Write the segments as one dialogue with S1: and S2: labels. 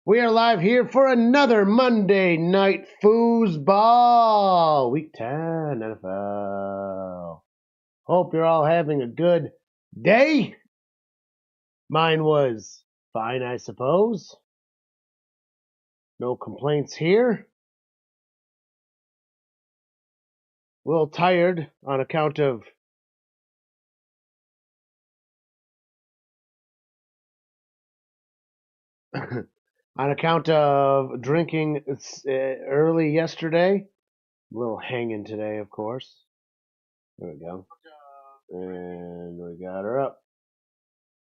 S1: We are live here for another Monday Night Foosball, Week 10 NFL. Hope you're all having a good day. Mine was fine, I suppose. No complaints here. A little tired on account of drinking early yesterday. A little hanging today, of course. There we go. And we got her up.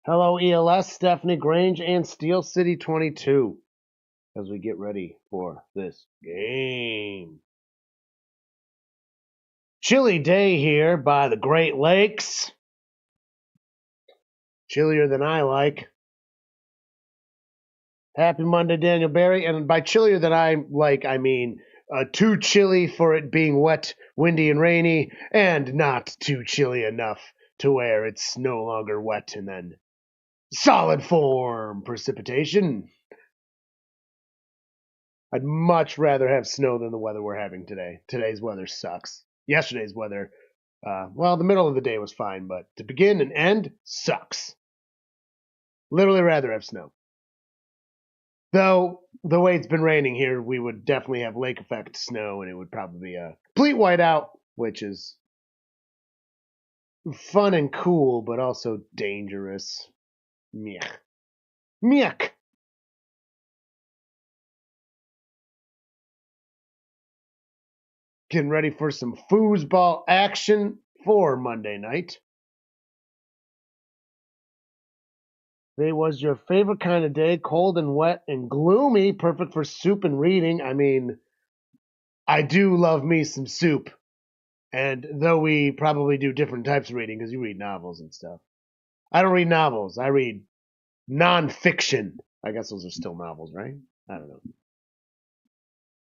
S1: Hello, ELS, Stephanie Grange, and Steel City 22 as we get ready for this game. Chilly day here by the Great Lakes. Chillier than I like. Happy Monday, Daniel Barry. And by chillier than I like, I mean too chilly for it being wet, windy, and rainy, and not too chilly enough to where it's no longer wet and then solid form precipitation. I'd much rather have snow than the weather we're having today. Today's weather sucks. Yesterday's weather, the middle of the day was fine, but to begin and end, sucks. Literally rather have snow. Though, the way it's been raining here, we would definitely have lake effect snow, and it would probably be a complete whiteout, which is fun and cool, but also dangerous. Mech. Mech! Getting ready for some foosball action for Monday night. Today was your favorite kind of day, cold and wet and gloomy, perfect for soup and reading. I mean, I do love me some soup. And though we probably do different types of reading, because you read novels and stuff. I don't read novels. I read nonfiction. I guess those are still novels, right? I don't know.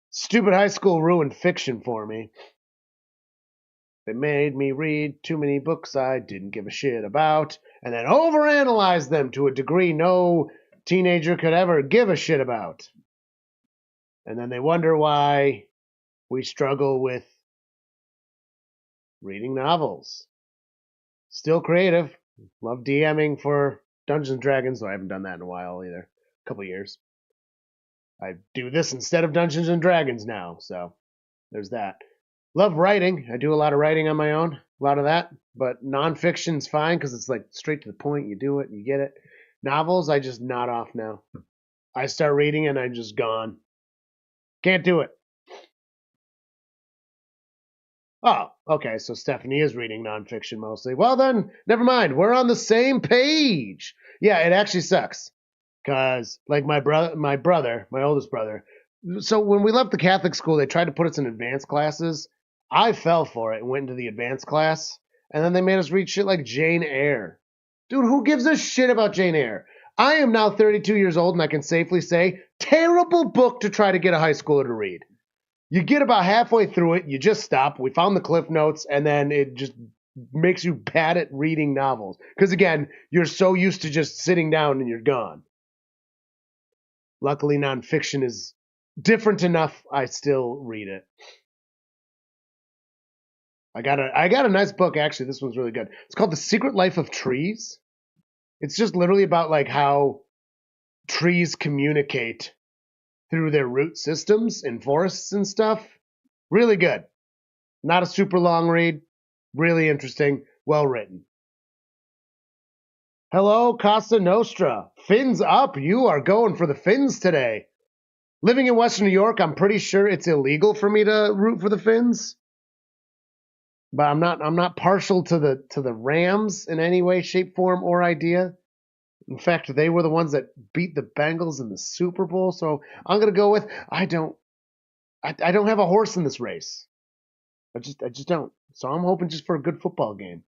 S1: Stupid high school ruined fiction for me. They made me read too many books I didn't give a shit about, and then overanalyze them to a degree no teenager could ever give a shit about. And then they wonder why we struggle with reading novels. Still creative. Love DMing for Dungeons & Dragons, though I haven't done that in a while either. A couple years. I do this instead of Dungeons & Dragons now, so there's that. Love writing. I do a lot of writing on my own, a lot of that. But nonfiction's fine because it's like straight to the point. You do it, you get it. Novels, I just nod off now. I start reading and I'm just gone. Can't do it. Oh, okay, so Stephanie is reading nonfiction mostly. Well then, never mind. We're on the same page. Yeah, it actually sucks. Because, like my oldest brother, so when we left the Catholic school, they tried to put us in advanced classes. I fell for it and went into the advanced class, and then they made us read shit like Jane Eyre. Dude, who gives a shit about Jane Eyre? I am now 32 years old, and I can safely say, terrible book to try to get a high schooler to read. You get about halfway through it, you just stop. We found the Cliff Notes, and then it just makes you bad at reading novels. Because again, you're so used to just sitting down and you're gone. Luckily, nonfiction is different enough. I still read it. I got a nice book, actually. This one's really good. It's called The Secret Life of Trees. It's just literally about like how trees communicate through their root systems in forests and stuff. Really good. Not a super long read. Really interesting. Well written. Hello, Casa Nostra. Fins up. You are going for the Fins today. Living in Western New York, I'm pretty sure it's illegal for me to root for the Fins. But I'm not partial to the Rams in any way, shape, form, or idea. In fact, they were the ones that beat the Bengals in the Super Bowl, so I'm gonna go with I don't have a horse in this race. I just don't. So I'm hoping just for a good football game.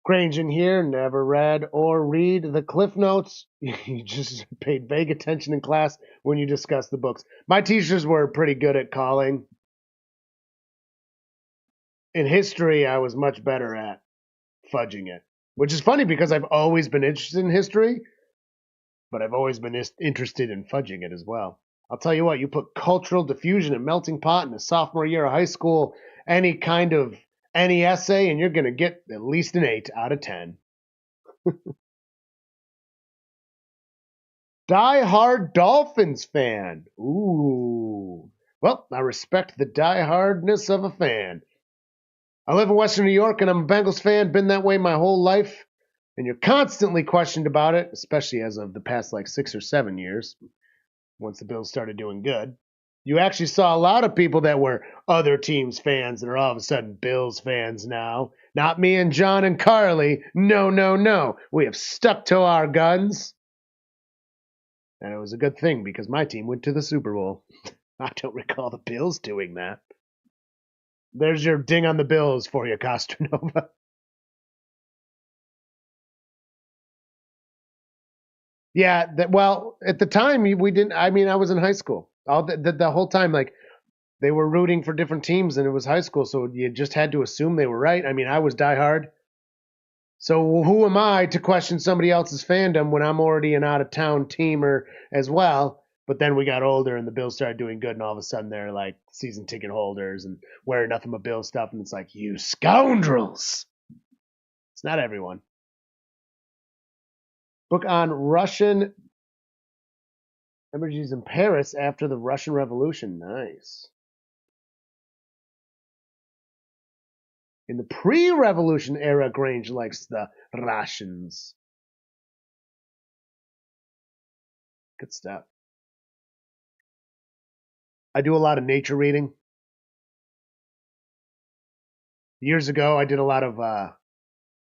S1: Grange in here, never read or read the Cliff Notes. You just paid vague attention in class when you discussed the books. My teachers were pretty good at calling. In history, I was much better at fudging it, which is funny because I've always been interested in history, but I've always been interested in fudging it as well. I'll tell you what, you put cultural diffusion and melting pot in a sophomore year of high school, any essay, and you're going to get at least an 8 out of 10. Die-hard Dolphins fan. Ooh. Well, I respect the die-hardness of a fan. I live in Western New York, and I'm a Bengals fan, been that way my whole life, and you're constantly questioned about it, especially as of the past, 6 or 7 years, once the Bills started doing good. You actually saw a lot of people that were other teams' fans that are all of a sudden Bills fans now. Not me and John and Carly. No, no, no. We have stuck to our guns. And it was a good thing because my team went to the Super Bowl. I don't recall the Bills doing that. There's your ding on the Bills for you, Costernova. Yeah, well, at the time we didn't. I mean, I was in high school. All the whole time, they were rooting for different teams, and it was high school, so you just had to assume they were right. I mean, I was diehard. So who am I to question somebody else's fandom when I'm already an out-of-town teamer as well? But then we got older, and the Bills started doing good, and all of a sudden they're like season ticket holders and wearing nothing but Bill stuff, and it's like, you scoundrels! It's not everyone. Book on Russian beverages in Paris after the Russian Revolution. Nice. In the pre-revolution era, Grange likes the Russians. Good stuff. I do a lot of nature reading. Years ago, I did a lot of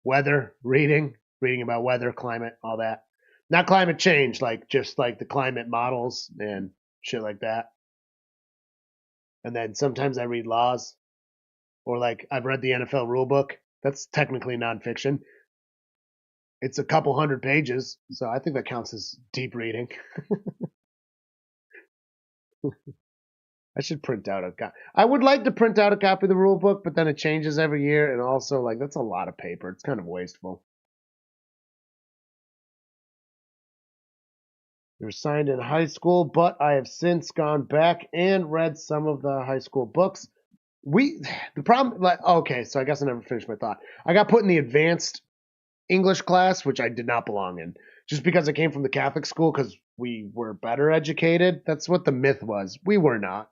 S1: weather reading about weather, climate, all that. Not climate change, just the climate models and shit like that. And then sometimes I read laws, or I've read the NFL rule book. That's technically nonfiction. It's a couple hundred pages, so I think that counts as deep reading. I should print out a copy. I would like to print out a copy of the rule book, but then it changes every year, and also that's a lot of paper. It's kind of wasteful. They were signed in high school, but I have since gone back and read some of the high school books. The problem, okay, so I guess I never finished my thought. I got put in the advanced English class, which I did not belong in, just because I came from the Catholic school because we were better educated. That's what the myth was. We were not.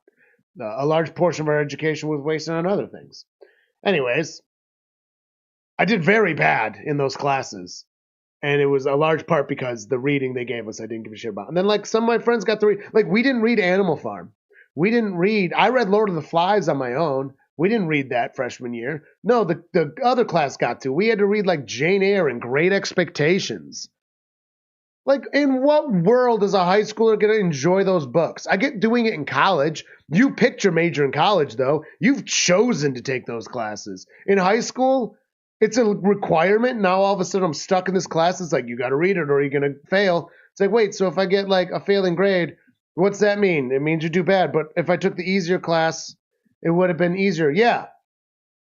S1: A large portion of our education was wasted on other things. Anyways, I did very bad in those classes. And it was a large part because the reading they gave us, I didn't give a shit about. And then, some of my friends got to read. We didn't read Animal Farm. I read Lord of the Flies on my own. We didn't read that freshman year. No, the other class got to. We had to read, Jane Eyre and Great Expectations. In what world is a high schooler going to enjoy those books? I get doing it in college. You picked your major in college, though. You've chosen to take those classes. In high school, it's a requirement. Now all of a sudden I'm stuck in this class. It's you got to read it or you're going to fail. It's wait, so if I get a failing grade, what's that mean? It means you do bad. But if I took the easier class, it would have been easier. Yeah.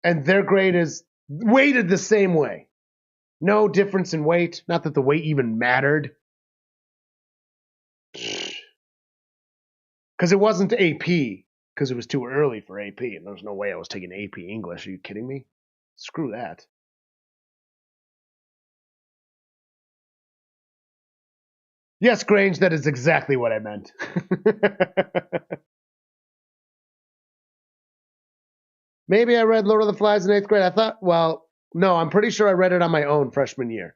S1: And their grade is weighted the same way. No difference in weight. Not that the weight even mattered. Because it wasn't AP. Because it was too early for AP. And there's no way I was taking AP English. Are you kidding me? Screw that. Yes, Grange, that is exactly what I meant. Maybe I read Lord of the Flies in 8th grade. I thought, no, I'm pretty sure I read it on my own freshman year.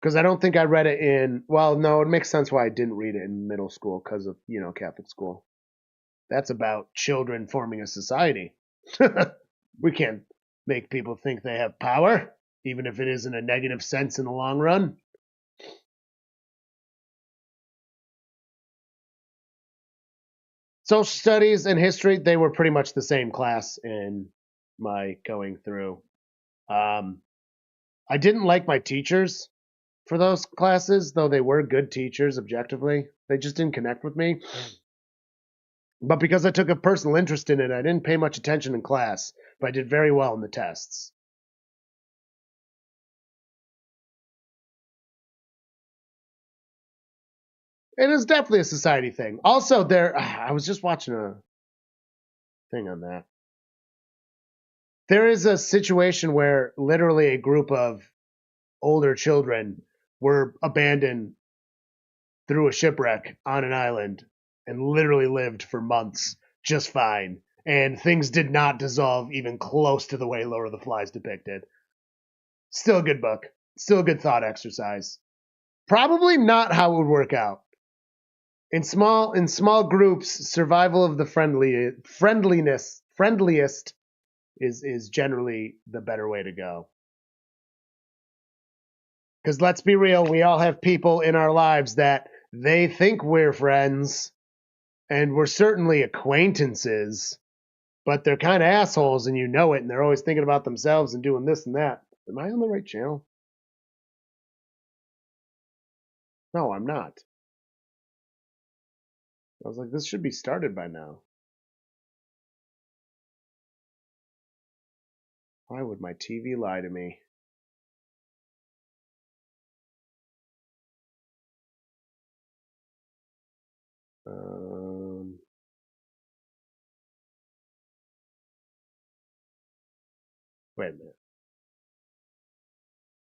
S1: Because I don't think I read it no, it makes sense why I didn't read it in middle school because of, Catholic school. That's about children forming a society. We can't make people think they have power, even if it is in a negative sense in the long run. Social studies and history, they were pretty much the same class in my going through. I didn't like my teachers for those classes, though they were good teachers objectively. They just didn't connect with me. But because I took a personal interest in it, I didn't pay much attention in class, but I did very well in the tests. It is definitely a society thing. Also, I was just watching a thing on that. There is a situation where literally a group of older children were abandoned through a shipwreck on an island and literally lived for months just fine. And things did not dissolve even close to the way Lord of the Flies depicted. Still a good book. Still a good thought exercise. Probably not how it would work out. In small groups, survival of the friendliest is generally the better way to go. Because let's be real, we all have people in our lives that they think we're friends, and we're certainly acquaintances, but they're kind of assholes, and you know it, and they're always thinking about themselves and doing this and that. Am I on the right channel? No, I'm not. I was like, this should be started by now. Why would my TV lie to me? Wait a minute.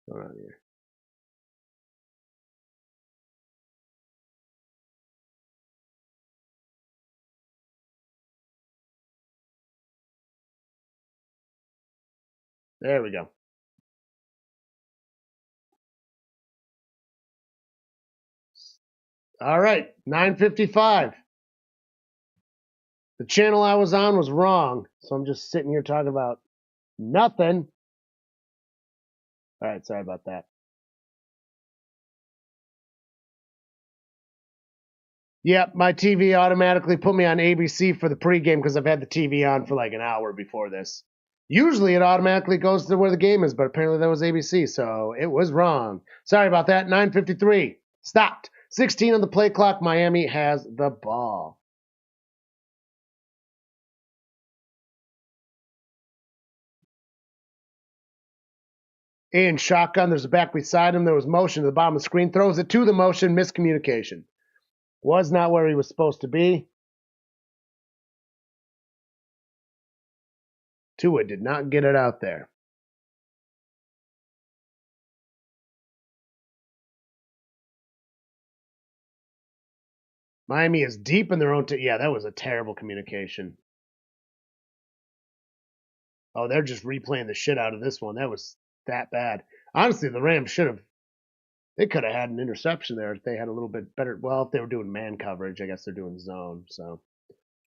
S1: What's going on here? There we go. All right, 9:55. The channel I was on was wrong, so I'm just sitting here talking about nothing. All right, sorry about that. Yep, my TV automatically put me on ABC for the pregame because I've had the TV on for like an hour before this. Usually it automatically goes to where the game is, but apparently that was ABC, so it was wrong. Sorry about that. 9:53. Stopped. 16 on the play clock. Miami has the ball. In shotgun, there's a back beside him. There was motion to the bottom of the screen. Throws it to the motion. Miscommunication. Was not where he was supposed to be. Tua did not get it out there. Miami is deep in their own. Yeah, that was a terrible communication. Oh, they're just replaying the shit out of this one. That was that bad. Honestly, the Rams should have. They could have had an interception there if they had a little bit better. Well, if they were doing man coverage, I guess they're doing zone. So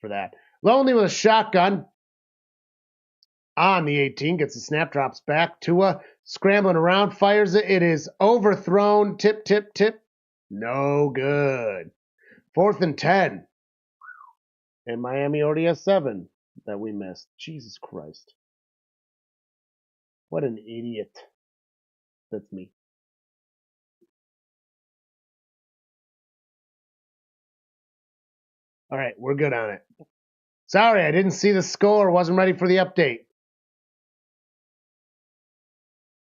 S1: for that, Lonely with a shotgun on the 18 gets the snap, drops back. Tua scrambling around, fires it. It is overthrown. Tip, tip, tip. No good. 4th and 10. And Miami already has 7 that we missed. Jesus Christ. What an idiot. That's me. All right, we're good on it. Sorry, I didn't see the score. Wasn't ready for the update.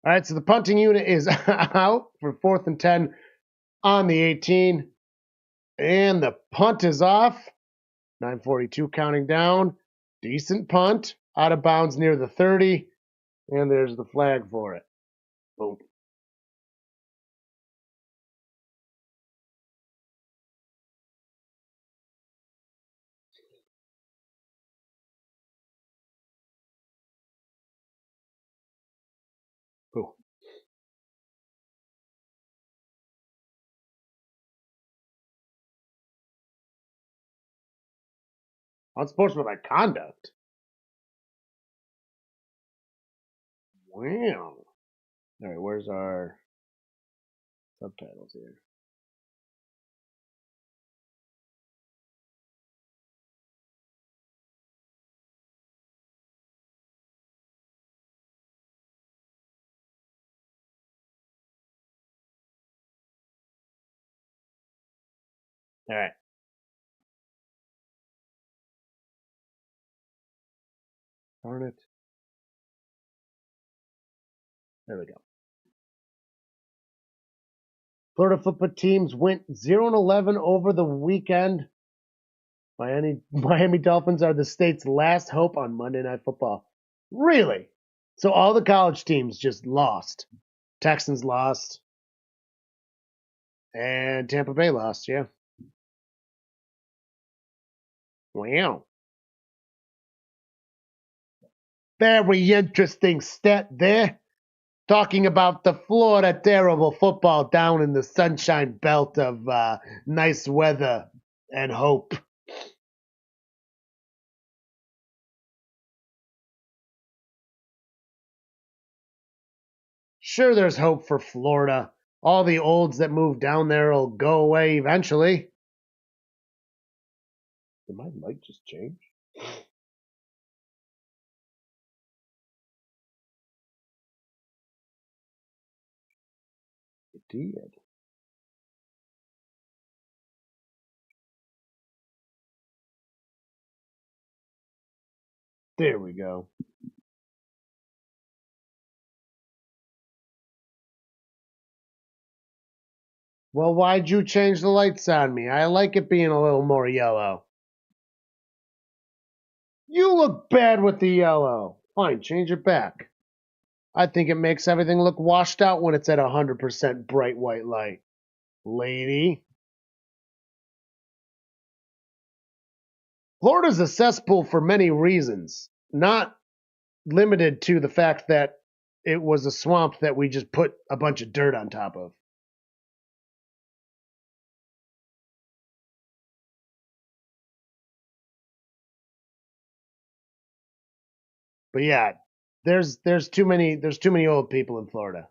S1: All right, so the punting unit is out for 4th and 10 on the 18. And the punt is off. 9:42 counting down. Decent punt. Out of bounds near the 30. And there's the flag for it. Boom. Boom. Unsportsmanlike conduct. Wow. All right, where's our subtitles here? All right. Darn it. There we go. Florida football teams went 0-11 over the weekend. Miami Dolphins are the state's last hope on Monday Night Football. Really? So all the college teams just lost. Texans lost. And Tampa Bay lost, yeah. Wow. Very interesting stat there. Talking about the Florida terrible football down in the sunshine belt of nice weather and hope. Sure, there's hope for Florida. All the olds that move down there will go away eventually. Did my mic just change? It did. There we go. Well, why'd you change the lights on me? I like it being a little more yellow. You look bad with the yellow. Fine, change it back. I think it makes everything look washed out when it's at 100% bright white light. Lady. Florida's a cesspool for many reasons, not limited to the fact that it was a swamp that we just put a bunch of dirt on top of. But yeah, there's too many old people in Florida.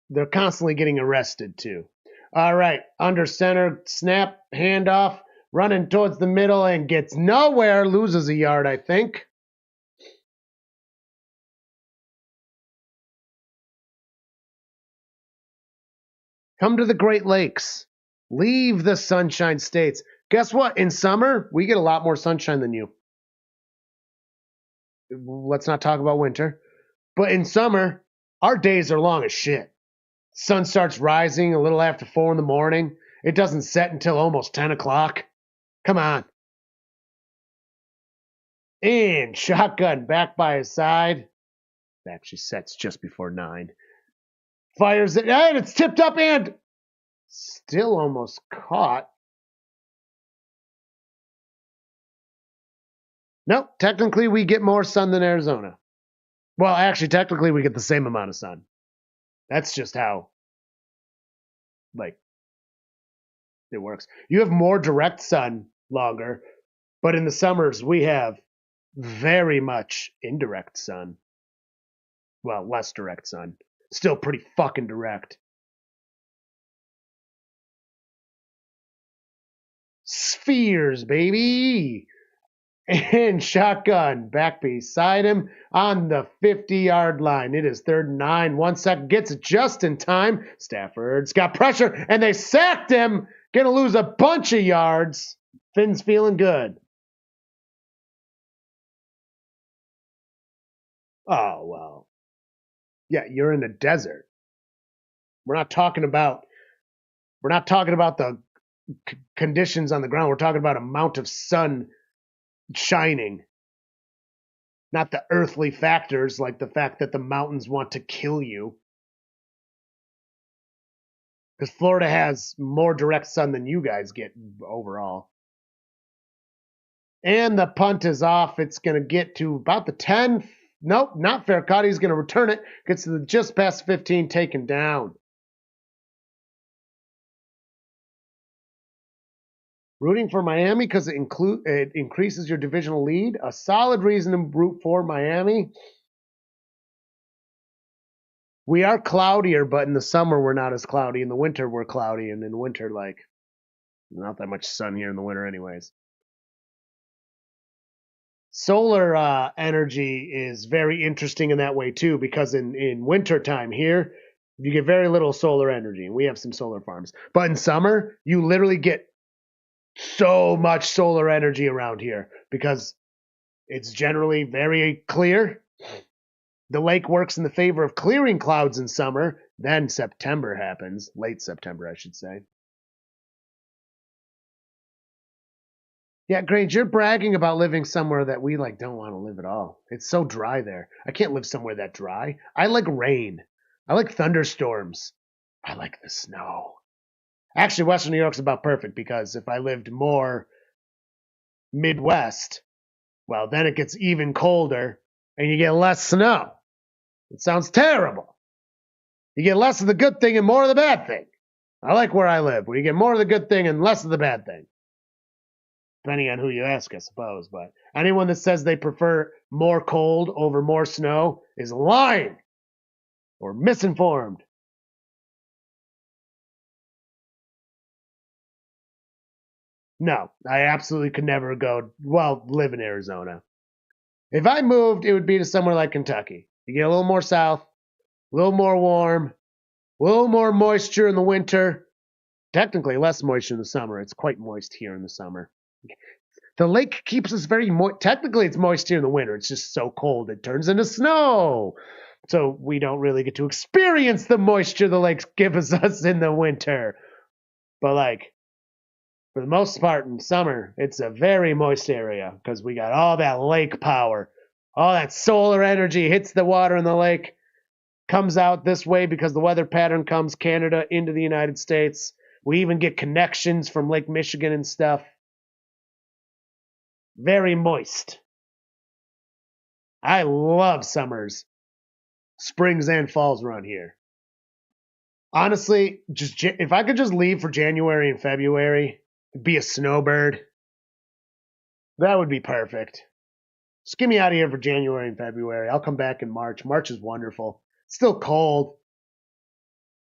S1: They're constantly getting arrested too. All right, under center, snap, handoff, running towards the middle and gets nowhere, loses a yard, I think. Come to the Great Lakes. Leave the Sunshine States. Guess what? In summer, we get a lot more sunshine than you. Let's not talk about winter. But in summer, our days are long as shit. Sun starts rising a little after 4 in the morning. It doesn't set until almost 10 o'clock. Come on. And shotgun back by his side. It actually sets just before 9. Fires it, and it's tipped up and still almost caught. Nope, technically we get more sun than Arizona. Well, actually, technically we get the same amount of sun. That's just how, like, it works. You have more direct sun longer, but in the summers we have very much indirect sun. Well, less direct sun. Still pretty fucking direct. Spheres, baby! And shotgun back beside him on the 50-yard line. It is 3rd and 9. 1 second, gets it just in time. Stafford's got pressure, and they sacked him. Gonna lose a bunch of yards. Finn's feeling good. Oh, well. Yeah, you're in the desert. We're not talking about the conditions on the ground. We're talking about amount of sun shining. Not the earthly factors like the fact that the mountains want to kill you. Because Florida has more direct sun than you guys get overall. And the punt is off. It's going to get to about the 10. Nope, not fair cut. He's going to return it. Gets to just past 15, taken down. Rooting for Miami because it increases your divisional lead. A solid reason to root for Miami. We are cloudier, but in the summer we're not as cloudy. In the winter we're cloudy, and in the winter, like, not that much sun here in the winter anyways. Solar energy is very interesting in that way too, because in winter time here, you get very little solar energy. We have some solar farms. But in summer, you literally get so much solar energy around here because it's generally very clear The lake works in the favor of clearing clouds in summer. Then September happens. Late September, I should say. Yeah, Grange, you're bragging about living somewhere that we don't want to live at all. It's so dry there. I can't live somewhere that dry. I like rain. I like thunderstorms. I like the snow. Actually, Western New York's about perfect because if I lived more Midwest, well, then it gets even colder and you get less snow. It sounds terrible. You get less of the good thing and more of the bad thing. I like where I live, where you get more of the good thing and less of the bad thing. Depending on who you ask, I suppose. But anyone that says they prefer more cold over more snow is lying or misinformed. No, I absolutely could never live in Arizona. If I moved, it would be to somewhere like Kentucky. You get a little more south, a little more warm, a little more moisture in the winter. Technically, less moisture in the summer. It's quite moist here in the summer. The lake keeps us very moist. Technically, it's moist here in the winter. It's just so cold it turns into snow. So we don't really get to experience the moisture the lake gives us in the winter. But for the most part in summer, it's a very moist area because we got all that lake power. All that solar energy hits the water in the lake, comes out this way because the weather pattern comes Canada into the United States. We even get connections from Lake Michigan and stuff. Very moist. I love summers, springs, and falls around here. Honestly, if I could just leave for January and February, be a snowbird, that would be perfect. Just get me out of here for January and February. I'll come back in March. March is wonderful. It's still cold,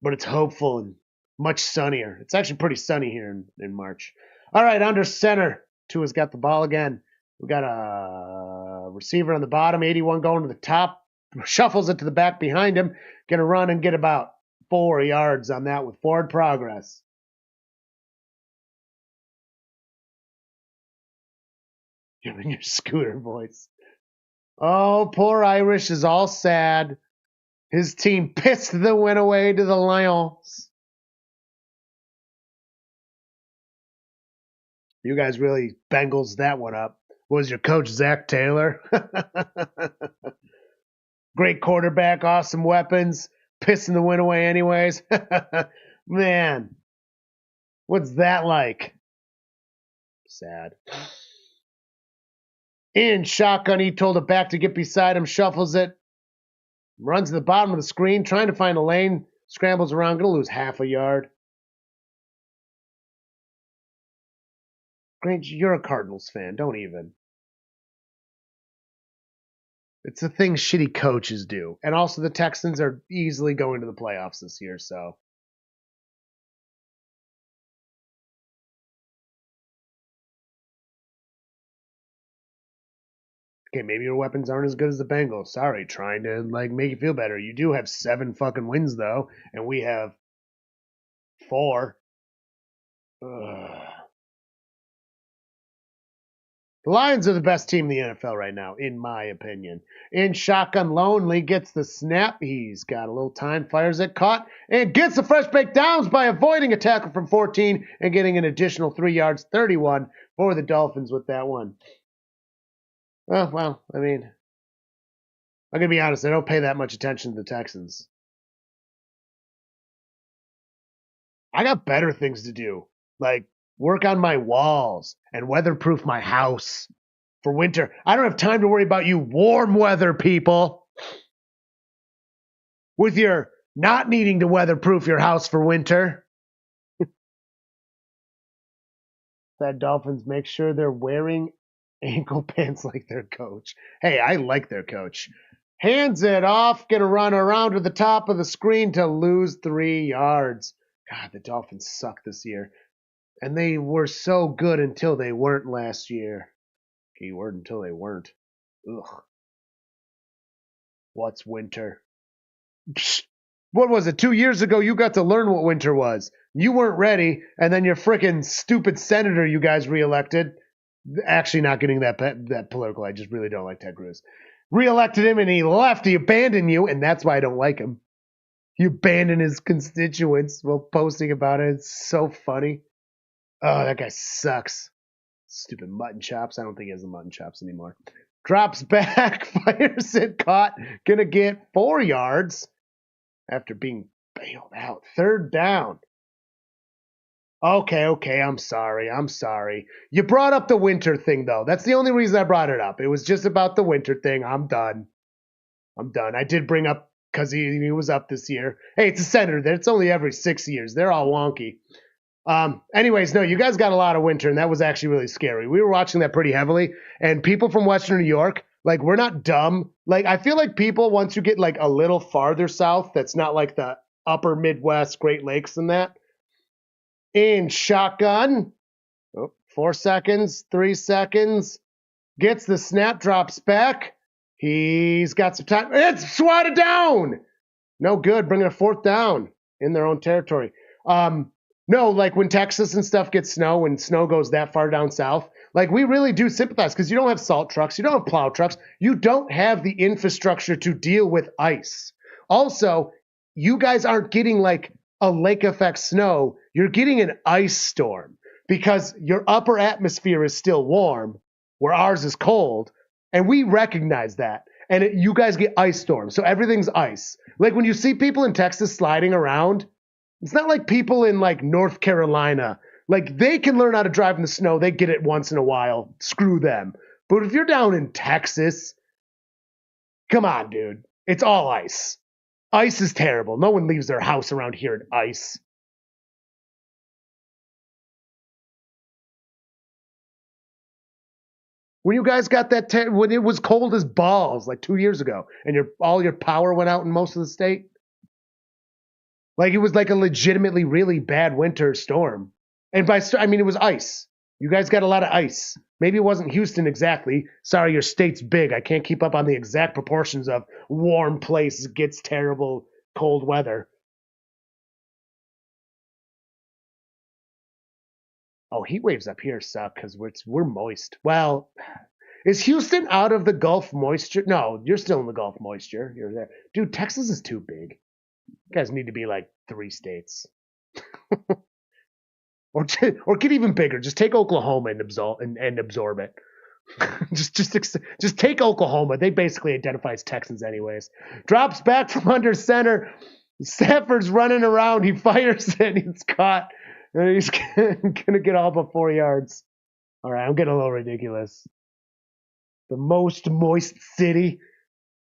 S1: but it's hopeful and much sunnier. It's actually pretty sunny here in March. All right, under center. Tua's got the ball again. We got a receiver on the bottom, 81 going to the top. Shuffles it to the back behind him. Going to run and get about 4 yards on that with forward progress. You're in your scooter voice. Oh, poor Irish is all sad. His team pissed the win away to the Lions. You guys really Bengals that one up. Was your coach Zach Taylor? Great quarterback, awesome weapons, pissing the win away anyways. Man, what's that like? Sad. In shotgun, he told it back to get beside him, shuffles it, runs to the bottom of the screen, trying to find a lane, scrambles around, going to lose half a yard. Grange, you're a Cardinals fan. Don't even. It's the thing shitty coaches do. And also the Texans are easily going to the playoffs this year, so. Okay, maybe your weapons aren't as good as the Bengals. Sorry, trying to make you feel better. You do have 7 fucking wins though, and we have 4. Ugh. The Lions are the best team in the NFL right now, in my opinion. In shotgun, Lonely gets the snap. He's got a little time, fires it, caught, and gets the fresh baked downs by avoiding a tackle from 14 and getting an additional 3 yards, 31 for the Dolphins with that one. Oh, well, I mean, I'm going to be honest. I don't pay that much attention to the Texans. I got better things to do, like work on my walls and weatherproof my house for winter. I don't have time to worry about you warm weather people with your not needing to weatherproof your house for winter. That Dolphins make sure they're wearing ankle pants like their coach. Hey, I like their coach. Hands it off, gonna run around to the top of the screen to lose 3 yards. God, the Dolphins suck this year. And they were so good until they weren't last year. Keyword, until they weren't. Ugh. What's winter? Psst. What was it? 2 years ago, you got to learn what winter was. You weren't ready, and then your frickin' stupid senator you guys reelected. Actually, not getting that political. I just really don't like Ted Cruz. Reelected him and he left. He abandoned you, and that's why I don't like him. He abandoned his constituents while posting about it. It's so funny. Oh, that guy sucks. Stupid mutton chops. I don't think he has the mutton chops anymore. Drops back, fires it, caught. Gonna get 4 yards after being bailed out. 3rd down. Okay, I'm sorry. You brought up the winter thing, though. That's the only reason I brought it up. It was just about the winter thing. I'm done. I did bring up, because he was up this year. Hey, it's a senator. It's only every 6 years. They're all wonky. Anyways, no, you guys got a lot of winter, and that was actually really scary. We were watching that pretty heavily, and people from Western New York, like, we're not dumb. Like, I feel like people, once you get, like, a little farther south, that's not like the upper Midwest, Great Lakes and that, in shotgun, 4 seconds, 3 seconds, gets the snap, drops back. He's got some time. It's swatted down. No good, bringing a 4th down in their own territory. No, like when Texas and stuff gets snow, when snow goes that far down south, like we really do sympathize because you don't have salt trucks, you don't have plow trucks, you don't have the infrastructure to deal with ice. Also, you guys aren't getting like a lake effect snow, you're getting an ice storm because your upper atmosphere is still warm, where ours is cold, and we recognize that. And you guys get ice storms, so everything's ice. Like when you see people in Texas sliding around, it's not like people in like North Carolina. Like they can learn how to drive in the snow. They get it once in a while. Screw them. But if you're down in Texas, come on, dude. It's all ice. Ice is terrible. No one leaves their house around here in ice. When you guys got that, when it was cold as balls like 2 years ago, and all your power went out in most of the state, like it was like a legitimately really bad winter storm. And I mean, it was ice. You guys got a lot of ice. Maybe it wasn't Houston exactly. Sorry, your state's big. I can't keep up on the exact proportions of warm place gets terrible cold weather. Oh, heat waves up here suck because we're moist. Well, is Houston out of the Gulf moisture? No, you're still in the Gulf moisture. You're there. Dude, Texas is too big. You guys need to be like 3 states. Or get even bigger. Just take Oklahoma and absorb it. just take Oklahoma. They basically identify as Texans anyways. Drops back from under center. Stafford's running around. He fires it. He's caught. And he's gonna get all but 4 yards. All right, I'm getting a little ridiculous. The most moist city.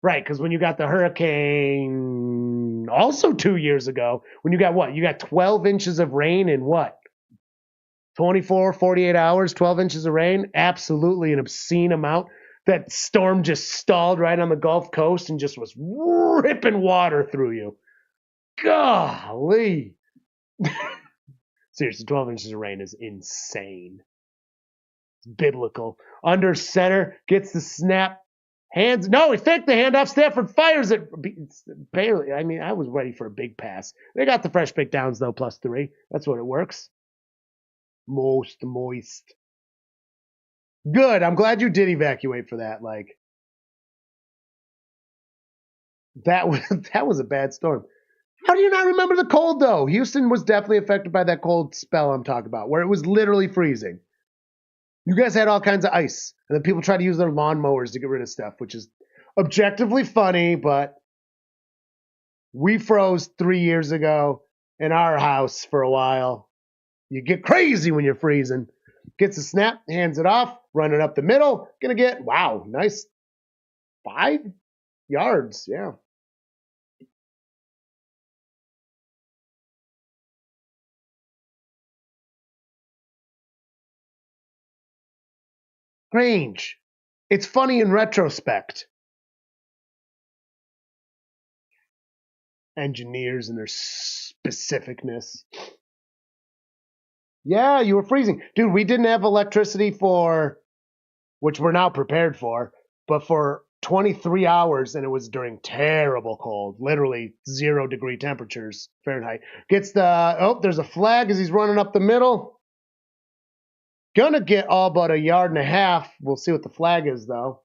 S1: Right, because when you got the hurricane also 2 years ago, when you got what? You got 12 inches of rain in what? 24, 48 hours, 12 inches of rain? Absolutely an obscene amount. That storm just stalled right on the Gulf Coast and just was ripping water through you. Golly. Seriously, 12 inches of rain is insane. It's biblical. Under center, gets the snap. He faked the handoff. Stafford fires it. It's barely. I mean, I was ready for a big pass. They got the fresh pick downs, though, +3. That's what it works. Most moist. Good. I'm glad you did evacuate for that. Like, that was a bad storm. How do you not remember the cold, though? Houston was definitely affected by that cold spell I'm talking about, where it was literally freezing. You guys had all kinds of ice, and then people try to use their lawnmowers to get rid of stuff, which is objectively funny, but we froze 3 years ago in our house for a while. You get crazy when you're freezing. Gets a snap, hands it off, running up the middle. Gonna get, wow, nice 5 yards, yeah. Strange. It's funny in retrospect. Engineers and their specificness. Yeah, you were freezing. Dude, we didn't have electricity which we're now prepared for, but for 23 hours, and it was during terrible cold, literally 0-degree temperatures Fahrenheit. There's a flag as he's running up the middle. Gonna get all but 1.5 yards. We'll see what the flag is, though.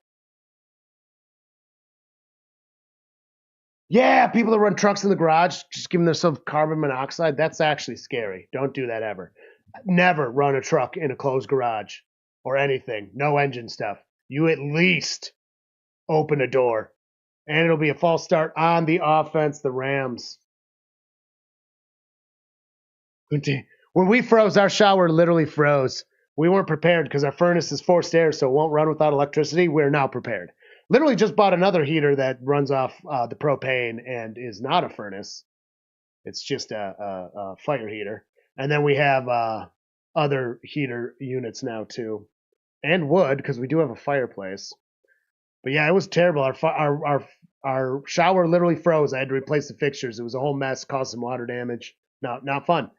S1: Yeah, people that run trucks in the garage, just giving themselves carbon monoxide, that's actually scary. Don't do that ever. Never run a truck in a closed garage or anything. No engine stuff. You at least open a door. And it'll be a false start on the offense, the Rams. When we froze, our shower literally froze. We weren't prepared because our furnace is forced air, so it won't run without electricity. We're now prepared. Literally just bought another heater that runs off the propane and is not a furnace. It's just a fire heater. And then we have other heater units now too, and wood because we do have a fireplace. But yeah, it was terrible. Our shower literally froze. I had to replace the fixtures. It was a whole mess. Caused some water damage. Not fun.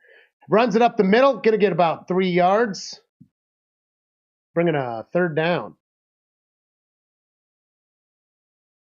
S1: Runs it up the middle. Gonna get about 3 yards. Bringing a third down.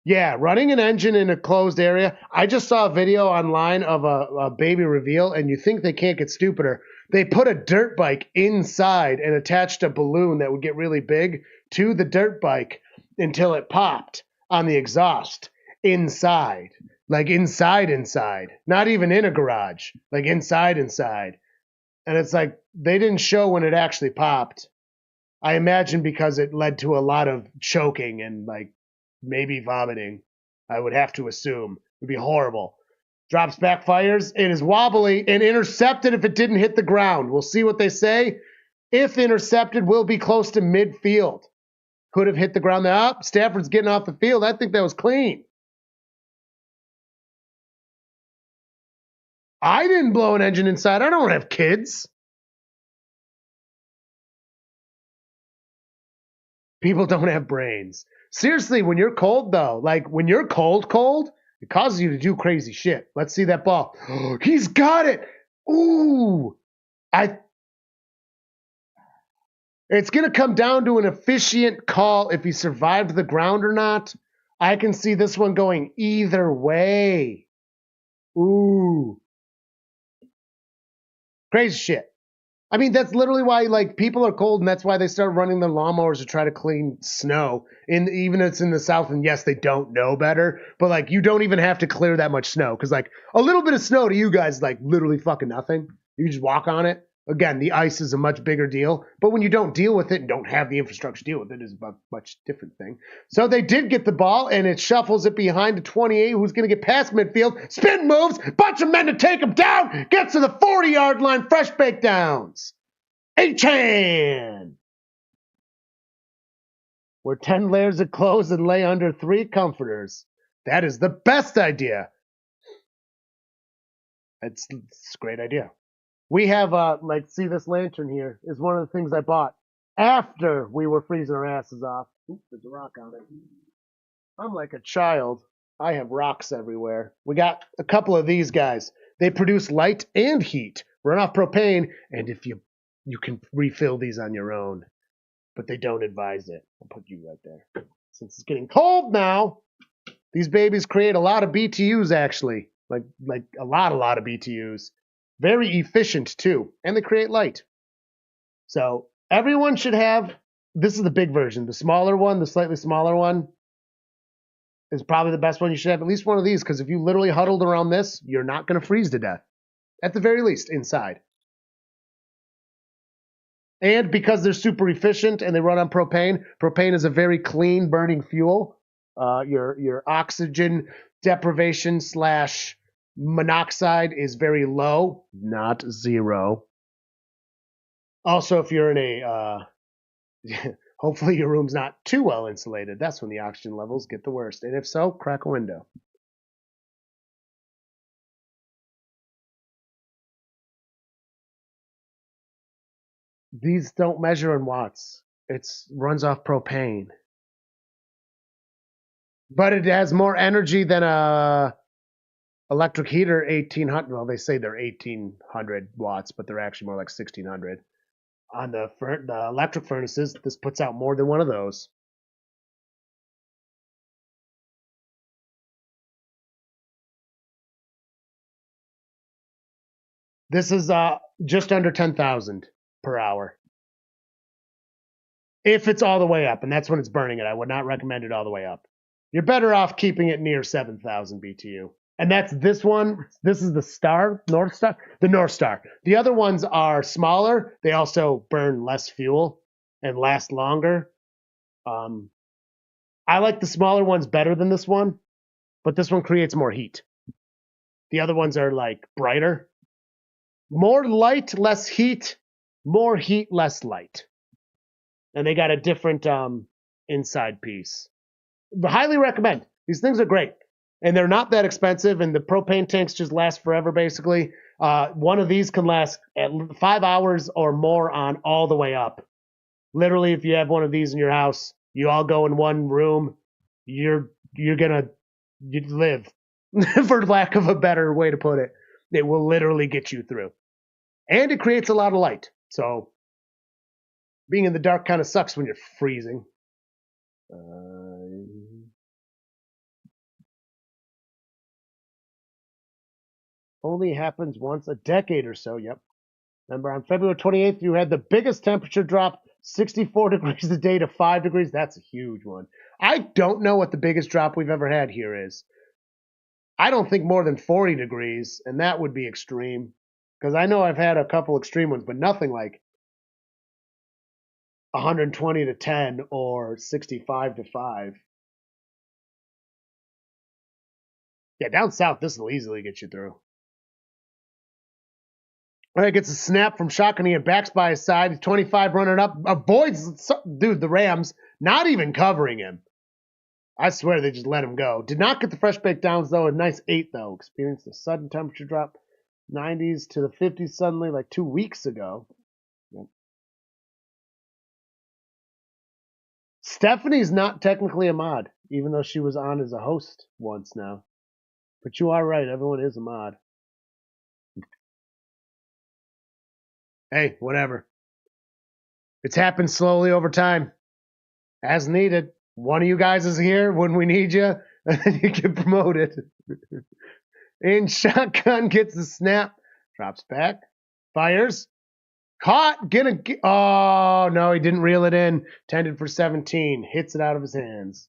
S1: Yeah, running an engine in a closed area. I just saw a video online of a baby reveal, and you think they can't get stupider. They put a dirt bike inside and attached a balloon that would get really big to the dirt bike until it popped on the exhaust inside. Like inside. Not even in a garage. Like inside. And it's like they didn't show when it actually popped. I imagine because it led to a lot of choking and like maybe vomiting. I would have to assume. It would be horrible. Drops back, fires. It is wobbly and intercepted if it didn't hit the ground. We'll see what they say. If intercepted, we'll be close to midfield. Could have hit the ground. Now, Stafford's getting off the field. I think that was clean. I didn't blow an engine inside. I don't have kids. People don't have brains. Seriously, when you're cold, though, like when you're cold, it causes you to do crazy shit. Let's see that ball. He's got it. Ooh. It's going to come down to an officiant call if he survived the ground or not. I can see this one going either way. Ooh. Crazy shit. I mean, that's literally why like people are cold, and that's why they start running their lawnmowers to try to clean snow. Even if it's in the South, and yes, they don't know better, but like you don't even have to clear that much snow because like a little bit of snow to you guys is like literally fucking nothing. You just walk on it. Again, the ice is a much bigger deal, but when you don't deal with it and don't have the infrastructure to deal with it, is a much different thing. So they did get the ball, and it shuffles it behind to 28, who's going to get past midfield, spin moves, bunch of men to take him down, gets to the 40-yard line, fresh baked downs. H-Chan! Wear 10 layers of clothes and lay under 3 comforters. That is the best idea. It's a great idea. We have, see this lantern here is one of the things I bought after we were freezing our asses off. Oops, there's a rock on it. I'm like a child. I have rocks everywhere. We got a couple of these guys. They produce light and heat, run off propane, and if you can refill these on your own, but they don't advise it. I'll put you right there. Since it's getting cold now, these babies create a lot of BTUs actually, like a lot of BTUs. Very efficient too, and they create light. So everyone should have, this is the big version. The smaller one, the slightly smaller one, is probably the best one. You should have at least one of these because if you literally huddled around this, you're not going to freeze to death. At the very least, inside. And because they're super efficient and they run on propane, propane is a very clean burning fuel. Your oxygen deprivation / monoxide is very low, not zero. Also, if you're in a, hopefully your room's not too well insulated. That's when the oxygen levels get the worst. And if so, crack a window. These don't measure in watts. It runs off propane. But it has more energy than a electric heater 1800. Well, they say they're 1800 watts, but they're actually more like 1600. On the electric furnaces, this puts out more than one of those. This is just under 10,000 per hour. If it's all the way up, and that's when it's burning it. I would not recommend it all the way up. You're better off keeping it near 7,000 BTU. And that's this one. This is the North Star. The North Star. The other ones are smaller. They also burn less fuel and last longer. I like the smaller ones better than this one, but this one creates more heat. The other ones are like brighter. More light, less heat. More heat, less light. And they got a different inside piece. But highly recommend. These things are great. And they're not that expensive, and the propane tanks just last forever, basically. One of these can last 5 hours or more on all the way up. Literally, if you have one of these in your house, you all go in one room, you'd live, for lack of a better way to put it. It will literally get you through. And it creates a lot of light. So being in the dark kind of sucks when you're freezing. Only happens once a decade or so, yep. Remember, on February 28th, you had the biggest temperature drop, 64 degrees a day to 5 degrees. That's a huge one. I don't know what the biggest drop we've ever had here is. I don't think more than 40 degrees, and that would be extreme. Because I know I've had a couple extreme ones, but nothing like 120 to 10 or 65 to 5. Yeah, down south, this will easily get you through. All right, gets a snap from Shotgun. He backs by his side. He's 25 running up. Avoids, dude, the Rams, not even covering him. I swear they just let him go. Did not get the fresh baked downs, though. A nice 8, though. Experienced a sudden temperature drop. 90s to the 50s suddenly, like 2 weeks ago. Yep. Stephanie's not technically a mod, even though she was on as a host once now. But you are right. Everyone is a mod. Hey, whatever. It's happened slowly over time. As needed. One of you guys is here when we need you, and then you get promoted. And Shotgun gets the snap. Drops back. Fires. Caught. Oh, no, he didn't reel it in. Tended for 17. Hits it out of his hands.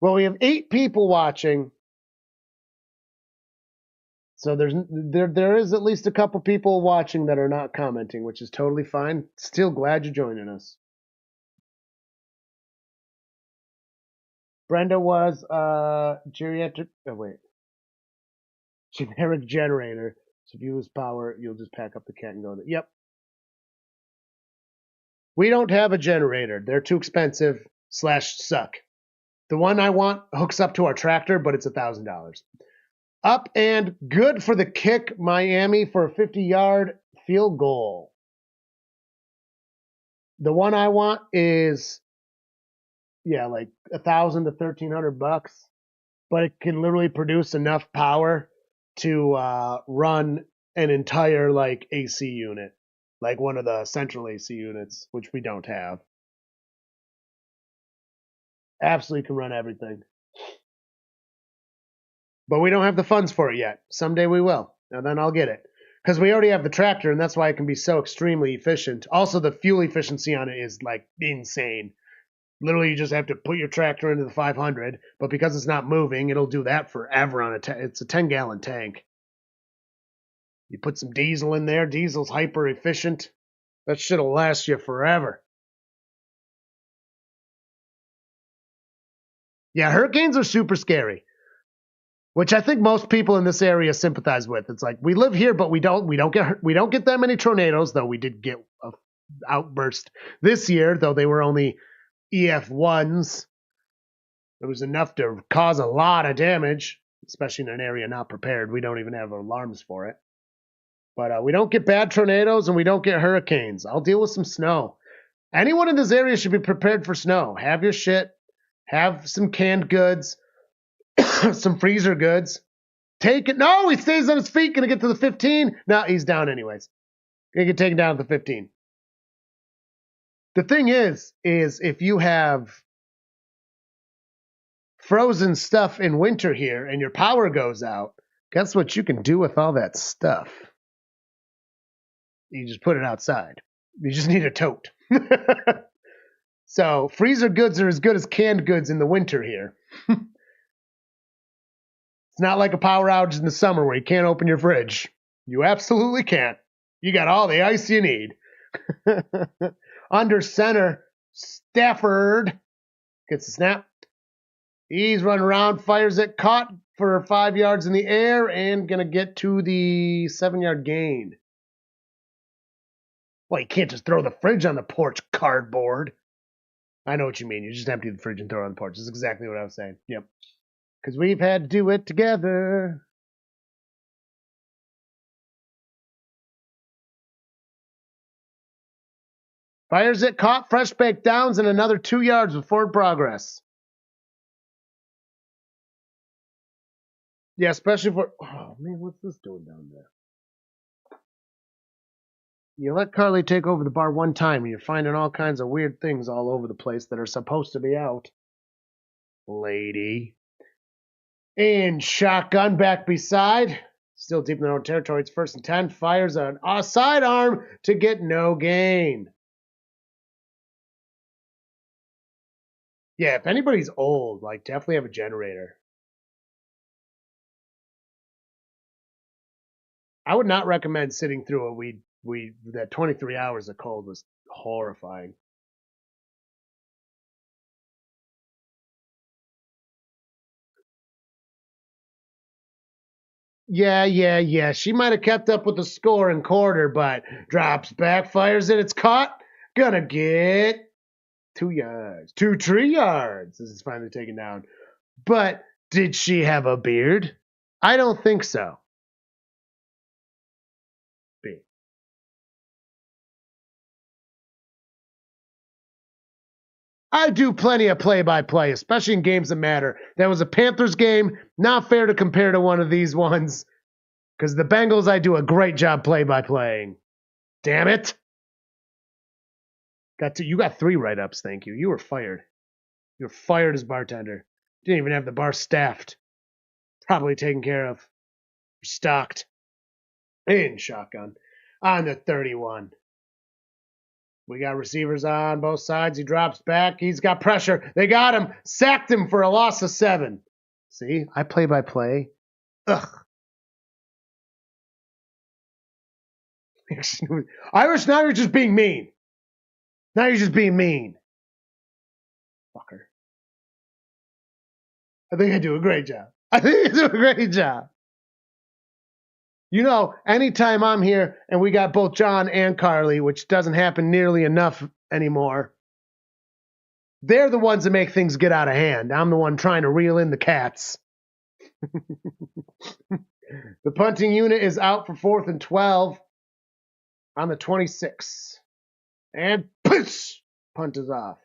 S1: Well, we have 8 people watching. So there is at least a couple people watching that are not commenting, which is totally fine. Still glad you're joining us. Brenda was geriatric. Oh wait, generic generator. So if you lose power, you'll just pack up the cat and go there. Yep. We don't have a generator. They're too expensive / suck. The one I want hooks up to our tractor, but it's $1,000. Up and good for the kick, Miami, for a 50-yard field goal. The one I want is, yeah, like $1,000 to $1,300, but it can literally produce enough power to run an entire like AC unit, like one of the central AC units, which we don't have. Absolutely can run everything. But we don't have the funds for it yet. Someday we will, and then I'll get it. Because we already have the tractor, and that's why it can be so extremely efficient. Also, the fuel efficiency on it is, like, insane. Literally, you just have to put your tractor into the 500, but because it's not moving, it'll do that forever on it's a 10-gallon tank. You put some diesel in there. Diesel's hyper efficient. That shit'll last you forever. Yeah, hurricanes are super scary. Which I think most people in this area sympathize with. It's like we live here, but we don't get that many tornadoes. Though we did get an outburst this year, though they were only EF1s. It was enough to cause a lot of damage, especially in an area not prepared. We don't even have alarms for it. But we don't get bad tornadoes and we don't get hurricanes. I'll deal with some snow. Anyone in this area should be prepared for snow. Have your shit. Have some canned goods. Some freezer goods. Take it. No, he stays on his feet. Gonna get to the 15. No, he's down anyways. Gonna get taken down at the 15. The thing is if you have frozen stuff in winter here and your power goes out, guess what you can do with all that stuff? You just put it outside. You just need a tote. So freezer goods are as good as canned goods in the winter here. It's not like a power outage in the summer where you can't open your fridge. You absolutely can't. You got all the ice you need. Under center, Stafford gets the snap. He's running around, fires it, caught for 5 yards in the air, and going to get to the 7-yard gain. Well, you can't just throw the fridge on the porch, cardboard. I know what you mean. You just empty the fridge and throw it on the porch. That's exactly what I was saying. Yep. Because we've had to do it together. Fires it, caught, fresh baked downs, and another 2 yards with forward progress. Yeah, especially for... Oh, man, what's this doing down there? You let Carly take over the bar one time, and you're finding all kinds of weird things all over the place that are supposed to be out. Lady. And shotgun back beside. Still deep in their own territory. It's 1st and 10. Fires a sidearm to get no gain. Yeah, if anybody's old, like, definitely have a generator. I would not recommend sitting through it. That 23 hours of cold was horrifying. Yeah. She might have kept up with the score in quarter, but drops back, fires it, it's caught. Gonna get 2 yards. 3 yards. This is finally taken down. But did she have a beard? I don't think so. B. I do plenty of play-by-play, especially in games that matter. That was a Panthers game. Not fair to compare to one of these ones. Because the Bengals, I do a great job play-by-playing. Damn it. You got 3 write-ups, thank you. You were fired. You were fired as bartender. Didn't even have the bar staffed. Probably taken care of. Stocked. In shotgun. On the 31. We got receivers on both sides. He drops back. He's got pressure. They got him. Sacked him for a loss of 7. See? I play by play. Ugh. Irish, now you're just being mean. Now you're just being mean. Fucker. I think I do a great job. You know, anytime I'm here and we got both John and Carly, which doesn't happen nearly enough anymore, they're the ones that make things get out of hand. I'm the one trying to reel in the cats. The punting unit is out for 4th and 12 on the 26. And push! Punt is off.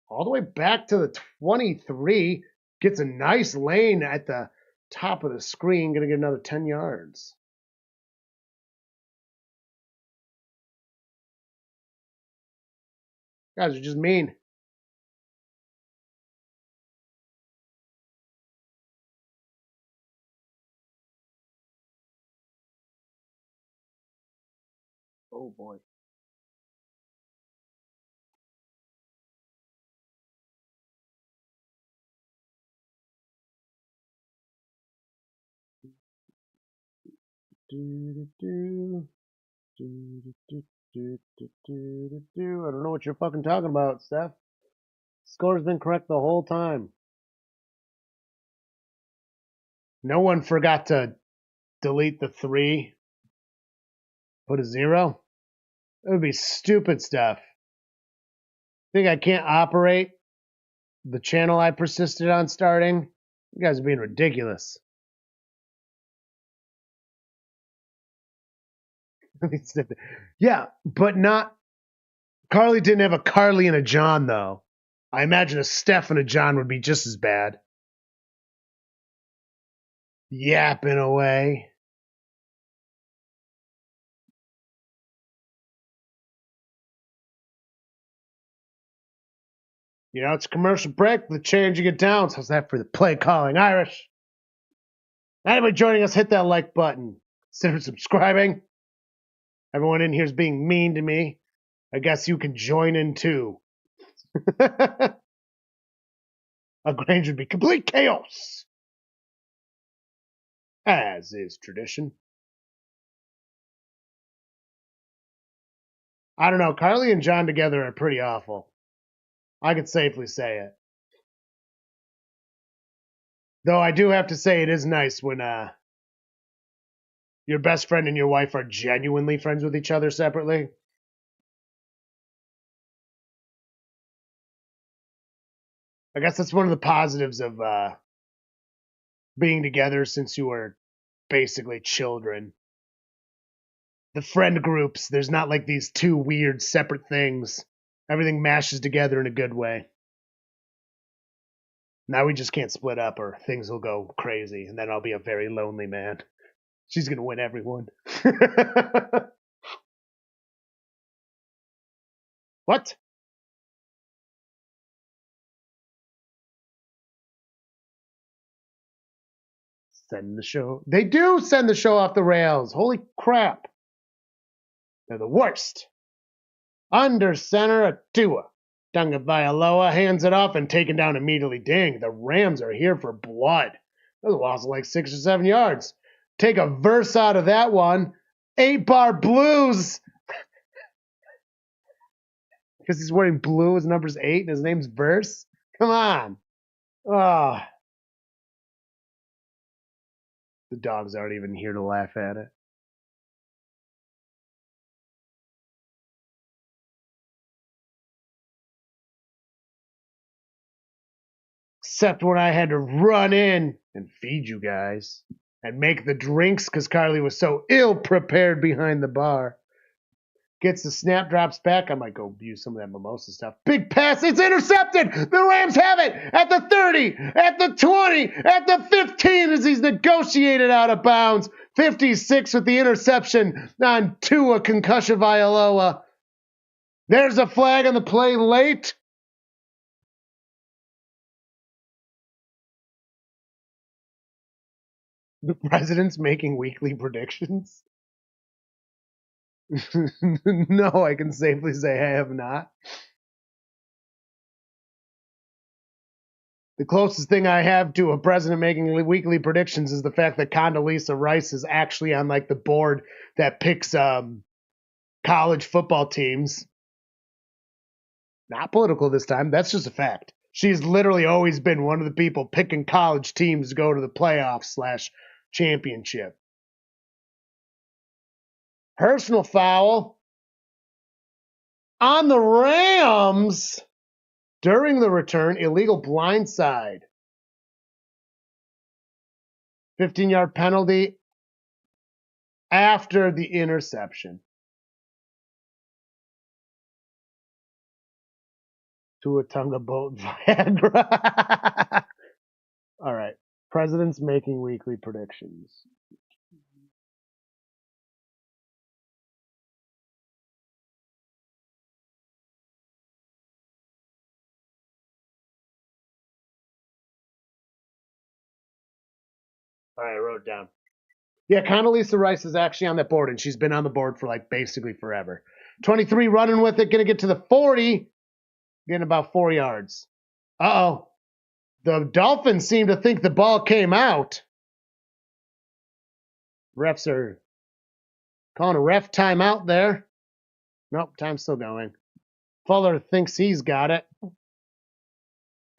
S1: All the way back to the 23. Gets a nice lane at the top of the screen. Going to get another 10 yards. Guys are just mean. Oh, boy. I don't know what you're fucking talking about, Steph. Score's been correct the whole time. No one forgot to delete the 3. Put a 0. That would be stupid stuff. Think I can't operate the channel I persisted on starting? You guys are being ridiculous. Yeah, but not. Carly didn't have a Carly and a John, though. I imagine a Steph and a John would be just as bad. Yapping away. You know, it's a commercial break. The changing it down. So how's that for the play calling, Irish? Anybody joining us, hit that like button. Consider subscribing. Everyone in here is being mean to me. I guess you can join in too. A Grange would be complete chaos, as is tradition. I don't know. Carly and John together are pretty awful. I could safely say it. Though I do have to say it is nice when your best friend and your wife are genuinely friends with each other separately. I guess that's one of the positives of being together since you were basically children. The friend groups, there's not like these two weird separate things. Everything mashes together in a good way. Now we just can't split up or things will go crazy and then I'll be a very lonely man. She's going to win everyone. What? Send the show. They do send the show off the rails. Holy crap. They're the worst. Under center at Tua. Dunga Vailoa hands it off and taken down immediately. Dang, the Rams are here for blood. That was a loss of like 6 or 7 yards. Take a verse out of that one. 8-bar blues. Because he's wearing blue, his number's 8, and his name's Verse. Come on. Oh. The dogs aren't even here to laugh at it. Except when I had to run in and feed you guys and make the drinks because Carly was so ill prepared behind the bar. Gets the snap, drops back. I might go use some of that mimosa stuff. Big pass. It's intercepted. The Rams have it at the 30, at the 20, at the 15 as he's negotiated out of bounds. 56 with the interception on Tua Concussion Vailoa. There's a flag on the play late. The president's making weekly predictions. No, I can safely say I have not. The closest thing I have to a president making weekly predictions is the fact that Condoleezza Rice is actually on like the board that picks college football teams. Not political this time. That's just a fact. She's literally always been one of the people picking college teams to go to the playoffs / championship. Personal foul on the Rams during the return. Illegal blindside. 15-yard penalty after the interception. To a Tunga boat Viagra. All right. President's making weekly predictions. All right, I wrote it down. Yeah, Condoleezza Rice is actually on that board, and she's been on the board for like basically forever. 23 running with it, going to get to the 40, getting about 4 yards. Uh-oh. The Dolphins seem to think the ball came out. Refs are calling a ref timeout there. Nope, time's still going. Fuller thinks he's got it.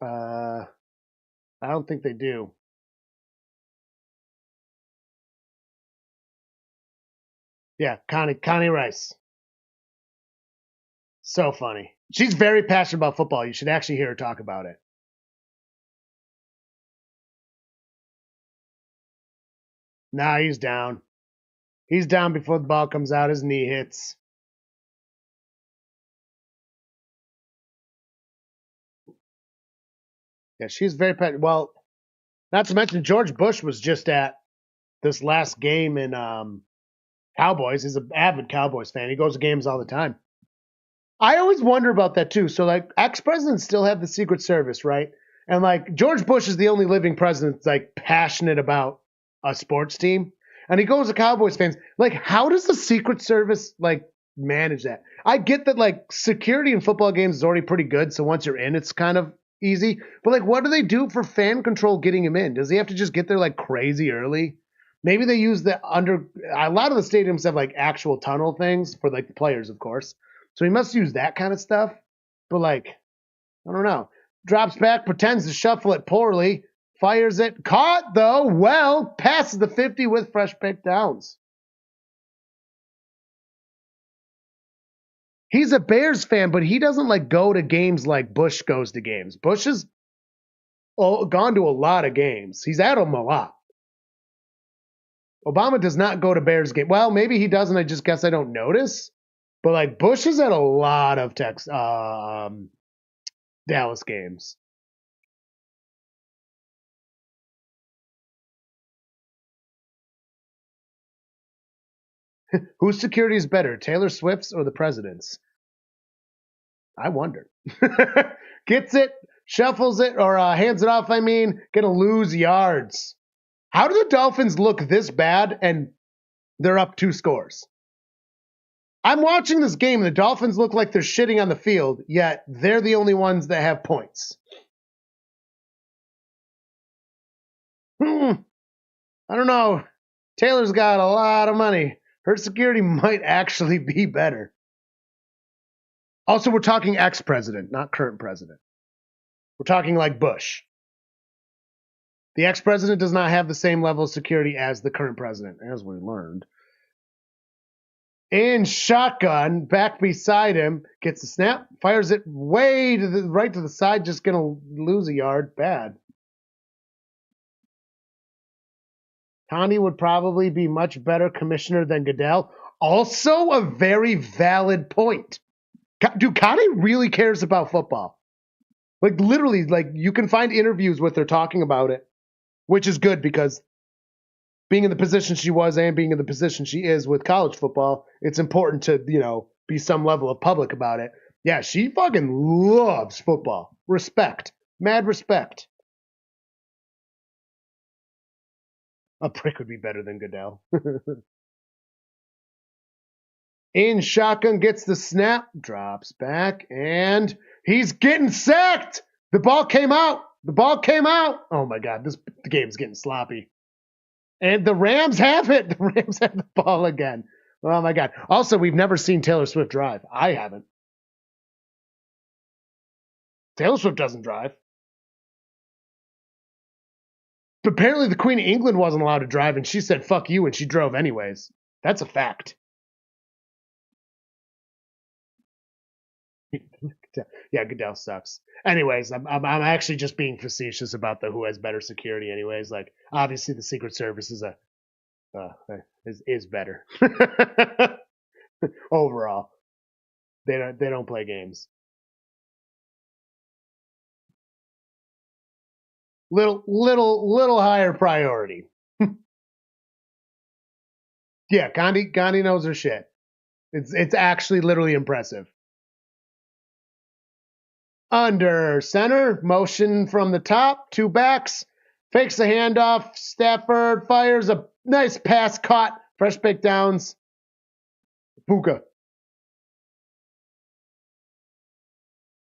S1: I don't think they do. Yeah, Connie Rice. So funny. She's very passionate about football. You should actually hear her talk about it. Nah, he's down. He's down before the ball comes out. His knee hits. Yeah, she's very passionate. Well, not to mention George Bush was just at this last game in Cowboys. He's an avid Cowboys fan. He goes to games all the time. I always wonder about that too. So like ex-presidents still have the Secret Service, right? And like George Bush is the only living president that's like passionate about a sports team. And he goes to Cowboys fans. Like, how does the Secret Service like manage that. I get that like security in football games is already pretty good, so once you're in, it's kind of easy. But like, what do they do for fan control getting him in? Does he have to just get there like crazy early? Maybe they use the under. A lot of the stadiums have like actual tunnel things for like the players, of course. So he must use that kind of stuff. But like, I don't know. Drops back, pretends to shuffle it poorly, fires it. Caught though. Well, passes the 50 with fresh pick downs. He's a Bears fan, but he doesn't like go to games like Bush goes to games. Bush has gone to a lot of games. He's at them a lot. Obama does not go to Bears games. Well, maybe he doesn't. I just guess I don't notice. But like Bush is at a lot of Dallas games. Whose security is better, Taylor Swift's or the president's? I wonder. Gets it, shuffles it, or hands it off, gonna lose yards. How do the Dolphins look this bad and they're up 2 scores? I'm watching this game and the Dolphins look like they're shitting on the field, yet they're the only ones that have points. I don't know. Taylor's got a lot of money. Her security might actually be better. Also, we're talking ex-president, not current president. We're talking like Bush. The ex-president does not have the same level of security as the current president, as we learned. In shotgun, back beside him, gets a snap, fires it way to the right to the side, just gonna lose a yard. Bad. Connie would probably be much better commissioner than Goodell. Also a very valid point. Dude, Connie really cares about football. Like literally, like you can find interviews with her talking about it, which is good because being in the position she was and being in the position she is with college football, it's important to, be some level of public about it. Yeah, she fucking loves football. Respect. Mad respect. A prick would be better than Goodell. In shotgun, gets the snap, drops back, and he's getting sacked. The ball came out. Oh my God, the game's getting sloppy. And the Rams have it. The Rams have the ball again. Oh my God. Also, we've never seen Taylor Swift drive. I haven't. Taylor Swift doesn't drive. But apparently the Queen of England wasn't allowed to drive, and she said, fuck you, and she drove anyways. That's a fact. Yeah, Goodell sucks. Anyways, I'm actually just being facetious about who has better security. Anyways, like obviously the Secret Service is better overall. They don't play games. Little higher priority. Yeah, Gandhi knows her shit. It's actually literally impressive. Under center, motion from the top, 2 backs, fakes the handoff. Stafford fires a nice pass, caught, fresh pick downs. Puka.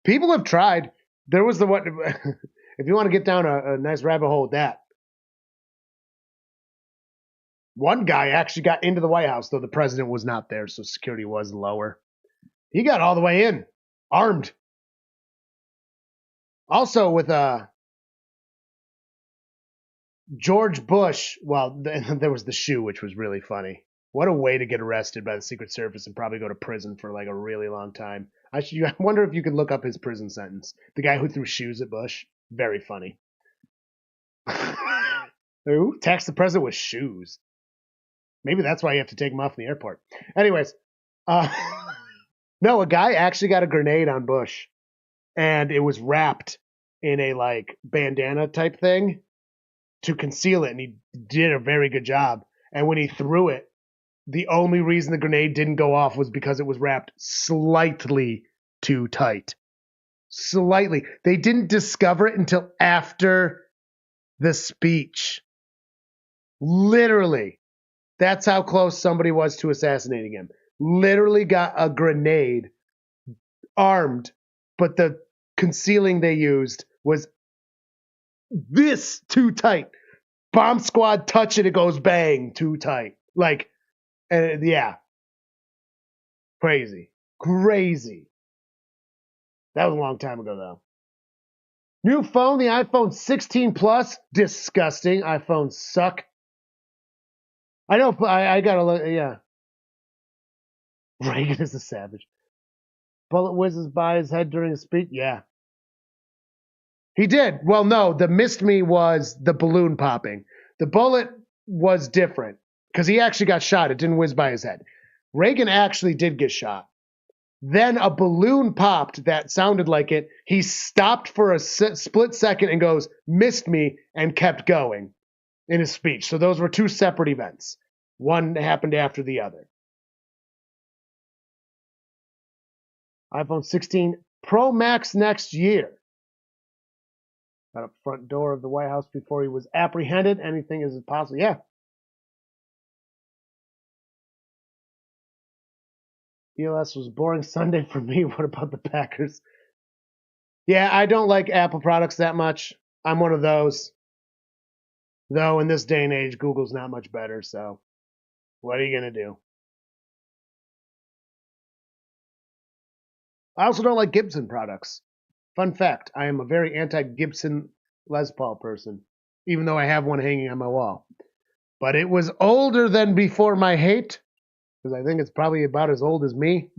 S1: People have tried. There was what if you want to get down a nice rabbit hole with that. One guy actually got into the White House, though the president was not there, so security was lower. He got all the way in, armed. Also with George Bush, well, there was the shoe, which was really funny. What a way to get arrested by the Secret Service and probably go to prison for like a really long time. I wonder if you could look up his prison sentence. The guy who threw shoes at Bush. Very funny. Who taxed the president with shoes? Maybe that's why you have to take him off in the airport. Anyways, no, a guy actually got a grenade on Bush. And it was wrapped in a like bandana type thing to conceal it, and he did a very good job. And when he threw it, the only reason the grenade didn't go off was because it was wrapped slightly too tight. Slightly. They didn't discover it until after the speech. Literally. That's how close somebody was to assassinating him. literally got a grenade armed, but the concealing they used was this too tight. Bomb squad touch it, it goes bang, too tight. Like, yeah. Crazy. Crazy. That was a long time ago, though. New phone, the iPhone 16 Plus. Disgusting. iPhones suck. I know, I gotta look, yeah. Reagan is a savage. Bullet whizzes by his head during a speech? Yeah. He did. Well, no, the missed me was the balloon popping. The bullet was different because he actually got shot. It didn't whiz by his head. Reagan actually did get shot. Then a balloon popped that sounded like it. He stopped for a split second and goes, missed me, and kept going in his speech. So those were two separate events. One happened after the other. iPhone 16 Pro Max next year. Got up front door of the White House before he was apprehended. Anything is possible. Yeah. ELS was boring Sunday for me. What about the Packers? Yeah, I don't like Apple products that much. I'm one of those. Though in this day and age, Google's not much better. So what are you going to do? I also don't like Gibson products. Fun fact, I am a very anti-Gibson Les Paul person, even though I have one hanging on my wall. But it was older than before my hate, because I think it's probably about as old as me.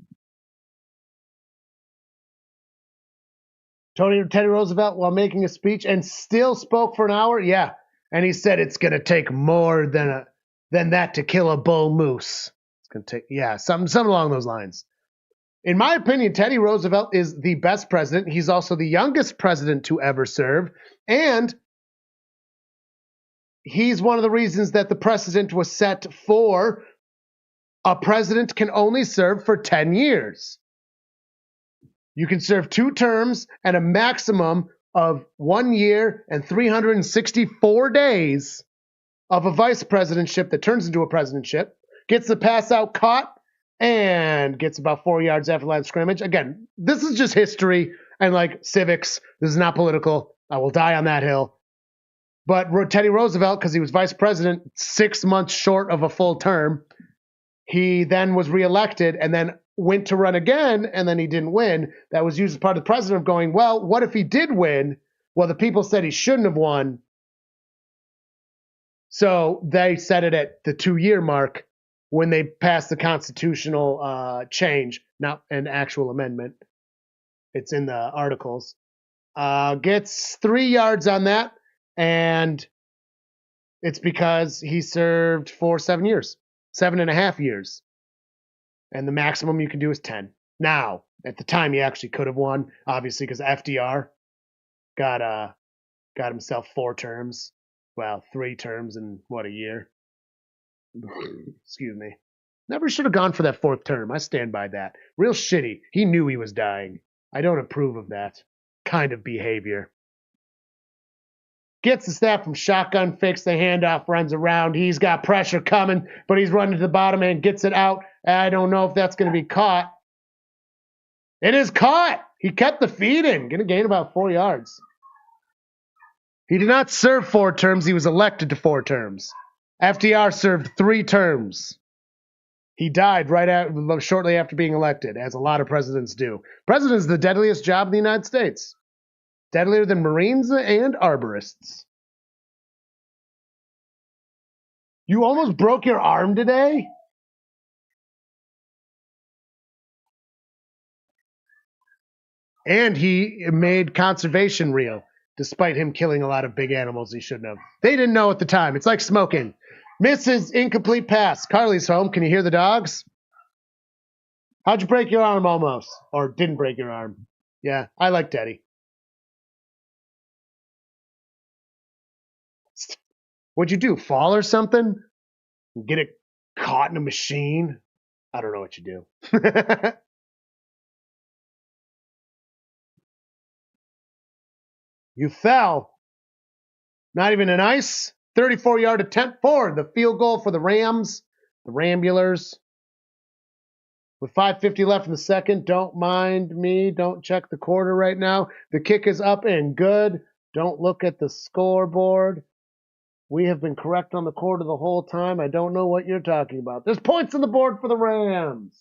S1: Teddy Roosevelt, while making a speech, and still spoke for an hour? Yeah. And he said it's going to take more than that to kill a bull moose. It's going to take, yeah, something along those lines. In my opinion, Teddy Roosevelt is the best president. He's also the youngest president to ever serve. And he's one of the reasons that the precedent was set for a president can only serve for 10 years. You can serve 2 terms and a maximum of 1 year and 364 days of a vice presidentship that turns into a presidentship, gets the pass out caught, and gets about 4 yards after the line of scrimmage. Again, this is just history and like civics. This is not political. I will die on that hill. But Teddy Roosevelt, because he was vice president 6 months short of a full term, he then was reelected and then went to run again, and then he didn't win. That was used as part of the president of going, well, what if he did win? Well, the people said he shouldn't have won. So they set it at the 2-year mark when they passed the constitutional change, not an actual amendment. It's in the articles. Gets 3 yards on that, and it's because he served for 7 years, 7.5 years. And the maximum you can do is 10. Now, at the time, he actually could have won, obviously, because FDR got himself 4 terms. Well, 3 terms in, a year? Excuse me. Never should have gone for that 4th term. I stand by that. Real shitty. He knew he was dying. I don't approve of that kind of behavior. Gets the snap from shotgun, fakes the handoff, runs around. He's got pressure coming, but he's running to the bottom and gets it out. I don't know if that's going to be caught. It is caught. He kept the feed in. Going to gain about 4 yards. He did not serve 4 terms. He was elected to 4 terms. FDR served 3 terms. He died shortly after being elected, as a lot of presidents do. President is the deadliest job in the United States. Deadlier than Marines and arborists. You almost broke your arm today? And he made conservation real, despite him killing a lot of big animals he shouldn't have. They didn't know at the time. It's like smoking. Misses incomplete pass. Carly's home. Can you hear the dogs? How'd you break your arm almost? Or didn't break your arm? Yeah, I like Teddy. What'd you do? Fall or something? Get it caught in a machine? I don't know what you do. You fell. Not even a nice 34-yard attempt for the field goal for the Rams, the Rambulers. With 5:50 left in the second, don't mind me. Don't check the quarter right now. The kick is up and good. Don't look at the scoreboard. We have been correct on the quarter the whole time. I don't know what you're talking about. There's points on the board for the Rams.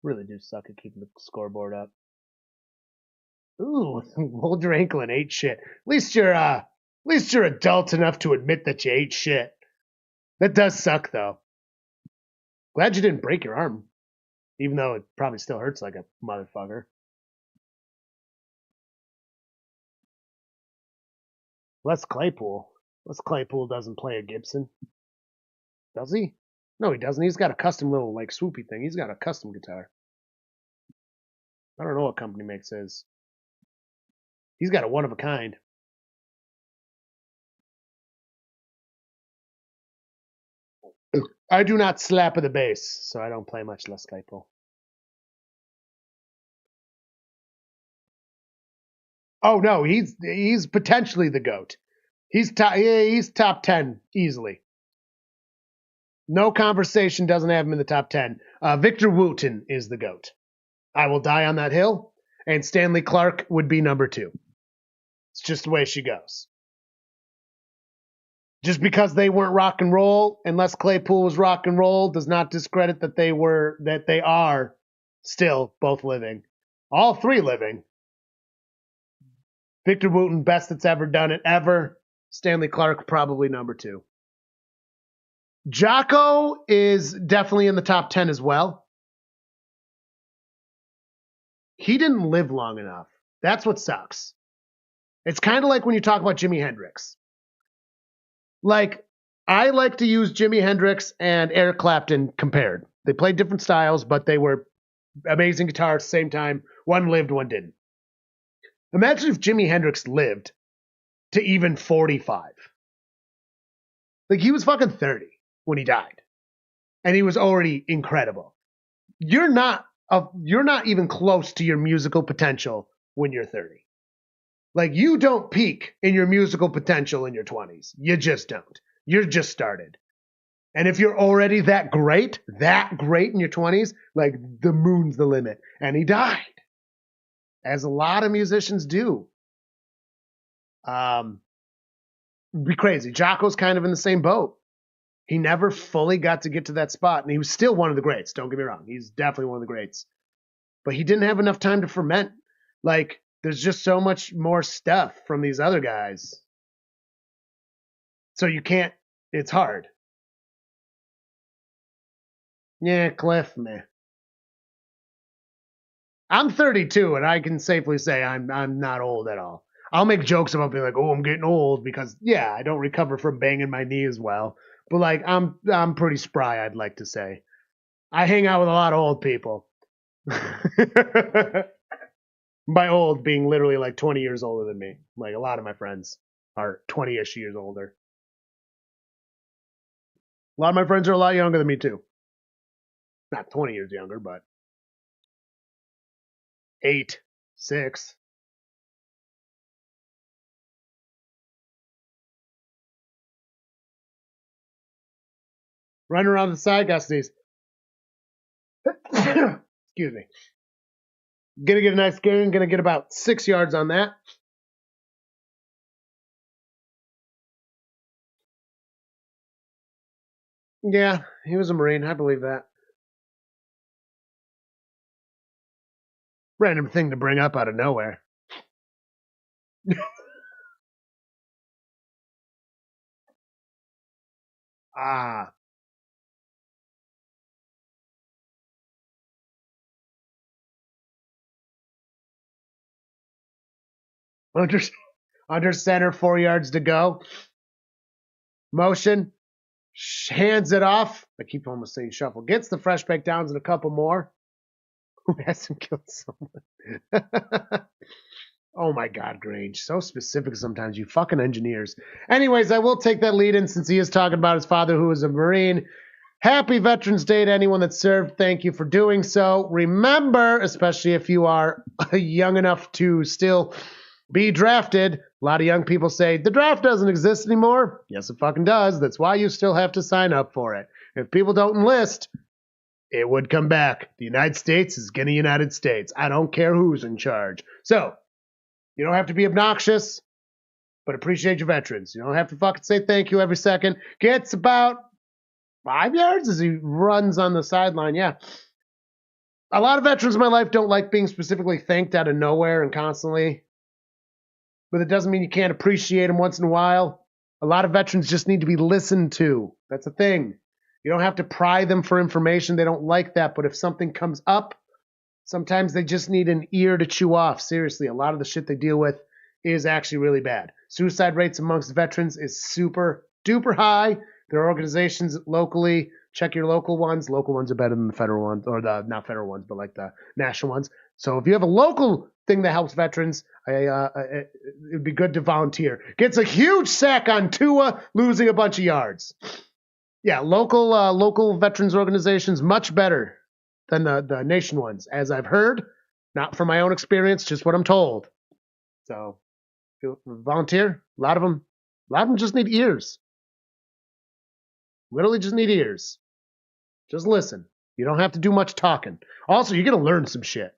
S1: Really do suck at keeping the scoreboard up. Ooh, hold your ankle and ate shit. At least you're adult enough to admit that you ate shit. That does suck though. Glad you didn't break your arm, even though it probably still hurts like a motherfucker. Les Claypool. Les Claypool doesn't play a Gibson. Does he? No, he doesn't. He's got a custom little, like, swoopy thing. He's got a custom guitar. I don't know what company makes his. He's got a one-of-a-kind. I do not slap at the bass, so I don't play much Les Claypool. Oh no, he's potentially the GOAT. He's top 10 easily. No conversation doesn't have him in the top 10. Victor Wooten is the GOAT. I will die on that hill, and Stanley Clark would be number 2. It's just the way she goes. Just because they weren't rock and roll, and Les Claypool was rock and roll, does not discredit that they are still both living. All 3 living. Victor Wooten, best that's ever done it, ever. Stanley Clark, probably number 2. Jocko is definitely in the top 10 as well. He didn't live long enough. That's what sucks. It's kind of like when you talk about Jimi Hendrix. Like, I like to use Jimi Hendrix and Eric Clapton compared. They played different styles, but they were amazing guitarists at the same time. One lived, one didn't. Imagine if Jimi Hendrix lived to even 45. Like, he was fucking 30 when he died. And he was already incredible. You're not even close to your musical potential when you're 30. Like, you don't peak in your musical potential in your 20s. You just don't. You're just started. And if you're already that great in your 20s, like, the moon's the limit. And he died. As a lot of musicians do. It'd be crazy. Jocko's kind of in the same boat. He never fully got to get to that spot, and he was still one of the greats. Don't get me wrong. He's definitely one of the greats. But he didn't have enough time to ferment. Like, there's just so much more stuff from these other guys. So you can't, it's hard. Yeah, Cliff, meh. I'm 32, and I can safely say I'm not old at all. I'll make jokes about being like, oh, I'm getting old, because, yeah, I don't recover from banging my knee as well. But, like, I'm pretty spry, I'd like to say. I hang out with a lot of old people. By old being literally like 20 years older than me. Like, a lot of my friends are 20-ish years older. A lot of my friends are a lot younger than me, too. Not 20 years younger, but 8, 6. Running around the side, got sneeze. Excuse me. Gonna get a nice gain. Gonna get about 6 yards on that. Yeah, he was a Marine. I believe that. Random thing to bring up out of nowhere. Ah. Under center, 4 yards to go. Motion. Hands it off. I keep almost saying shuffle. Gets the fresh break downs and a couple more. Who hasn't killed someone? Oh my God, Grange. So specific sometimes, you fucking engineers. Anyways, I will take that lead in since he is talking about his father who was a Marine. Happy Veterans Day to anyone that served. Thank you for doing so. Remember, especially if you are young enough to still be drafted, a lot of young people say, the draft doesn't exist anymore. Yes, it fucking does. That's why you still have to sign up for it. If people don't enlist, it would come back. The United States is gonna United States. I don't care who's in charge. So, you don't have to be obnoxious, but appreciate your veterans. You don't have to fucking say thank you every second. Gets about 5 yards as he runs on the sideline. Yeah. A lot of veterans in my life don't like being specifically thanked out of nowhere and constantly. But it doesn't mean you can't appreciate them once in a while. A lot of veterans just need to be listened to. That's a thing. You don't have to pry them for information. They don't like that. But if something comes up, sometimes they just need an ear to chew off. Seriously, a lot of the shit they deal with is actually really bad. Suicide rates amongst veterans is super duper high. There are organizations locally. Check your local ones. Local ones are better than the federal ones, or the not federal ones, but like the national ones. So if you have a local thing that helps veterans, it'd be good to volunteer. Gets a huge sack on Tua, losing a bunch of yards. Yeah, local veterans organizations much better than the nation ones, as I've heard, not from my own experience, just what I'm told. So, volunteer. A lot of them just need ears. Literally just need ears. Just listen. You don't have to do much talking. Also, you're gonna learn some shit.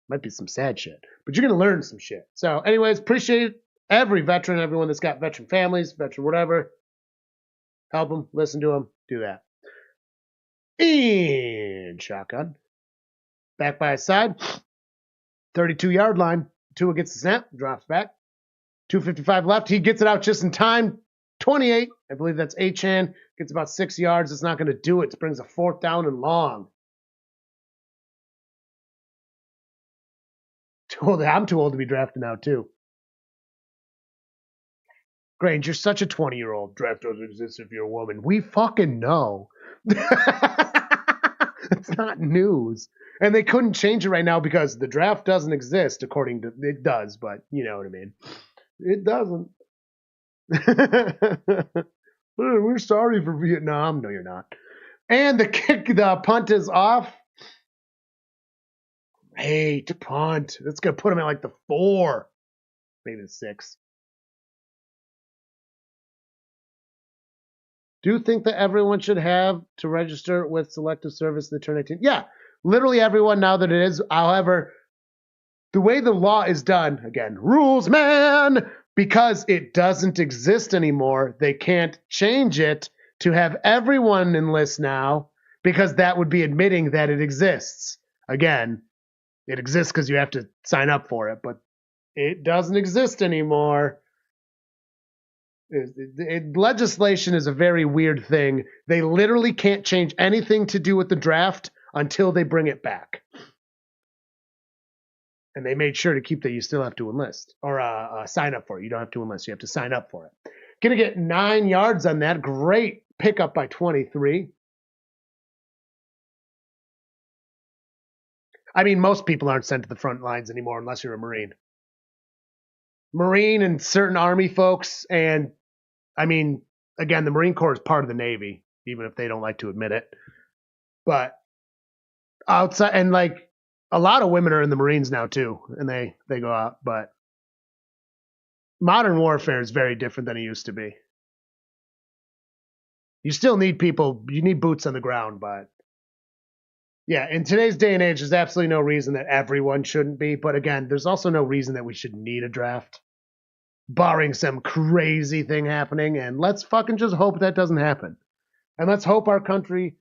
S1: Might be some sad shit, but you're gonna learn some shit. So, anyways, appreciate every veteran, everyone that's got veteran families, veteran whatever. Help them, listen to them, do that. And shotgun. Back by his side. 32-yard line. Tua gets the snap, drops back. 2:55 left. He gets it out just in time. 28. I believe that's Achan. Gets about 6 yards. It's not going to do it. It brings a 4th down and long. I'm too old to be drafted now, too. Grange, you're such a 20-year-old. Draft doesn't exist if you're a woman. We fucking know. It's not news. And they couldn't change it right now because the draft doesn't exist, according to... It does, but you know what I mean. It doesn't. We're sorry for Vietnam. No, you're not. And the punt is off. Hey, to punt. That's going to put him at like the 4. Maybe the 6. Do you think that everyone should have to register with Selective Service to turn 18? Yeah, literally everyone now that it is. However, the way the law is done, again, rules, man, because it doesn't exist anymore, they can't change it to have everyone enlist now because that would be admitting that it exists. Again, it exists because you have to sign up for it, but it doesn't exist anymore. Legislation is a very weird thing. They literally can't change anything to do with the draft until they bring it back. And they made sure to keep that you still have to enlist or sign up for it. You don't have to enlist. You have to sign up for it. Going to get 9 yards on that. Great pickup by 23. I mean, most people aren't sent to the front lines anymore unless you're a Marine. Marine and certain Army folks, and I mean, again, the Marine Corps is part of the Navy, even if they don't like to admit it. But outside, and like a lot of women are in the Marines now too, and they go out. But modern warfare is very different than it used to be. You still need people, you need boots on the ground, but yeah, in today's day and age, there's absolutely no reason that everyone shouldn't be. But again, there's also no reason that we should need a draft, barring some crazy thing happening. And let's fucking just hope that doesn't happen. And let's hope our country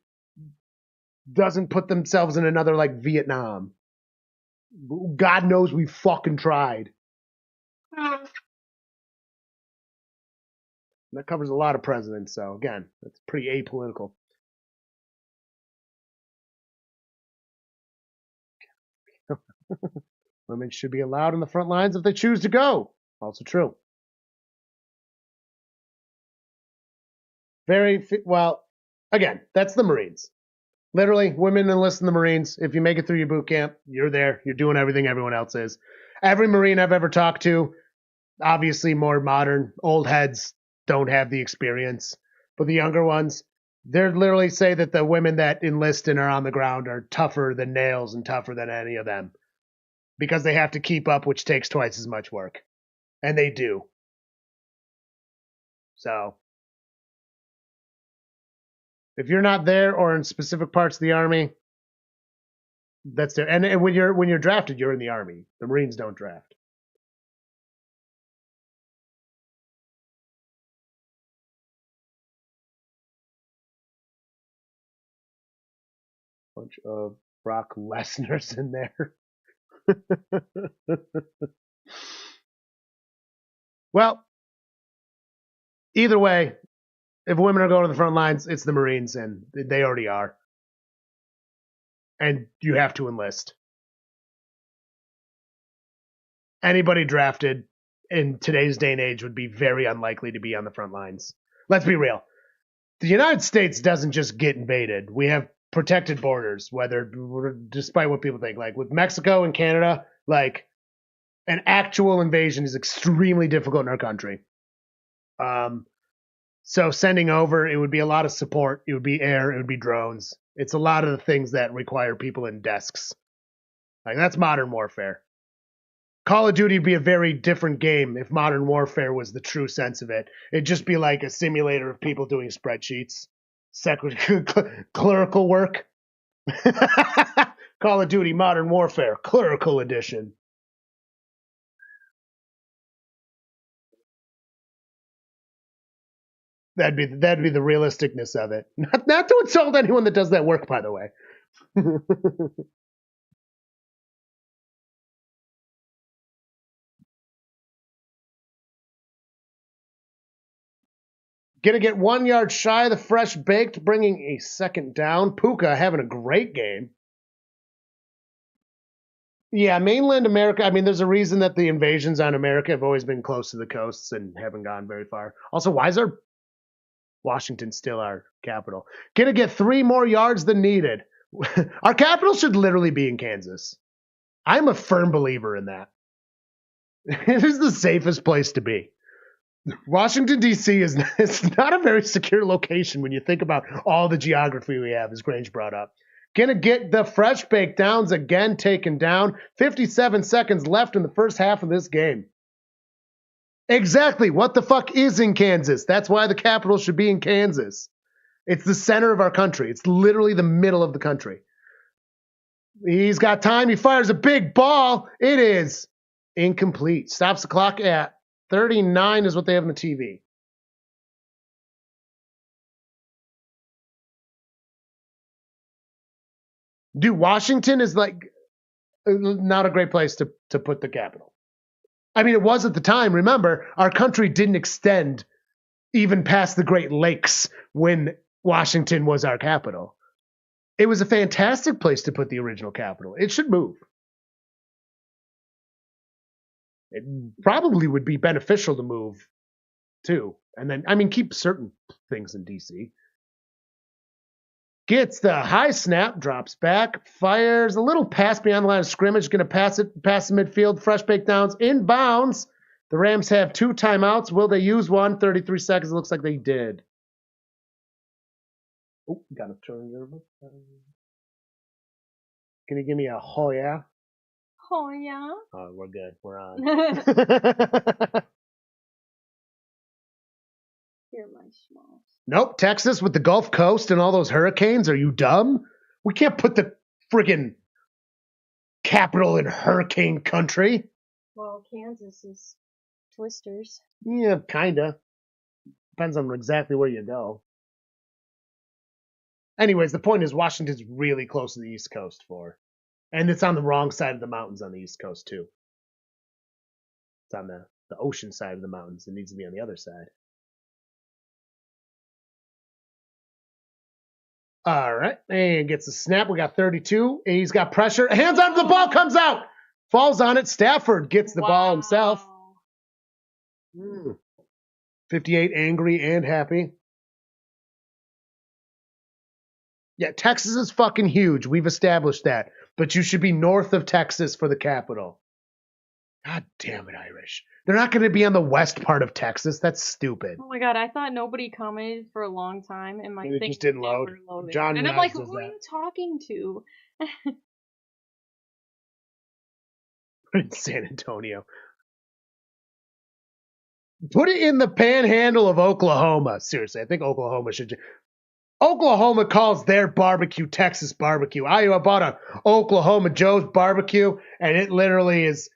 S1: doesn't put themselves in another like Vietnam. God knows we fucking tried. That covers a lot of presidents. So again, that's pretty apolitical. Women should be allowed in the front lines if they choose to go. Also true. Well, again, that's the Marines. Literally, women enlist in the Marines. If you make it through your boot camp, you're there. You're doing everything everyone else is. Every Marine I've ever talked to, obviously more modern, old heads don't have the experience. But the younger ones, they literally say that the women that enlist and are on the ground are tougher than nails and tougher than any of them. Because they have to keep up, which takes twice as much work. And they do. So If you're not there or in specific parts of the Army, that's there. And when you're drafted, you're in the Army. The Marines don't draft. Bunch of Brock Lesnar's in there. Well, either way, if women are going to the front lines, it's the Marines, and they already are. And you have to enlist. Anybody drafted in today's day and age would be very unlikely to be on the front lines. Let's be real. The United States doesn't just get invaded. We have protected borders, despite what people think. Like with Mexico and Canada, like an actual invasion is extremely difficult in our country. So sending over, it would be a lot of support. It would be air. It would be drones. It's a lot of the things that require people in desks. Like that's modern warfare. Call of Duty would be a very different game if Modern Warfare was the true sense of it. It'd just be like a simulator of people doing spreadsheets, clerical work. Call of Duty Modern Warfare, clerical edition. That'd be the realisticness of it. Not to insult anyone that does that work, by the way. Gonna get 1 yard shy of the fresh baked, bringing a second down. Puka having a great game. Yeah, mainland America. I mean, there's a reason that the invasions on America have always been close to the coasts and haven't gone very far. Also, why is our Washington still our capital? Gonna get 3 more yards than needed. Our capital should literally be in Kansas. I'm a firm believer in that. It is the safest place to be. Washington, D.C. is not a very secure location when you think about all the geography we have, as Grange brought up. Gonna get the fresh baked downs again taken down. 57 seconds left in the first half of this game. Exactly. What the fuck is in Kansas? That's why the capital should be in Kansas. It's the center of our country. It's literally the middle of the country. He's got time. He fires a big ball. It is incomplete. Stops the clock at 39 is what they have on the TV. Dude, Washington is like not a great place to put the capital. I mean, it was at the time. Remember, our country didn't extend even past the Great Lakes when Washington was our capital. It was a fantastic place to put the original capital. It should move. It probably would be beneficial to move too. And then, I mean, keep certain things in DC. Gets the high snap, drops back, fires a little pass beyond the line of scrimmage, going to pass it past the midfield, fresh baked downs, inbounds. The Rams have 2 timeouts. Will they use one? 33 seconds. It looks like they did. Oh, got to turn your. Can you give me a oh yeah?
S2: Oh, yeah.
S1: Oh, we're good. We're on.
S2: You're my schmaltz.
S1: Nope, Texas with the Gulf Coast and all those hurricanes. Are you dumb? We can't put the friggin' capital in hurricane country.
S2: Well, Kansas is twisters.
S1: Yeah, kinda. Depends on exactly where you go. Anyways, the point is Washington's really close to the East Coast and it's on the wrong side of the mountains on the East Coast too. It's on the ocean side of the mountains. It needs to be on the other side. All right, and gets a snap. We got 32. He's got pressure. Hands on, the ball comes out. Falls on it. Stafford gets the ball himself. 58 angry and happy. Yeah, Texas is fucking huge. We've established that. But you should be north of Texas for the capital. God damn it, Irish. They're not going to be on the west part of Texas. That's stupid.
S2: Oh my god, I thought nobody commented for a long time, and my thing
S1: just didn't load. John
S2: and I'm like, who are you talking to?
S1: In San Antonio. Put it in the panhandle of Oklahoma. Seriously, I think Oklahoma should. Oklahoma calls their barbecue Texas barbecue. I bought a Oklahoma Joe's barbecue, and it literally is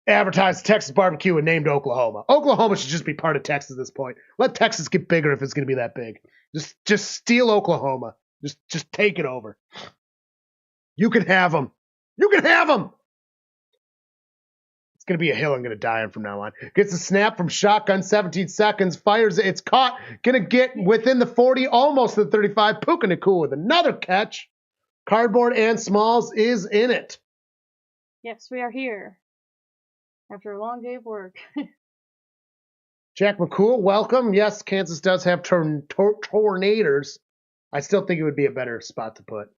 S1: advertised Texas barbecue and named Oklahoma. Oklahoma should just be part of Texas at this point. Let Texas get bigger if it's going to be that big. Just steal Oklahoma. Just take it over. You can have them. You can have them. It's going to be a hill I'm going to die on from now on. Gets a snap from shotgun, 17 seconds, fires it. It's caught. Going to get within the 40, almost the 35. Puka Nakua with another catch. Cardboard and Smalls is in it.
S2: Yes, we are here. After a long day of work.
S1: Jack McCool, welcome. Yes, Kansas does have tornadoes. I still think it would be a better spot to put.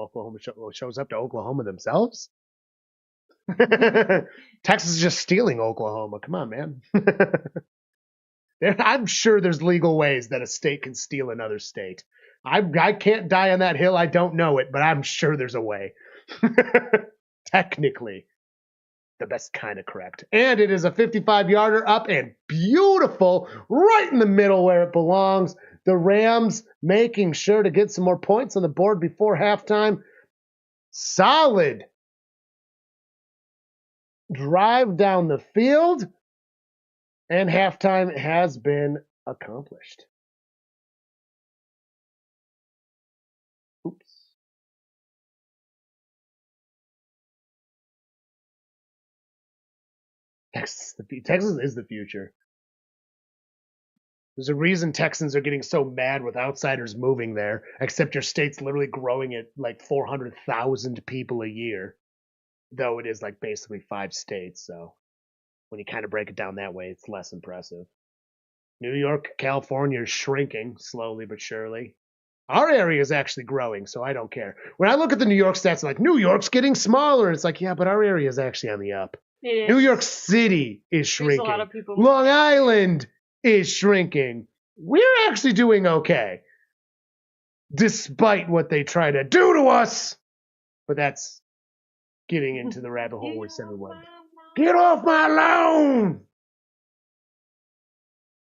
S1: Oklahoma shows up to Oklahoma themselves? Texas is just stealing Oklahoma. Come on, man. I'm sure there's legal ways that a state can steal another state. I can't die on that hill. I don't know it, but I'm sure there's a way. Technically, the best kind of correct. And it is a 55-yarder up and beautiful, right in the middle where it belongs. The Rams making sure to get some more points on the board before halftime. Solid drive down the field. And halftime has been accomplished. Oops. Texas is the future. There's a reason Texans are getting so mad with outsiders moving there, except your state's literally growing at like 400,000 people a year, though it is like basically 5 states, so when you kind of break it down that way, it's less impressive. New York, California is shrinking slowly but surely. Our area is actually growing, so I don't care. When I look at the New York stats, I'm like, New York's getting smaller. It's like, yeah, but our area is actually on the up.
S2: It is.
S1: New York City is shrinking.
S2: There's a lot of people.
S1: Long Island is shrinking. We're actually doing okay, despite what they try to do to us. But that's getting into the rabbit hole we said we would. Get off my lawn!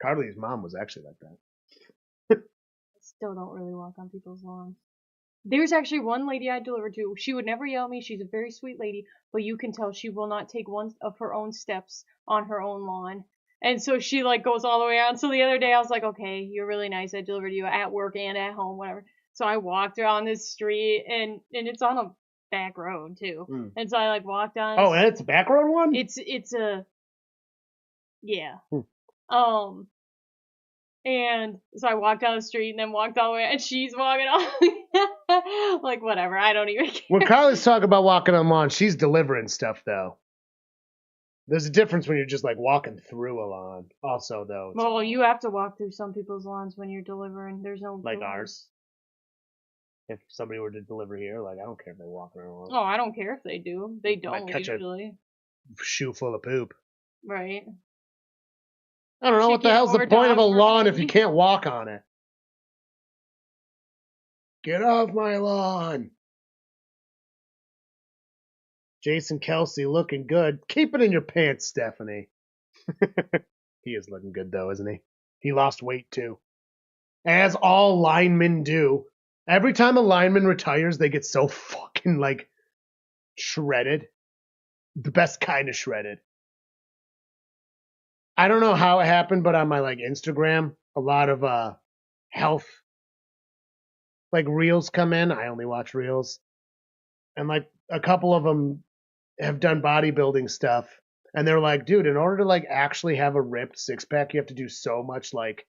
S1: Carly's mom was actually like that.
S2: I still don't really walk on people's lawns. There's actually one lady I delivered to. She would never yell at me. She's a very sweet lady, but you can tell she will not take one of her own steps on her own lawn. And so she like goes all the way out. So the other day I was like, okay, you're really nice. I delivered you at work and at home, whatever. So I walked around this street and it's on a back road too. And so I like walked on.
S1: Oh, and it's a back road one?
S2: It's a yeah. And so I walked down the street and then walked all the way, and she's walking off. Like, whatever, I don't even care.
S1: When Carly's talking about walking on lawn, she's delivering stuff, though. There's a difference when you're just, like, walking through a lawn. Also, though.
S2: Well, you have to walk through some people's lawns when you're delivering. There's no...
S1: Like ours. If somebody were to deliver here, like, I don't care if they walk around a lawn.
S2: Oh, I don't care if they do. They don't,
S1: catch
S2: usually.
S1: A shoe full of poop.
S2: Right.
S1: I don't know what the hell's the point of a lawn if you can't walk on it. Get off my lawn. Jason Kelsey looking good. Keep it in your pants, Stephanie. He is looking good, though, isn't he? He lost weight, too. As all linemen do. Every time a lineman retires, they get so fucking, like, shredded. The best kind of shredded. I don't know how it happened, but on my like Instagram, a lot of health like reels come in. I only watch reels. And like a couple of them have done bodybuilding stuff. And they're like, dude, in order to like actually have a ripped 6-pack, you have to do so much like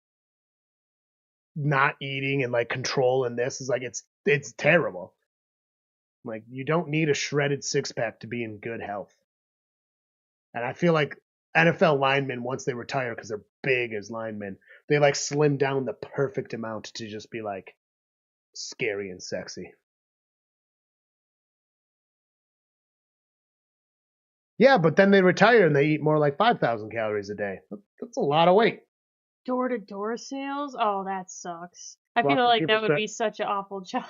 S1: not eating and like control and this is like it's terrible. Like you don't need a shredded 6-pack to be in good health. And I feel like NFL linemen, once they retire, because they're big as linemen, they like slim down the perfect amount to just be like scary and sexy. Yeah, but then they retire and they eat more like 5,000 calories a day. That's a lot of weight.
S2: Door-to-door sales? Oh, that sucks. I feel
S1: Walking
S2: like that
S1: people's
S2: would
S1: dra-
S2: be such an awful job.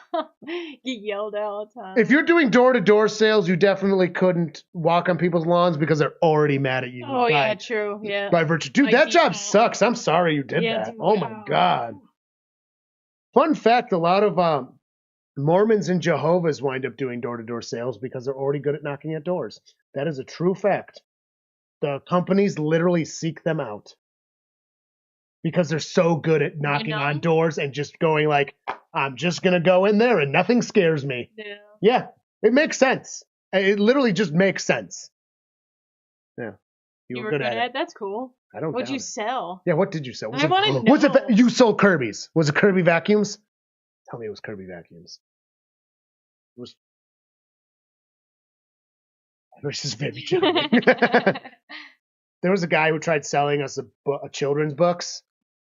S2: Get yelled at all the time.
S1: If you're doing door-to-door sales, you definitely couldn't walk on people's lawns because they're already mad at you.
S2: Oh, yeah, true. Yeah.
S1: By virtue. Dude,
S2: By
S1: that job
S2: default.
S1: sucks. I'm sorry you did
S2: Yeah,
S1: that.
S2: dude,
S1: Oh, my God. Fun fact, a lot of Mormons and Jehovah's wind up doing door-to-door sales because they're already good at knocking at doors. That is a true fact. The companies literally seek them out because they're so good at knocking on doors and just going like, I'm just going to go in there and nothing scares me. Yeah, it makes sense. It literally just makes sense. Yeah.
S2: You were good at it? That's cool.
S1: I don't
S2: What'd
S1: doubt
S2: you
S1: it.
S2: sell?
S1: Yeah, what did you sell?
S2: I want to know.
S1: You sold Kirby's. Was it Kirby vacuums? Tell me it was Kirby vacuums. It was. This is very charming. There was a guy who tried selling us a children's books,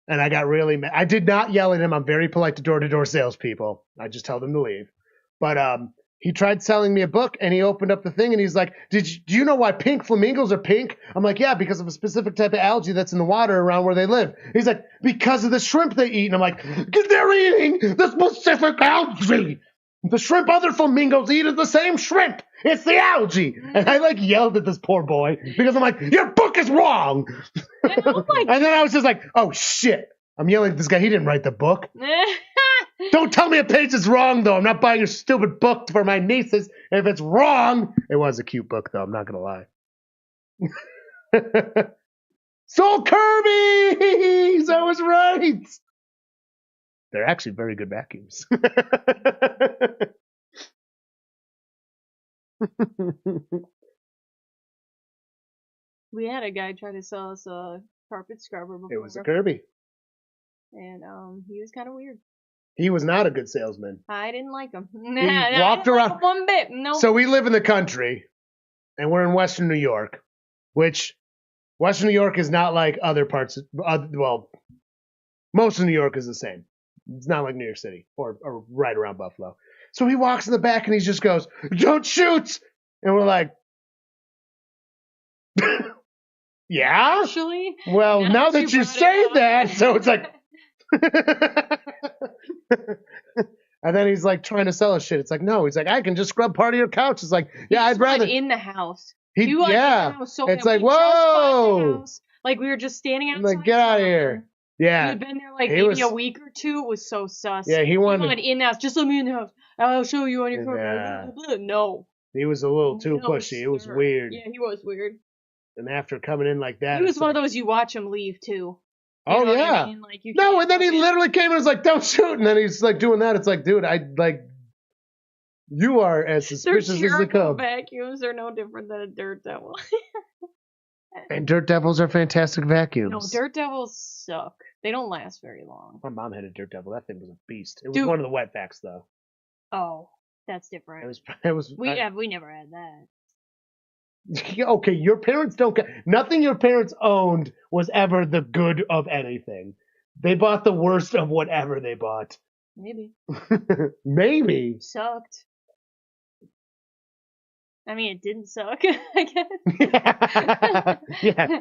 S1: and I got really mad. I did not yell at him. I'm very polite to door-to-door salespeople. I just tell them to leave. But he tried selling me a book, and he opened up the thing, and he's like, do you know why pink flamingos are pink? I'm like, yeah, because of a specific type of algae that's in the water around where they live. He's like, because of the shrimp they eat. And I'm like, they're eating the specific algae. The shrimp other flamingos eat is the same shrimp. It's the algae. And I like yelled at this poor boy because I'm like, your book is wrong.
S2: Oh my
S1: And then I was just like, oh shit. I'm yelling at this guy. He didn't write the book. Don't tell me a page is wrong, though. I'm not buying your stupid book for my nieces. If it's wrong, it was a cute book, though. I'm not going to lie. Sold Kirby's! I was right. They're actually very good vacuums.
S2: We had a guy try to sell us a carpet scrubber before.
S1: It was a Kirby.
S2: And he was kind of weird.
S1: He was not a good salesman.
S2: I didn't like him.
S1: He walked around
S2: like one bit. No.
S1: So we live in the country, and we're in Western New York, which Western New York is not like other parts. Well, most of New York is the same. It's not like New York City or right around Buffalo. So he walks in the back and he just goes, "Don't shoot!" And we're like, "Yeah."
S2: Actually,
S1: well, now that you say that, so it's like. And then he's like trying to sell us shit. It's like, no. He's like, I can just scrub part of your couch. It's like, yeah, I'd rather
S2: in the house.
S1: Yeah.
S2: In the house so
S1: It's
S2: bad.
S1: like, whoa.
S2: Like we were just standing outside.
S1: I'm like, get out of here. Yeah.
S2: We'd been there like maybe a week or two. It was so sus.
S1: Yeah, he wanted
S2: in the house. Just let me in the house. I'll show you on your car. No.
S1: He was a little too pushy. It was weird.
S2: Yeah, he was weird.
S1: And after coming in like that,
S2: he was one of those you watch him leave too.
S1: Oh yeah. I mean? Like, no, and then he literally came and was like, "Don't shoot," and then he's like doing that. It's like, dude, I like. You are as suspicious as they come.
S2: Vacuums are no different than a dirt devil.
S1: And dirt devils are fantastic vacuums.
S2: No, dirt devils suck. They don't last very long.
S1: My mom had a dirt devil. That thing was a beast. It was one of the wet vacs though.
S2: Oh, that's different.
S1: It was.
S2: We never had that.
S1: Okay, your parents don't. Nothing your parents owned was ever the good of anything. They bought the worst of whatever they bought.
S2: Maybe.
S1: Maybe.
S2: Sucked. I mean, it didn't suck, I guess.
S1: Yeah.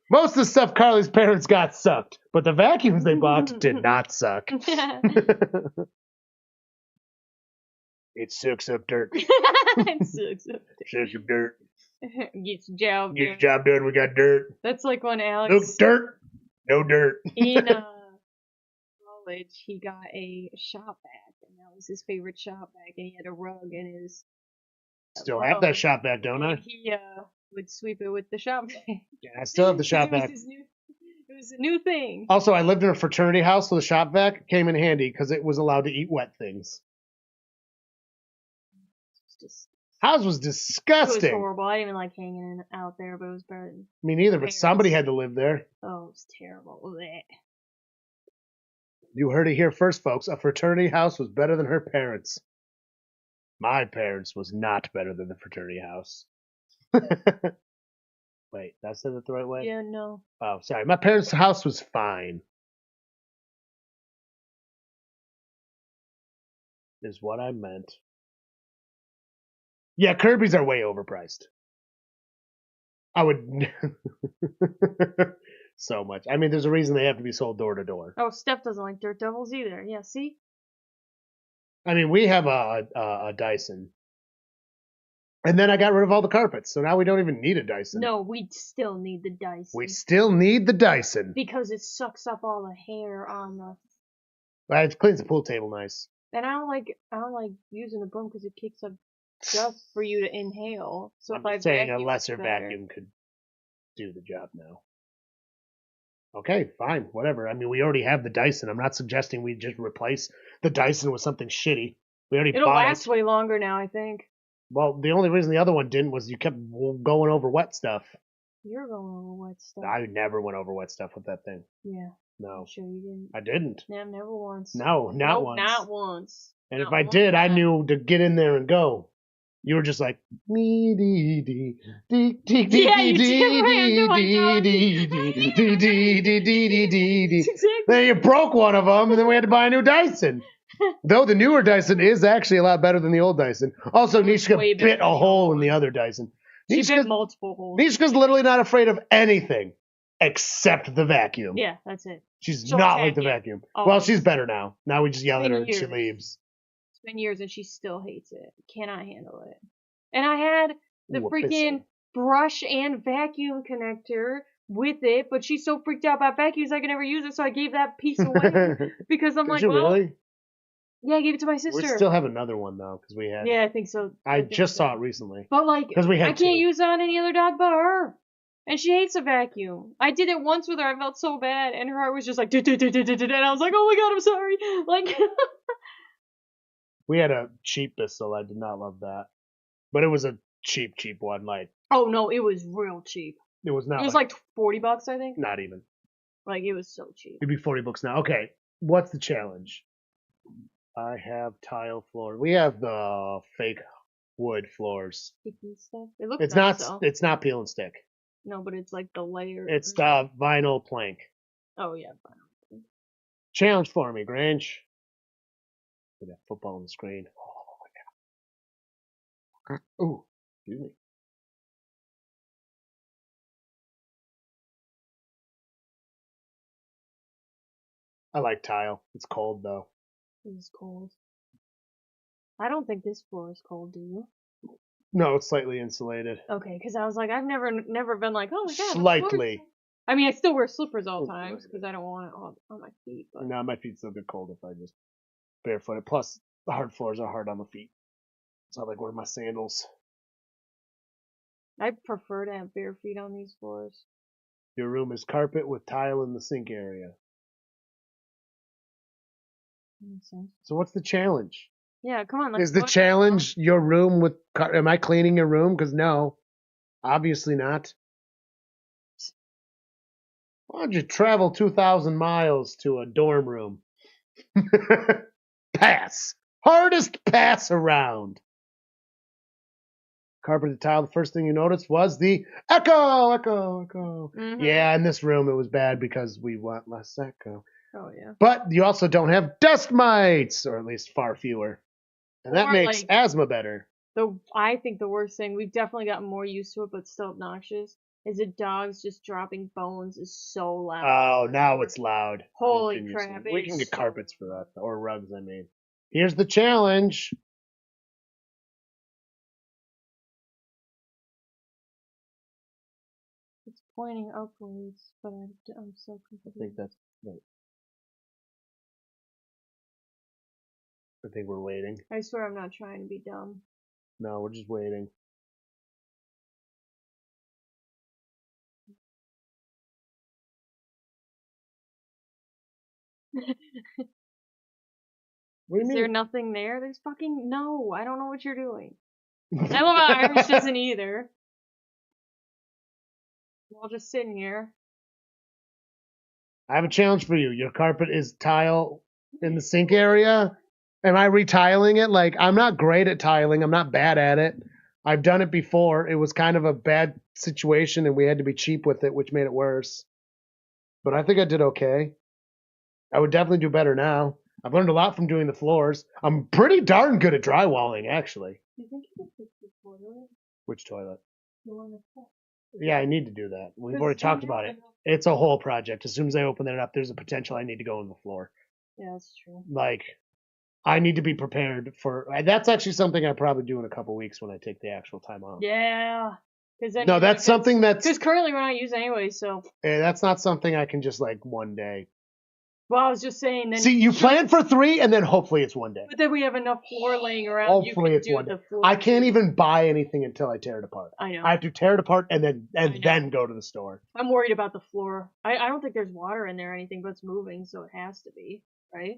S1: Most of the stuff Carly's parents got sucked, but the vacuums they bought did not suck. It sucks up dirt.
S2: It sucks up dirt.
S1: Sucks up dirt.
S2: Gets the job done.
S1: Get the job done, we got dirt.
S2: That's like when Alex...
S1: No dirt. No dirt.
S2: In college, he got a shop vac, and that was his favorite shop vac, and he had a rug in his...
S1: Still have that shop vac, don't I?
S2: He would sweep it with the shop vac.
S1: Yeah, I still have the shop vac.
S2: It was a new thing.
S1: Also, I lived in a fraternity house, so the shop vac came in handy because it was allowed to eat wet things. House was disgusting.
S2: It was horrible. I didn't even like hanging out there, but it was better.
S1: Me neither, but somebody had to live there.
S2: Oh, it was terrible. Blech.
S1: You heard it here first, folks. A fraternity house was better than her parents. My parents was not better than the fraternity house. Wait, did I say that the right way?
S2: Yeah, no.
S1: Oh, sorry. My parents' house was fine. Is what I meant. Yeah, Kirby's are way overpriced. I would... so much. I mean, there's a reason they have to be sold door to door.
S2: Oh, Steph doesn't like Dirt Devils either. Yeah, see?
S1: I mean, we have a Dyson. And then I got rid of all the carpets, so now we don't even need a Dyson.
S2: No, we still need the Dyson.
S1: We still need the Dyson.
S2: Because it sucks up all the hair on the...
S1: Well, it cleans the pool table nice.
S2: And I don't like using the broom because it kicks up dust for you to inhale. So
S1: I'm saying a lesser vacuum could do the job now. Okay, fine, whatever. I mean, we already have the Dyson. I'm not suggesting we just replace the Dyson with something shitty. We already
S2: It'll
S1: bought
S2: last way longer now, I think.
S1: Well, the only reason the other one didn't was you kept going over wet stuff.
S2: You're going over wet stuff.
S1: I never went over wet stuff with that thing.
S2: Yeah.
S1: No.
S2: I'm sure you didn't.
S1: I didn't.
S2: No, never once.
S1: No, not once.
S2: Not once.
S1: And if I did, I knew to get in there and go. You were just like me dee dee dee dee dee dee dee. Then you broke one of them, and then we had to buy a new Dyson. Though the newer Dyson is actually a lot better than the old Dyson. Also, Nishka bit a hole in the other Dyson.
S2: She bit multiple holes.
S1: Nishka's literally not afraid of anything except the vacuum.
S2: Yeah, that's it.
S1: She's not like the vacuum.
S2: Oh.
S1: Well, she's better now. Now we just yell at her and she leaves.
S2: It's been years and she still hates it. Cannot handle it. And I had the freaking brush and vacuum connector with it, but she's so freaked out about vacuums I can never use it, so I gave that piece away because I'm like, well,
S1: really?
S2: Yeah, I gave it to my sister.
S1: We still have another one though, because we had.
S2: Yeah, I think so.
S1: I just saw it recently.
S2: But like,
S1: because we had
S2: I can't use it on any other dog but her, and she hates a vacuum. I did it once with her. I felt so bad, and her heart was just like, and I was like, oh my god, I'm sorry. Like,
S1: we had a cheap Bissell. I did not love that, but it was a cheap one. Like,
S2: oh no, it was real cheap.
S1: It was not.
S2: It was like $40, I think.
S1: Not even.
S2: Like, it was so cheap.
S1: It'd be $40 now. Okay, what's the challenge? I have tile floor. We have the fake wood floors.
S2: Sticky stuff. It looks
S1: it's
S2: nice,
S1: not.
S2: though.
S1: It's not peel and stick.
S2: No, but it's like the layer.
S1: It's the vinyl plank.
S2: Oh yeah, vinyl.
S1: Challenge for me, Grange. Look at that football on the screen. Oh my god. Ooh, excuse me. I like tile. It's cold though.
S2: It is cold. I don't think this floor is cold, do you?
S1: No, it's slightly insulated.
S2: Okay, because I was like, I've never been like, oh my god.
S1: Slightly.
S2: I mean, I still wear slippers all times because I don't want it on my feet. But...
S1: No, my feet still get cold if I just barefoot it. Plus, the hard floors are hard on the feet. So I like wear my sandals.
S2: I prefer to have bare feet on these floors.
S1: Your room is carpet with tile in the sink area.
S2: Makes sense.
S1: So what's the challenge?
S2: Yeah, come on.
S1: Is the challenge your room with... Am I cleaning your room? Because no. Obviously not. Why don't you travel 2,000 miles to a dorm room? Pass. Hardest pass around. Carpeted tile, the first thing you noticed was the echo. Mm-hmm. Yeah, in this room it was bad because we want less echo.
S2: Oh, yeah.
S1: But you also don't have dust mites, or at least far fewer. And that makes asthma better.
S2: I think the worst thing, we've definitely gotten more used to it, but still obnoxious, is that dogs just dropping bones is so loud.
S1: Oh, now it's loud.
S2: Holy crap.
S1: We can get carpets for that, or rugs, I mean. Here's the challenge.
S2: It's pointing upwards, but I'm so confused.
S1: I think that's right. I think we're waiting.
S2: I swear I'm not trying to be dumb.
S1: No, we're just waiting. What do you mean?
S2: Is there nothing there? There's fucking no. I don't know what you're doing. I love how Irish doesn't either. We'll just sit here.
S1: I have a challenge for you. Your carpet is tile in the sink area. Am I retiling it? Like, I'm not great at tiling. I'm not bad at it. I've done it before. It was kind of a bad situation, and we had to be cheap with it, which made it worse. But I think I did okay. I would definitely do better now. I've learned a lot from doing the floors. I'm pretty darn good at drywalling, actually.
S2: You think you could fix the toilet?
S1: Which toilet?
S2: The one that's
S1: Yeah, I need to do that. We've
S2: Because
S1: already
S2: it's not
S1: talked about it.
S2: happening.
S1: It's a whole project. As soon as I open it up, there's a potential I need to go on the floor.
S2: Yeah, that's true.
S1: Like, I need to be prepared for. That's actually something I probably do in a couple weeks when I take the actual time off.
S2: Yeah.
S1: No, that's something that's.
S2: Because currently we're not using anyway, so.
S1: That's not something I can just like one day.
S2: Well, I was just saying. Then
S1: See, you plan for 3, and then hopefully it's one day.
S2: But then we have enough floor laying around.
S1: Hopefully
S2: you
S1: it's
S2: can do
S1: one day.
S2: the floor.
S1: I can't even buy anything until I tear it apart.
S2: I know.
S1: I have to tear it apart and then go to the store.
S2: I'm worried about the floor. I don't think there's water in there or anything, but it's moving, so it has to be, right?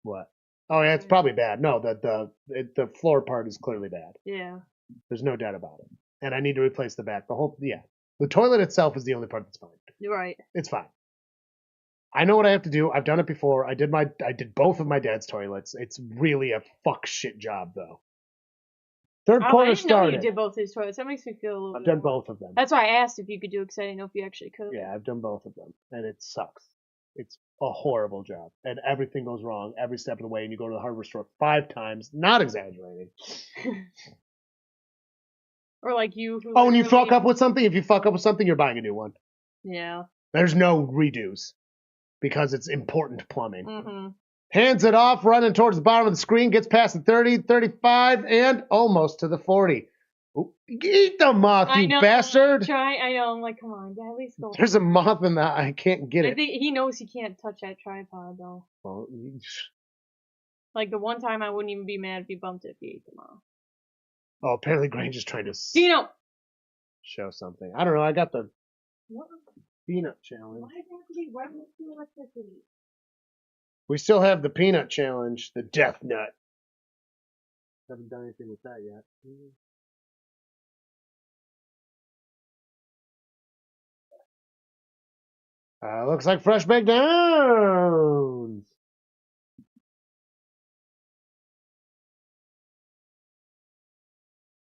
S1: What? Oh yeah, it's probably bad. No, the floor part is clearly bad.
S2: Yeah.
S1: There's no doubt about it. And I need to replace the back. The toilet itself is the only part that's fine.
S2: You're right.
S1: It's fine. I know what I have to do. I've done it before. I did both of my dad's toilets. It's really a fuck shit job though. Third quarter started.
S2: I didn't know you did both his toilets. That makes me feel a little.
S1: I've done both of them.
S2: That's why I asked if you could do it because I didn't know if you actually could.
S1: Yeah, I've done both of them, and it sucks. It's a horrible job, and everything goes wrong every step of the way. And you go to the hardware store 5 times, not exaggerating.
S2: Or like you.
S1: Oh, and you fuck up with something. If you fuck up with something, you're buying a new one.
S2: Yeah.
S1: There's no redos because it's important plumbing.
S2: Mm-hmm.
S1: Hands it off, running towards the bottom of the screen, gets past the 30, 35, and almost to the 40. Ooh, eat the moth, you bastard!
S2: I know. I'm like, come on, Dad, at least go.
S1: There's a moth in that. I can't get it.
S2: I think he knows he can't touch that tripod though.
S1: Well,
S2: like the one time I wouldn't even be mad if he bumped it if he ate the moth.
S1: Oh, apparently Grange is trying to
S2: Dino!
S1: show something. I don't know. I got the
S2: What?
S1: peanut challenge.
S2: Why does it have to be right with the electricity?
S1: We still have the peanut challenge, the death nut. Haven't done anything with that yet. Looks like fresh baked downs.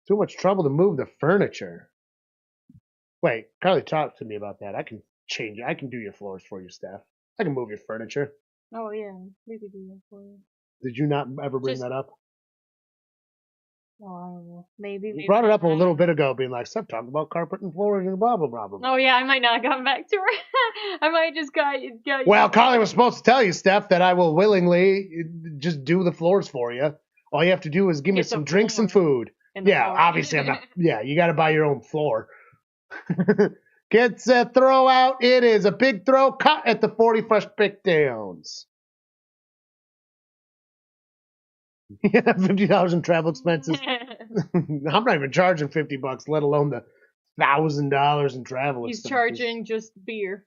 S1: Too much trouble to move the furniture. Wait, Carly talked to me about that. I can change it. I can do your floors for you, Steph. I can move your furniture.
S2: Oh yeah, we could do that for you.
S1: Did you not ever bring that up?
S2: Oh, I don't know. Maybe.
S1: You brought it up a little bit ago, being like, stop talking about carpet and floors and blah, blah, blah, blah.
S2: Oh, yeah, I might not have gotten back to her. I might just got
S1: Well, Carly was supposed to tell you, Steph, that I will willingly just do the floors for you. All you have to do is give me some drinks and food. Yeah, obviously I'm not. Yeah, you got to buy your own floor. Gets a throw out. It is a big throw cut at the 40 fresh pick downs. Yeah, $50 in travel expenses. I'm not even charging $50, let alone the $1,000 in travel expenses.
S2: He's charging just beer.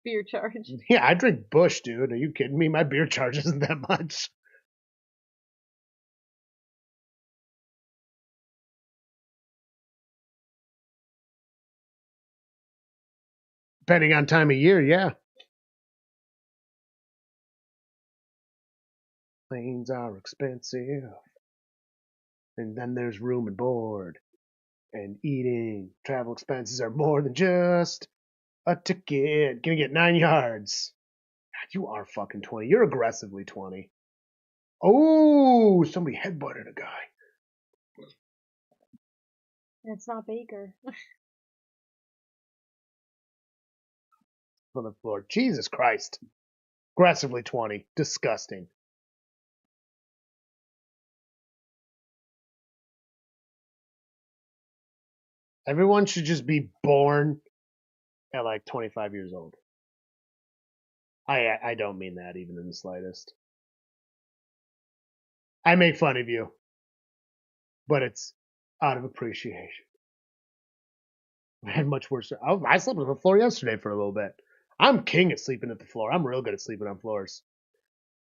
S2: Beer charge.
S1: Yeah, I drink Bush, dude. Are you kidding me? My beer charge isn't that much. Depending on time of year, yeah. Planes are expensive. And then there's room and board. And eating. Travel expenses are more than just a ticket. Gonna get 9 yards. God, you are fucking 20. You're aggressively 20. Oh, somebody headbutted a guy.
S2: It's not Baker.
S1: On the floor. Jesus Christ. Aggressively 20. Disgusting. Everyone should just be born at like 25 years old. I don't mean that even in the slightest. I make fun of you. But it's out of appreciation. I had much worse. I slept on the floor yesterday for a little bit. I'm king at sleeping at the floor. I'm real good at sleeping on floors.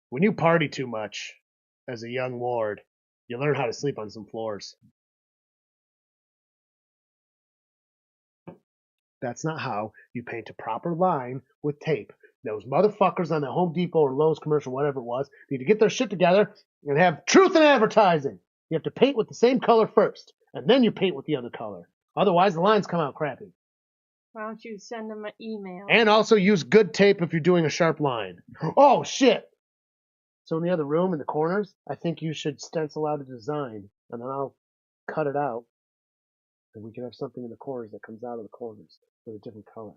S1: When you party too much as a young ward, you learn how to sleep on some floors. That's not how you paint a proper line with tape. Those motherfuckers on the Home Depot or Lowe's commercial, whatever it was, need to get their shit together and have truth in advertising. You have to paint with the same color first, and then you paint with the other color. Otherwise, the lines come out crappy.
S2: Why don't you send them an email?
S1: And also use good tape if you're doing a sharp line. Oh, shit! So in the other room, in the corners, I think you should stencil out a design, and then I'll cut it out. And we can have something in the corners that comes out of the corners with a different color.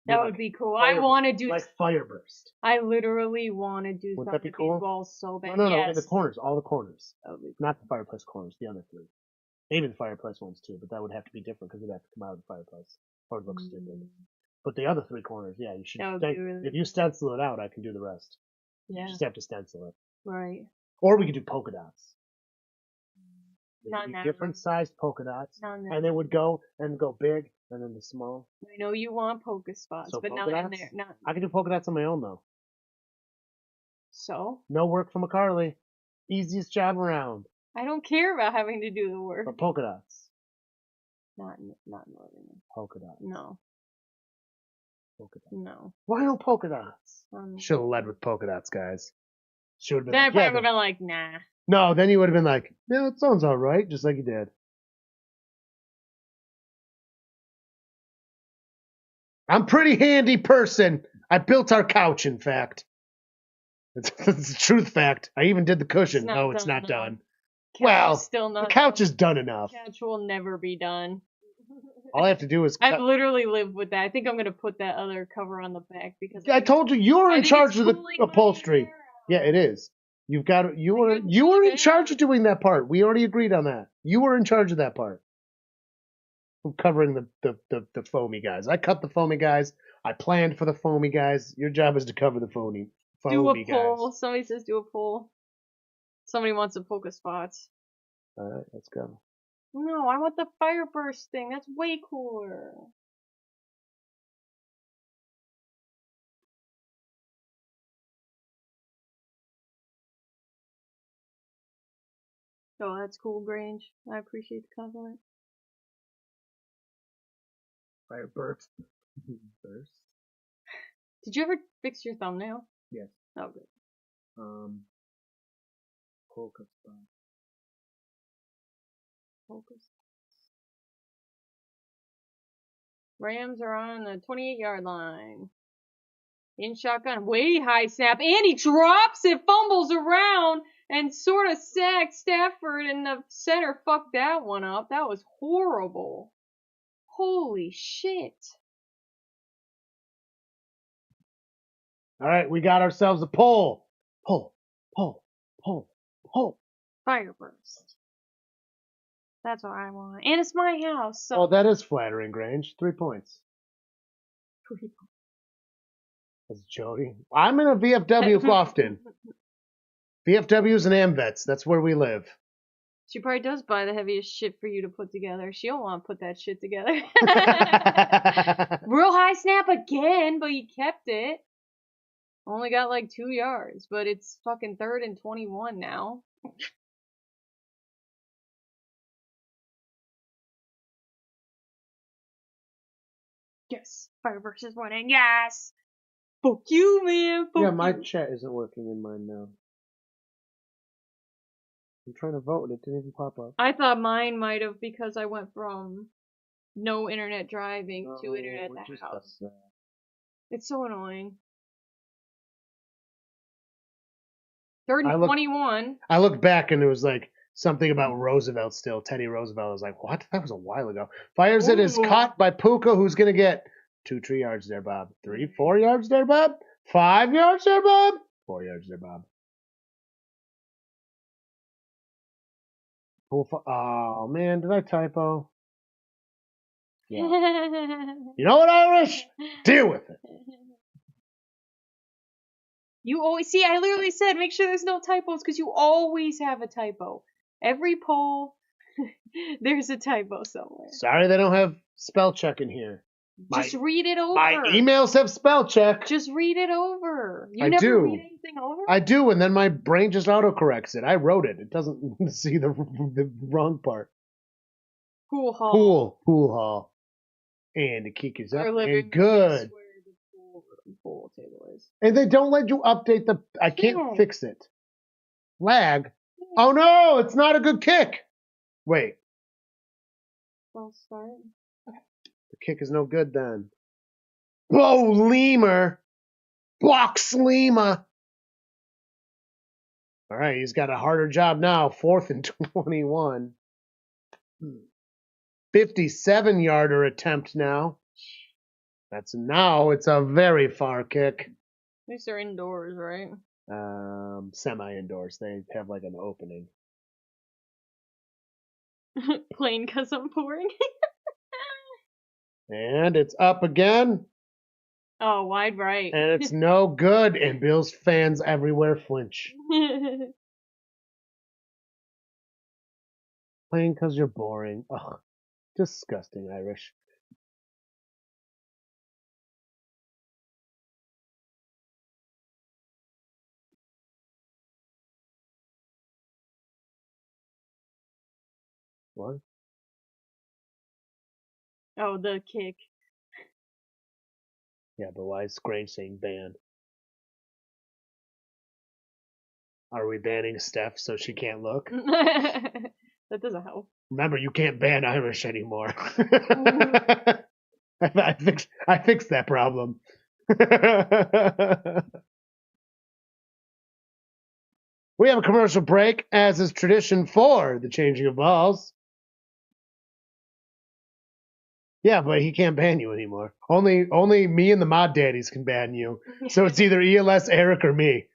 S2: That would be cool. I want to do.
S1: Like Fireburst.
S2: I literally want to do
S1: Wouldn't
S2: something
S1: that be
S2: with
S1: cool?
S2: these walls so bad.
S1: No,
S2: yes.
S1: in the corners, all the corners.
S2: That would be cool.
S1: Not the fireplace corners, the other three. Maybe the fireplace ones too, but that would have to be different because it'd have to come out of the fireplace. Or it looks stupid. But the other three corners, yeah, you should. If you stencil it out, I can do the rest.
S2: Yeah.
S1: You just have to stencil it.
S2: Right.
S1: Or we could do polka dots.
S2: Not that
S1: different sized polka dots,
S2: Not
S1: and then would go big, and then the small.
S2: I know you want polka spots,
S1: So
S2: but
S1: polka
S2: not
S1: dots?
S2: in there. Not.
S1: I can do polka dots on my own though.
S2: So?
S1: No work for McCarley. Easiest job around.
S2: I don't care about having to do the work.
S1: But polka dots.
S2: Not Northern.
S1: Polka dots.
S2: No.
S1: Polka dots.
S2: No.
S1: Why no polka dots? Should have led with polka dots, guys. Should have been.
S2: Then I probably would have been like, nah.
S1: No, then you would have been like, yeah, it sounds alright, just like you did. I'm a pretty handy person. I built our couch, in fact. It's the truth fact. I even did the cushion. No, it's not done. Well,
S2: still not
S1: the couch
S2: done.
S1: is done enough.
S2: The couch will never be done.
S1: All I have to do is...
S2: I've literally lived with that. I think I'm going to put that other cover on the back because...
S1: I told you were in charge of the upholstery. Yeah, it is. You were in charge of doing that part. We already agreed on that. You were in charge of that part. I'm covering the foamy guys. I cut the foamy guys. I planned for the foamy guys. Your job is to cover the foamy
S2: do a
S1: guys.
S2: poll. Somebody says do a poll. Somebody wants the polka spots.
S1: All right, let's go.
S2: No, I want the fireburst thing. That's way cooler. Oh, that's cool, Grange. I appreciate the compliment.
S1: Fireburst. Burst.
S2: Did you ever fix your thumbnail?
S1: Yes.
S2: Oh, good.
S1: Polka spot.
S2: Polka. Rams are on the 28-yard line. In shotgun, way high snap, and he drops it, fumbles around, and sort of sacks Stafford, and the center fucked that one up. That was horrible. Holy shit.
S1: All right, we got ourselves a poll. Poll.
S2: Fireburst. That's what I want. And it's my house, so...
S1: Well, that is flattering, Grange. 3 points.
S2: 3 points.
S1: That's Jody. I'm in a VFW often. VFWs and AMVETs. That's where we live.
S2: She probably does buy the heaviest shit for you to put together. She don't want to put that shit together. Real high snap again, but he kept it. Only got like 2 yards, but it's fucking 3rd and 21 now. Yes, Fireburst is winning. Yes. Fuck you, man. Fuck
S1: my
S2: you.
S1: chat isn't working in mine now. I'm trying to vote and it didn't even pop up.
S2: I thought mine might have because I went from no internet driving to internet at the house. It's so annoying. 3rd and 21.
S1: I looked back and it was like something about Roosevelt still. Teddy Roosevelt. I was like, what? That was a while ago. Fires it, is caught by Puka, who's going to get 2, 3 yards there, Bob. 3, 4 yards there, Bob. 5 yards there, Bob. 4 yards there, Bob. Oh, man, did I typo? Yeah. You know what, Irish? Deal with it.
S2: You always see. I literally said make sure there's no typos because you always have a typo. Every poll, there's a typo somewhere.
S1: Sorry, they don't have spell check in here.
S2: Just read it over.
S1: My emails have spell check.
S2: Just read it over. You
S1: I
S2: never
S1: do.
S2: read anything over?
S1: I do, and then my brain just autocorrects it. I wrote it. It doesn't see the wrong part.
S2: Pool hall.
S1: Pool hall. And the kick is up and good.
S2: Where the pool table is.
S1: And they don't let you update the... I can't fix it. Lag. Oh no, it's not a good kick. Wait.
S2: Well, start.
S1: The kick is no good then. Whoa, Lemur. Blocks Lima. All right, he's got a harder job now. 4th and 21. 57-yarder attempt now. It's a very far kick.
S2: At least they're indoors, right?
S1: Semi-indoors. They have like an opening.
S2: Plain because I'm boring.
S1: And it's up again.
S2: Oh, wide right.
S1: And it's no good. And Bills fans everywhere flinch. Playing because you're boring. Ugh, disgusting, Irish. What?
S2: Oh, the kick.
S1: Yeah, but why is Grange saying ban? Are we banning Steph so she can't look?
S2: That doesn't help.
S1: Remember, you can't ban Irish anymore. I fixed that problem. We have a commercial break, as is tradition for the changing of balls. Yeah, but he can't ban you anymore. Only me and the mod daddies can ban you. So it's either ELS, Eric, or me.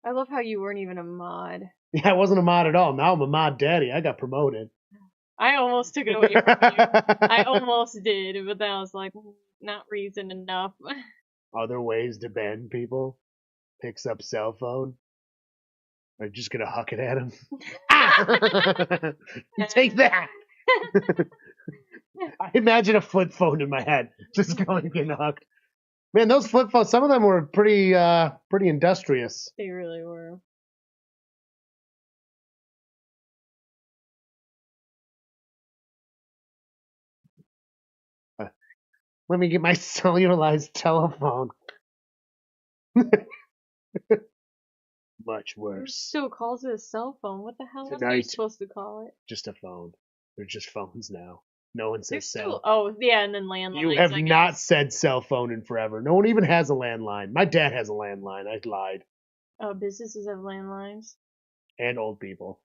S2: I love how you weren't even a mod.
S1: Yeah, I wasn't a mod at all. Now I'm a mod daddy. I got promoted.
S2: I almost took it away from you. I almost did, but then I was like, not reason enough.
S1: Other ways to ban people? Picks up cell phone? Are you just gonna huck it at him? Ah! Take that! I imagine a flip phone in my head, just going getting hucked. Man, those flip phones, some of them were pretty industrious.
S2: They really were.
S1: Let me get my cellularized telephone. Much worse.
S2: Still calls it a cell phone. What the hell else are you
S1: Tonight.
S2: supposed to call it?
S1: Just a phone. They're just phones now. No one
S2: They're
S1: says
S2: still.
S1: cell.
S2: Oh, yeah, and then landlines.
S1: You have
S2: I
S1: not
S2: guess.
S1: said cell phone in forever. No one even has a landline. My dad has a landline. I lied.
S2: Businesses have landlines.
S1: And old people.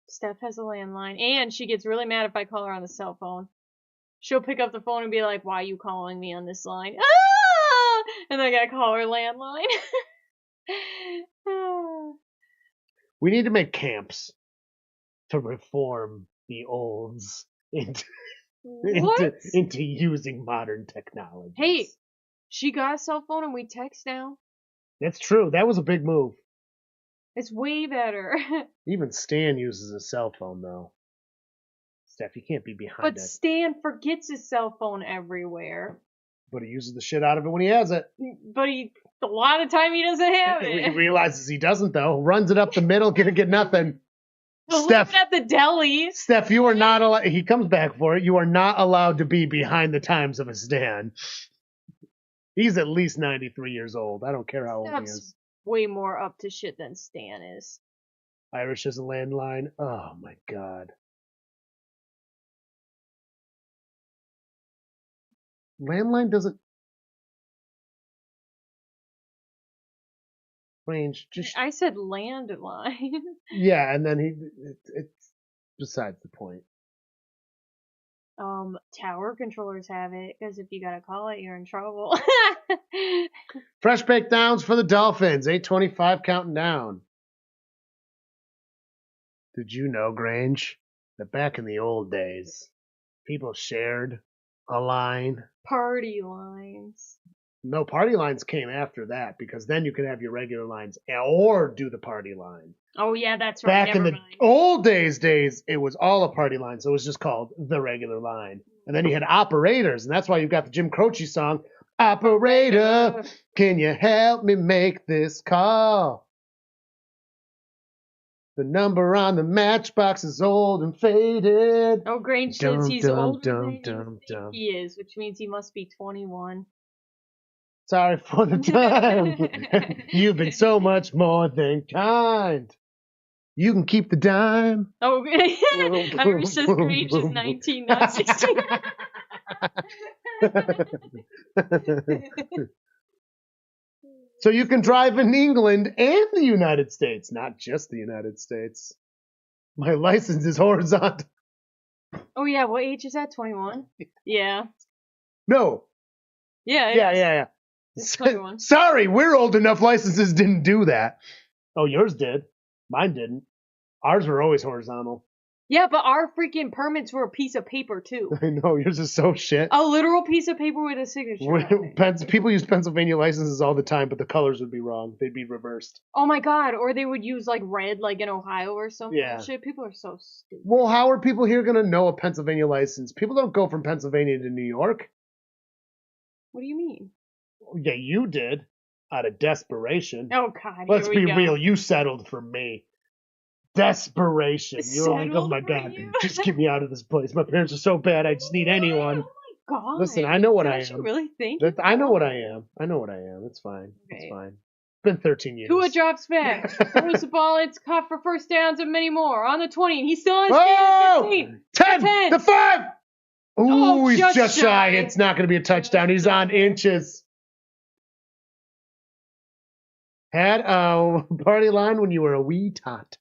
S2: Steph has a landline, and she gets really mad if I call her on the cell phone. She'll pick up the phone and be like, "Why are you calling me on this line?" Ah! And then I gotta call her landline.
S1: We need to make camps to reform the olds into using modern technology.
S2: Hey, she got a cell phone and we text now.
S1: That's true. That was a big move.
S2: It's way better.
S1: Even Stan uses a cell phone, though. Steph, you can't be behind
S2: But
S1: that.
S2: Stan forgets his cell phone everywhere.
S1: But he uses the shit out of it when he has it.
S2: But a lot of time he doesn't have it.
S1: He realizes he doesn't, though. Runs it up the middle, gonna get nothing.
S2: He'll
S1: Steph,
S2: leave it at the deli.
S1: Steph, you are not allowed. He comes back for it. You are not allowed to be behind the times of a Stan. He's at least 93 years old. I don't care how old he is.
S2: Way more up to shit than Stan is.
S1: Irish has a landline. Oh my god. Landline doesn't range. Just
S2: I said landline.
S1: yeah, and then it's besides the point.
S2: Tower controllers have it, because if you gotta call it, you're in trouble.
S1: Fresh baked downs for the Dolphins. 8:25 counting down. Did you know, Grange, that back in the old days, people shared a line?
S2: Party lines.
S1: No, party lines came after that, because then you could have your regular lines or do the party line.
S2: Oh yeah, that's right.
S1: Back in the old days, it was all a party line, so it was just called the regular line. And then you had operators, and that's why you've got the Jim Croce song, Operator, can you help me make this call? The number on the matchbox is old and faded.
S2: Oh, Grange says he's older than he is, which means he must be 21.
S1: Sorry for the time. You've been so much more than kind. You can keep the dime.
S2: Oh, Irish says Grange is 19, not 16.
S1: So you can drive in England and the United States, not just the United States. My license is horizontal.
S2: Oh yeah, what age is that? 21? Yeah.
S1: No.
S2: Yeah.
S1: Yeah.
S2: It's 21.
S1: Sorry, we're old enough. Licenses didn't do that. Oh, yours did. Mine didn't. Ours were always horizontal.
S2: Yeah, but our freaking permits were a piece of paper too.
S1: I know, yours is so shit.
S2: A literal piece of paper with a signature on it.
S1: People use Pennsylvania licenses all the time, but the colors would be wrong. They'd be reversed.
S2: Oh my god, or they would use like red like in Ohio or something.
S1: Yeah.
S2: Shit, people are so stupid.
S1: Well, how are people here going to know a Pennsylvania license? People don't go from Pennsylvania to New York.
S2: What do you mean?
S1: Yeah, you did. Out of desperation.
S2: Oh god,
S1: Let's be
S2: go.
S1: real. You settled for me. Desperation. You're like, oh my god, just get me out of this place. My parents are so bad. I just need anyone.
S2: Oh my god.
S1: Listen, I know what I am.
S2: You really think?
S1: I know what I am. It's fine.
S2: Okay.
S1: It's fine. It's been 13 years.
S2: Tua drops back. Throws the ball. It's caught for first downs and many more. On the 20, and he's still on his
S1: Oh!
S2: 15.
S1: 10! The 5! Ooh,
S2: Oh,
S1: he's
S2: just
S1: just shy.
S2: shy.
S1: It's not going to be a touchdown. He's on inches. Had a party line when you were a wee tot.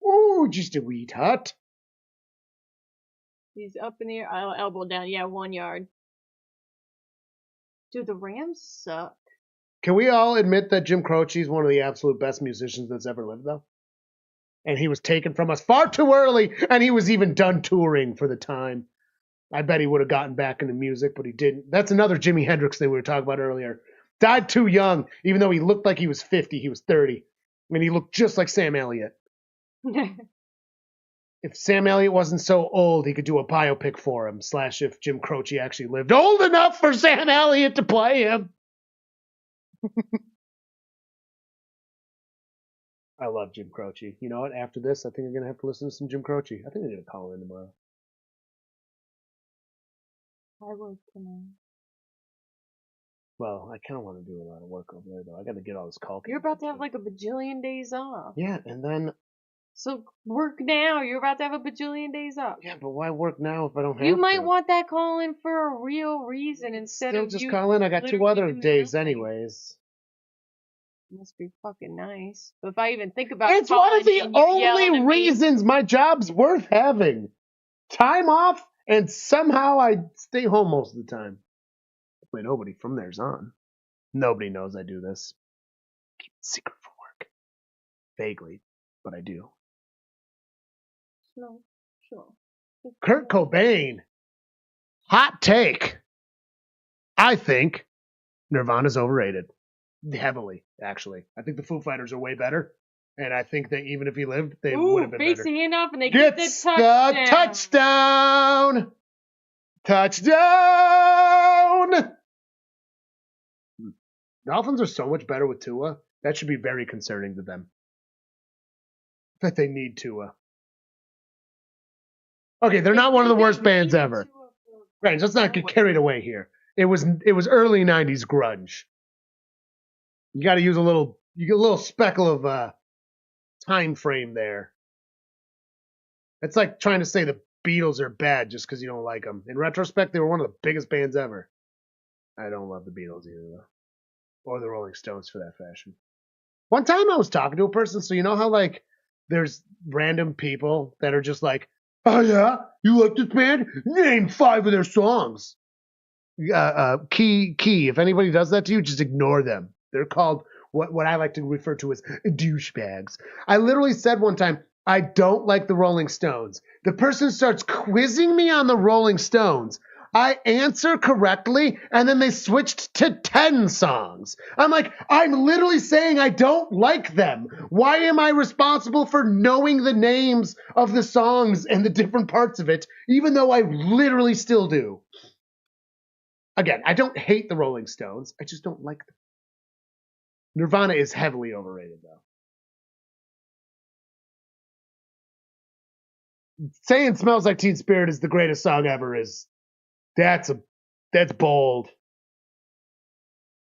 S1: Ooh, just a wee tot.
S2: He's up in the air, elbow down. Yeah, 1 yard. Dude, the Rams suck.
S1: Can we all admit that Jim Croce is one of the absolute best musicians that's ever lived, though? And he was taken from us far too early, and he was even done touring for the time. I bet he would have gotten back into music, but he didn't. That's another Jimi Hendrix thing we were talking about earlier. Died too young, even though he looked like he was 50, he was 30. I mean, he looked just like Sam Elliott. If Sam Elliott wasn't so old, he could do a biopic for him, / if Jim Croce actually lived old enough for Sam Elliott to play him. I love Jim Croce. You know what? After this, I think I'm going to have to listen to some Jim Croce. I think I'm going to call in tomorrow.
S2: I work tonight.
S1: Well, I kind of want to do a lot of work over there, though. I got to get all this caulking.
S2: You're about to have like a bajillion days off.
S1: Yeah, and then...
S2: So work now. You're about to have a bajillion days off.
S1: Yeah, but why work now if I don't have to?
S2: You might want that call in for a real reason instead
S1: Still
S2: of
S1: just
S2: you
S1: call in. I got 2
S2: literally
S1: other
S2: doing
S1: days
S2: nothing.
S1: anyways.
S2: Must be fucking nice. But if I even think about
S1: It's one of the
S2: and you're yelling
S1: only
S2: at me-
S1: reasons my job's worth having. Time off, and somehow I stay home most of the time. Hopefully nobody from there's on. Nobody knows I do this. Keep it secret for work. Vaguely, but I do.
S2: No, sure.
S1: Kurt Cobain. Hot take. I think Nirvana's overrated. Heavily, actually. I think the Foo Fighters are way better. And I think that even if he lived, they would have been
S2: fakes
S1: better.
S2: the handoff and they
S1: Gets
S2: get the
S1: the
S2: touchdown.
S1: touchdown! Dolphins are so much better with Tua. That should be very concerning to them. That they need Tua. Okay, they're not one of the worst bands ever. Right, let's not get carried away here. It was early 90s grunge. You got to use you get a little speckle of time frame there. It's like trying to say the Beatles are bad just because you don't like them. In retrospect, they were one of the biggest bands ever. I don't love the Beatles either, though. Or the Rolling Stones for that fashion. One time I was talking to a person, so you know how, like, there's random people that are just like, oh yeah, you like this band? Name 5 of their songs. Key. If anybody does that to you, just ignore them. They're called what I like to refer to as douchebags. I literally said one time, I don't like the Rolling Stones. The person starts quizzing me on the Rolling Stones. I answer correctly, and then they switched to 10 songs. I'm like, I'm literally saying I don't like them. Why am I responsible for knowing the names of the songs and the different parts of it, even though I literally still do? Again, I don't hate the Rolling Stones. I just don't like them. Nirvana is heavily overrated, though. Saying Smells Like Teen Spirit is the greatest song ever that's bold.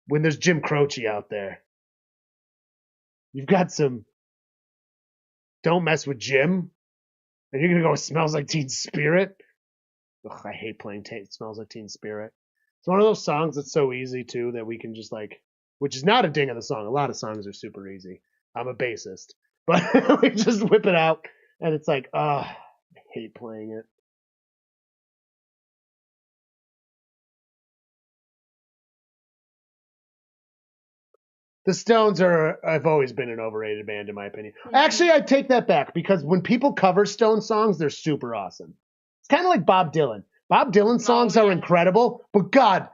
S1: When there's Jim Croce out there. You've got some Don't Mess With Jim, and you're going to go with Smells Like Teen Spirit? Ugh, I hate playing Smells Like Teen Spirit. It's one of those songs that's so easy, too, that we can just, like, which is not a ding of the song. A lot of songs are super easy. I'm a bassist. But we just whip it out. And it's like, I hate playing it. The Stones have always been an overrated band in my opinion.
S2: Mm-hmm.
S1: Actually, I take that back because when people cover Stone songs, they're super awesome. It's kind of like Bob Dylan. Bob Dylan songs are incredible, but God,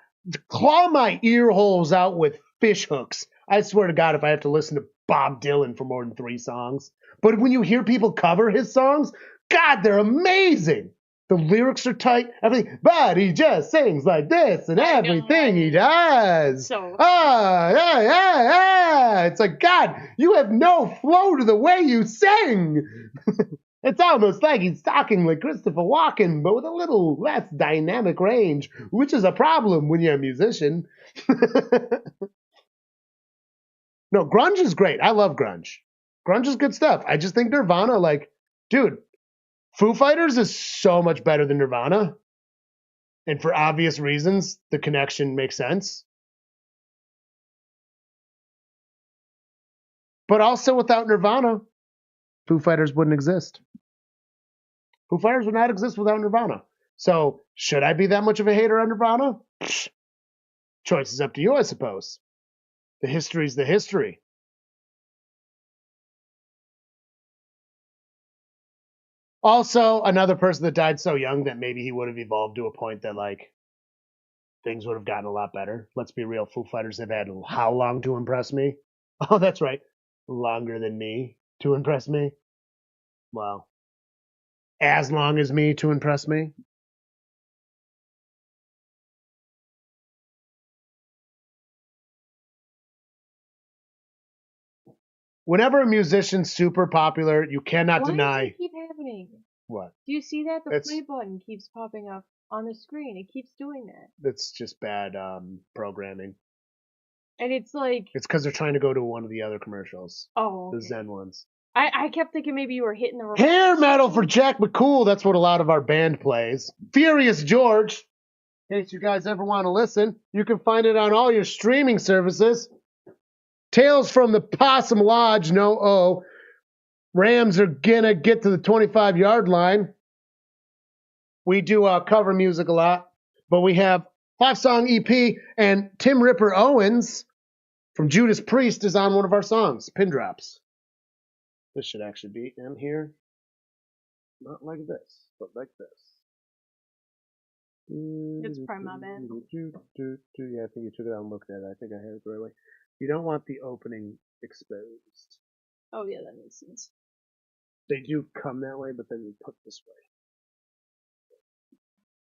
S1: claw my ear holes out with fish hooks. I swear to God, if I have to listen to Bob Dylan for more than 3 songs. But when you hear people cover his songs, God, they're amazing. The lyrics are tight, everything, but he just sings like this and everything he does.
S2: So
S1: It's like, God, you have no flow to the way you sing. It's almost like he's talking like Christopher Walken, but with a little less dynamic range, which is a problem when you're a musician. No, grunge is great. I love grunge. Grunge is good stuff. I just think Nirvana, like, dude, Foo Fighters is so much better than Nirvana. And for obvious reasons, the connection makes sense. But also without Nirvana, Foo Fighters wouldn't exist. Foo Fighters would not exist without Nirvana. So, should I be that much of a hater on Nirvana? Psh, choice is up to you, I suppose. The history's the history. Also, another person that died so young that maybe he would have evolved to a point that, like, things would have gotten a lot better. Let's be real. Foo Fighters have had how long to impress me? Oh, that's right. Longer than me to impress me. Well, as long as me to impress me. Whenever a musician's super popular, you cannot deny.
S2: Why does it keep happening?
S1: What?
S2: Do you see that? The play button keeps popping up on the screen. It keeps doing that.
S1: That's just bad programming.
S2: And it's like...
S1: It's because they're trying to go to one of the other commercials.
S2: Oh. Okay.
S1: The Zen ones.
S2: I kept thinking maybe you were hitting the...
S1: Hair metal for Jack McCool. That's what a lot of our band plays. Furious George. In case you guys ever want to listen, you can find it on all your streaming services. Tales from the Possum Lodge, no O. Rams are gonna get to the 25-yard line. We do cover music a lot, but we have 5-song EP, and Tim Ripper Owens from Judas Priest is on one of our songs, Pin Drops. This should actually be in here. Not like this, but like this.
S2: It's probably my bad.
S1: Yeah, I think you took it out and looked at it. I think I had it the right way. You don't want the opening exposed.
S2: Oh, yeah, that makes sense.
S1: They do come that way, but then you put this way.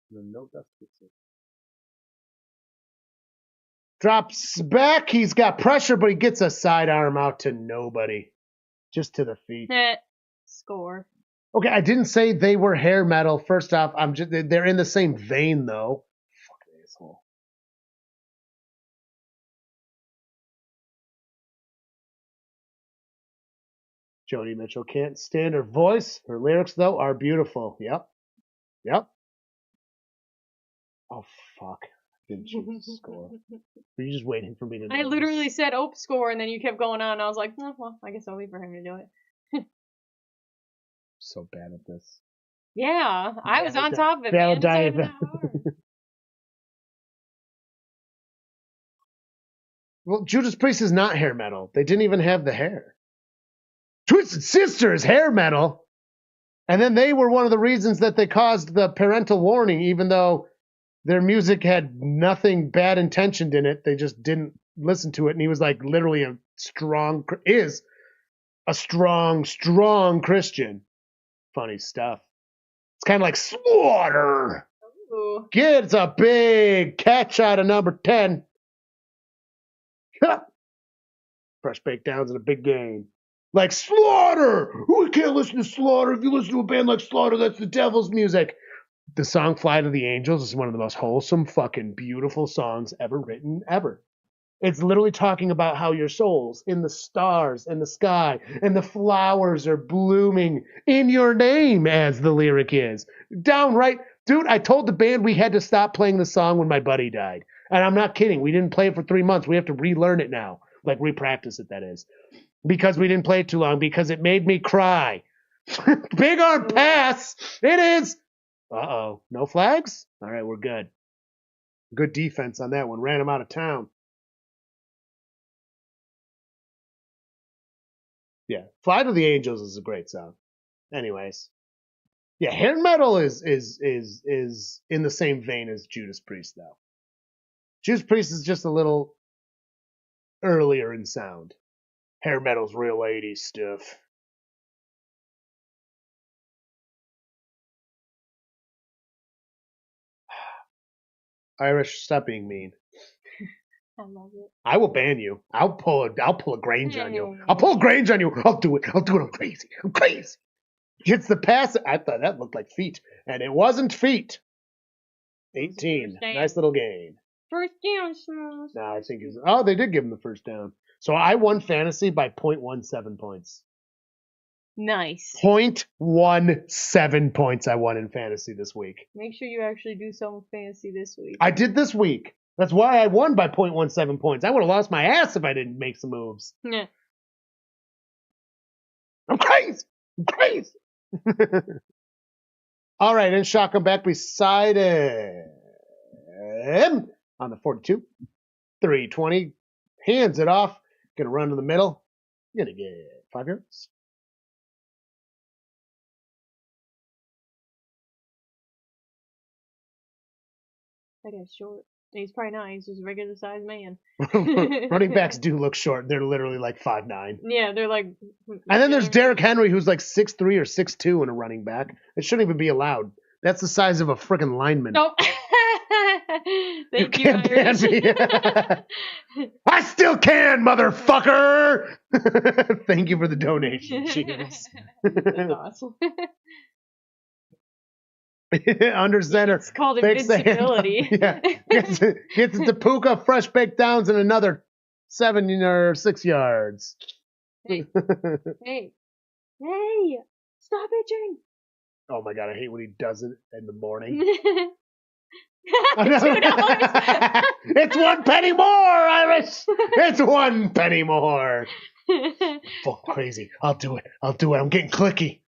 S1: And then no dust gets in. Drops back. He's got pressure, but he gets a sidearm out to nobody. Just to the feet.
S2: Score.
S1: Okay, I didn't say they were hair metal. First off, they're in the same vein, though. Fucking asshole. Joni Mitchell can't stand her voice. Her lyrics, though, are beautiful. Yep. Oh, fuck. Didn't choose the score. Were you just waiting for me to...
S2: I literally said, oh, score, and then you kept going on, and I was like, oh, well, I guess I'll wait for him to do it.
S1: So bad at this.
S2: Yeah, I was on top of it, man.
S1: Well, Judas Priest is not hair metal. They didn't even have the hair. Twisted Sister is hair metal. And then they were one of the reasons that they caused the parental warning, even though their music had nothing bad intentioned in it. They just didn't listen to it. And he was like literally a strong Christian. Funny stuff. It's kind of like Slaughter.
S2: Ooh.
S1: Gets a big catch out of number 10. Fresh baked downs in a big game. Like Slaughter! We can't listen to Slaughter. If you listen to a band like Slaughter, that's the devil's music. The song Fly to the Angels is one of the most wholesome, fucking beautiful songs ever written, ever. It's literally talking about how your soul's in the stars and the sky, and the flowers are blooming in your name, as the lyric is. Downright, dude, I told the band we had to stop playing the song when my buddy died. And I'm not kidding. We didn't play it for 3 months. We have to relearn it now. Like, repractice it, that is. Because we didn't play it too long. Because it made me cry. Big arm pass. It is. Uh-oh. No flags? All right, we're good. Good defense on that one. Ran him out of town. Yeah. Fly to the Angels is a great song. Anyways. Yeah, hair metal is in the same vein as Judas Priest, though. Judas Priest is just a little earlier in sound. Hair metal's real 80s stuff. Irish, stop being mean.
S2: I love it.
S1: I will ban you. I'll pull a Grange on you. I'll pull a Grange on you. I'll do it. I'm crazy. I'm crazy. Hits the pass. I thought that looked like feet, and it wasn't feet. 18. Nice little gain.
S2: First down, Smalls.
S1: No, I think they did give him the first down. So I won fantasy by 0.17 points.
S2: Nice.
S1: 0.17 points I won in fantasy this week.
S2: Make sure you actually do some fantasy this week.
S1: I did this week. That's why I won by 0.17 points. I would have lost my ass if I didn't make some moves.
S2: Yeah.
S1: I'm crazy. I'm crazy. All right, and shotgun back beside him on the 42. 320. Hands it off. Gonna run to the middle. Gonna get 5 yards.
S2: That guy's short. He's probably not. He's just a regular sized man.
S1: Running backs do look short. They're literally like 5'9".
S2: Yeah, they're like.
S1: And then there's Derrick Henry, who's like 6'3" or 6'2" in a running back. It shouldn't even be allowed. That's the size of a freaking lineman.
S2: Nope. Thank you,
S1: can't ban me. I still can, motherfucker. Thank you for the donation, Chiefs.
S2: That's awesome.
S1: Under center.
S2: It's called
S1: fakes the
S2: invincibility.
S1: Yeah. Gets it to Puka, fresh baked downs, and another 7 or 6 yards.
S2: Hey. Hey. Stop itching.
S1: Oh my god, I hate when he does it in the morning.
S2: $2.
S1: It's 1 penny more, Irish. It's 1 penny more. Fuck crazy. I'll do it. I'm getting clicky.